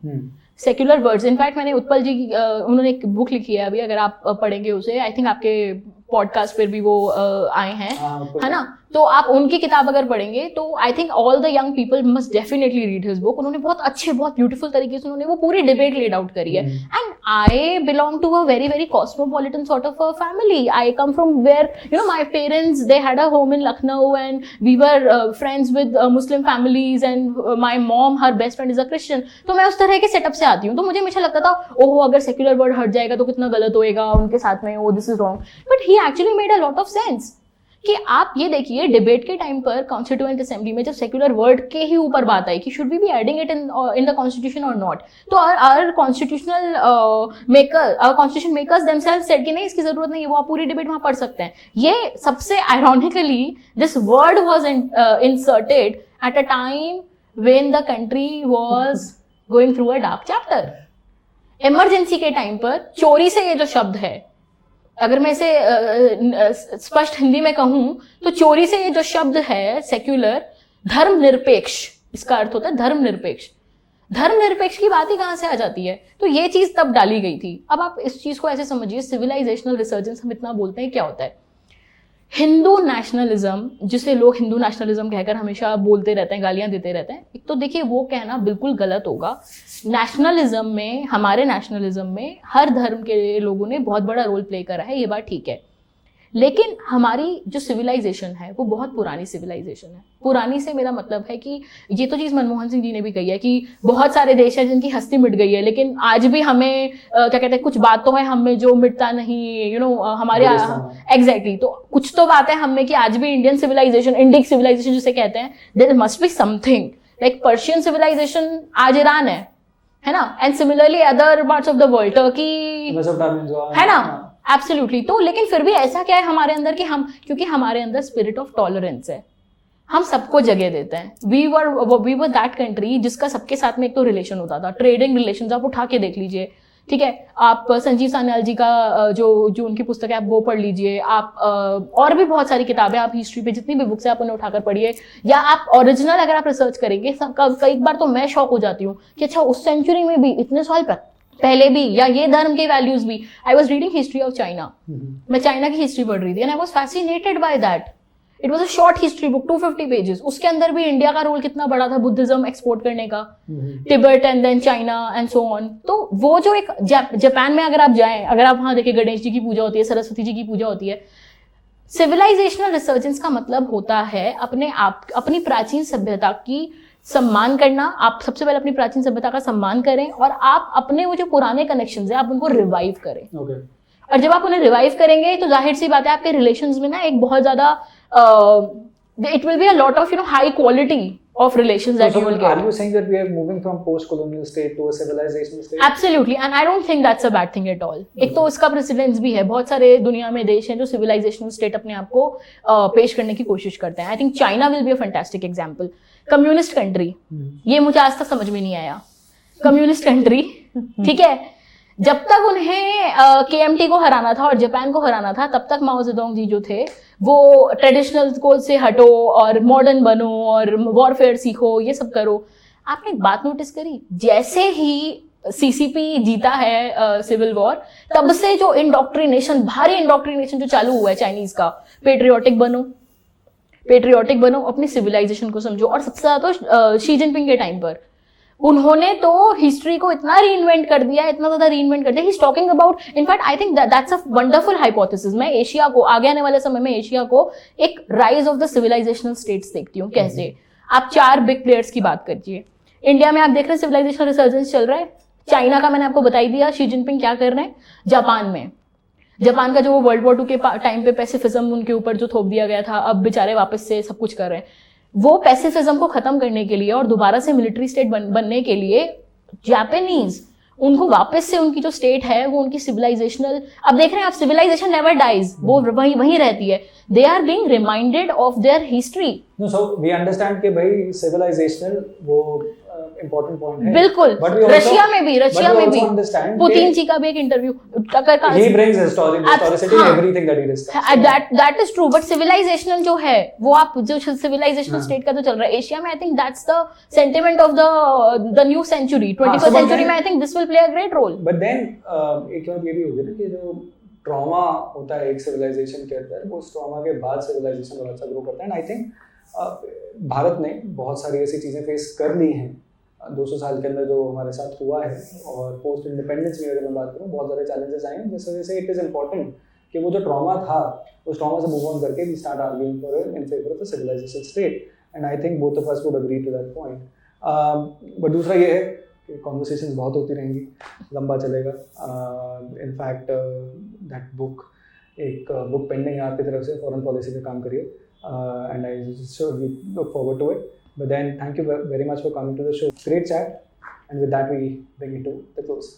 सेक्युलर वर्ड्स, इनफैक्ट मैंने उत्पल जी उन्होंने एक बुक लिखी है अभी, अगर आप पढ़ेंगे उसे, आई थिंक आपके पॉडकास्ट पर भी वो आए हैं, है ना. तो आप उनकी किताब अगर पढ़ेंगे तो I think all the young people must definitely read his book. उन्होंने बहुत अच्छे बहुत ब्यूटीफुल तरीके से उन्होंने वो पूरी डिबेट लेड आउट करी है. And I belong to a very very cosmopolitan sort of a family. I come from where my parents they had a home in Lucknow and we were friends with Muslim families and my mom her best friend is a Christian. तो मैं उस तरह के setup से आती हूँ. तो मुझे हमेशा लगता था ओहो अगर सेक्युलर वर्ड हट जाएगा तो कितना गलत होएगा उनके साथ में, oh this is wrong. But he actually made a lot of sense कि आप ये देखिए डिबेट के टाइम पर कॉन्स्टिट्यूएंट असेंबली में जब सेक्युलर वर्ड के ही ऊपर बात आई कि should we be adding it in the constitution और नॉट, तो our constitution makers themselves said कि नहीं इसकी जरूरत नहीं है, वो आप पूरी डिबेट वहां पढ़ सकते हैं. ये सबसे ironically this word was inserted at a time when the country was going through a dark chapter. Emergency के टाइम पर चोरी से ये जो शब्द है, अगर मैं इसे स्पष्ट हिंदी में कहूं तो चोरी से ये जो शब्द है सेक्युलर, धर्म निरपेक्ष, इसका अर्थ होता है धर्म निरपेक्ष. धर्म निरपेक्ष की बात ही कहां से आ जाती है? तो ये चीज तब डाली गई थी. अब आप इस चीज को ऐसे समझिए, सिविलाइजेशनल रिसर्जेंस हम इतना बोलते हैं, क्या होता है? हिंदू नेशनलिज्म, जिसे लोग हिंदू नेशनलिज्म कहकर हमेशा बोलते रहते हैं, गालियां देते रहते हैं, एक तो देखिए वो कहना बिल्कुल गलत होगा। नेशनलिज्म में, हमारे नेशनलिज्म में हर धर्म के लोगों ने बहुत बड़ा रोल प्ले करा है, ये बात ठीक है। लेकिन हमारी जो सिविलाइजेशन है वो बहुत पुरानी सिविलाइजेशन है। पुरानी से मेरा मतलब है कि ये तो चीज़ मनमोहन सिंह जी ने भी कही है कि बहुत सारे देश हैं जिनकी हस्ती मिट गई है, लेकिन आज भी हमें क्या कहते हैं, कुछ बात तो है हम में जो मिटता नहीं, हमारे एग्जैक्टली। तो कुछ तो बात है हम में कि आज भी इंडियन सिविलाइजेशन, इंडिक सिविलाइजेशन जिसे कहते हैं, there must be something like Persian civilisation आज ईरान है ना, and similarly other parts of the world, Turkey, है ना, एब्सोल्युटली। तो लेकिन फिर भी ऐसा क्या है हमारे अंदर कि क्योंकि हमारे अंदर स्पिरिट ऑफ टॉलरेंस है, हम सबको जगह देते हैं। वी वर दैट कंट्री जिसका सबके साथ में एक तो रिलेशन होता था, ट्रेडिंग रिलेशन, आप उठा के देख लीजिए, ठीक है। आप संजीव सान्याल जी का जो उनकी पुस्तक है आप वो पढ़ लीजिए, आप और भी बहुत सारी किताबें, आप हिस्ट्री पे जितनी भी बुक्स है आप उन्हें उठाकर पढ़िए, या आप ओरिजिनल अगर आप रिसर्च करेंगे, कई बार तो मैं शॉक हो जाती हूँ कि अच्छा उस सेंचुरी में भी, इतने साल पहले भी, या ये धर्म के वैल्यूज भी। I was reading history of China, मैं चाइना की हिस्ट्री पढ़ रही थी, and I was fascinated by that. It was a short history book, 250 pages. उसके अंदर भी इंडिया का रोल कितना बड़ा था बुद्धिज्म एक्सपोर्ट करने का, Tibet and then China and so on. तो वो जो एक जापान में अगर आप जाएं, अगर आप वहां देखिए गणेश जी की पूजा होती है, सरस्वती जी की पूजा होती है। सिविलाइजेशनल रिसर्जेंस का मतलब होता है अपनी प्राचीन सभ्यता की सम्मान करना। आप सबसे पहले अपनी प्राचीन सभ्यता का सम्मान करें, और आप अपने वो जो पुराने कनेक्शंस हैं आप उनको रिवाइव करें। और जब आप उन्हें रिवाइव करेंगे तो जाहिर सी बात है आपके रिलेशंस में ना एक बहुत ज्यादा it will be a lot of high quality of relations that you will get. Are you saying that we are moving from post-colonial state to a civilizational state? Absolutely, and I don't think that's a bad thing at all. एक तो इसका precedence भी है, बहुत सारे दुनिया में देश हैं जो सिविलाइजेशनल स्टेट अपने आप को पेश करने की कोशिश करते हैं। I think China will be a fantastic example. Communist country, ये मुझे आज तक समझ में नहीं आया। कम्युनिस्ट कंट्री, ठीक है, जब तक उन्हें KMT को हराना था और जापान को हराना था, तब तक माओ जेडोंग जी जो थे वो ट्रेडिशनल को से हटो और मॉडर्न बनो और वॉरफेयर सीखो, ये सब करो। आपने एक बात नोटिस करी, जैसे ही CCP जीता है सिविल वॉर, तब से जो इंडोक्ट्रिनेशन, भारी इंडोक्ट्रिनेशन जो चालू हुआ है चाइनीज का, पेट्रियोटिक बनो, अपनी सिविलाइजेशन को समझो। और सबसे ज्यादा तो शी जिनपिंग के टाइम पर उन्होंने तो हिस्ट्री को इतना रीइन्वेंट कर दिया, इतना ज्यादा रीइन्वेंट कर दिया। He is talking about, in fact I think that's a wonderful hypothesis. मैं एशिया को, आगे आने वाले समय में एशिया को एक rise of the civilisational states देखती हूँ। कैसे? आप 4 बिग प्लेयर्स की बात करिए। इंडिया में आप देख रहे हैं सिविलाइजेशनल रिसर्जेंस चल रहा है। चाइना का मैंने आपको बता ही दिया, शी जिनपिंग क्या कर रहे हैं। जापान का जो वो वर्ल्ड वॉर 2 के टाइम पे पैसिफिज्म उनके ऊपर जो थोप दिया गया था, अब बेचारे वापस से सब कुछ कर रहे हैं। वो पैसिफिज्म को खत्म करने के लिए और दोबारा से मिलिट्री स्टेट बनने के लिए जापानीज, उनको वापस से उनकी जो स्टेट है वो उनकी सिविलाइजेशनल, अब देख रहे हैं आप, सिविलाइजेशन नेवर डाइज, वो वहीं रहती है। They are being reminded of their history. No, so we understand कि भाई सिविलाइजेशनल वो इंपॉर्टेंट पॉइंट है। बिल्कुल, रशिया में भी पुतिन जी का भी एक interview, he brings historicity in everything that he discusses. That is true, but civilization जो है वो, आप जो civilization state का तो चल रहा है एशिया में, I think that's the sentiment of the new century, 21st century में I think this will play a great role. But then एक बात ये भी होगी ना कि जो ट्रॉमा होता है एक सिविलाइजेशन के अंदर, वो उस ट्रॉमा के बाद सिविलाइजेशन बहुत अच्छा ग्रो करता है। एंड आई थिंक भारत ने बहुत सारी ऐसी चीज़ें फेस कर ली हैं 200 साल के अंदर जो हमारे साथ हुआ है, और पोस्ट इंडिपेंडेंस में अगर मैं बात करूँ बहुत ज़्यादा चैलेंजेस आए हैं, जिस वजह से इट इज़ इम्पॉर्टेंट कि वो जो ट्रॉमा था उस ट्रॉमा से मूव ऑन करके we start arguing for in favour of a civilisation state. And I think both of us would agree to that point. But दूसरा ये है कि कॉन्वर्सेशंस बहुत होती रहेंगी, लंबा चलेगा। इनफैक्ट दैट बुक, एक बुक पेंडिंग है आपकी तरफ से, फॉरेन पॉलिसी पे काम करिए, and I look forward to it. But then, thank you very much for coming to the show. Great chat. And with that, we bring it to the close.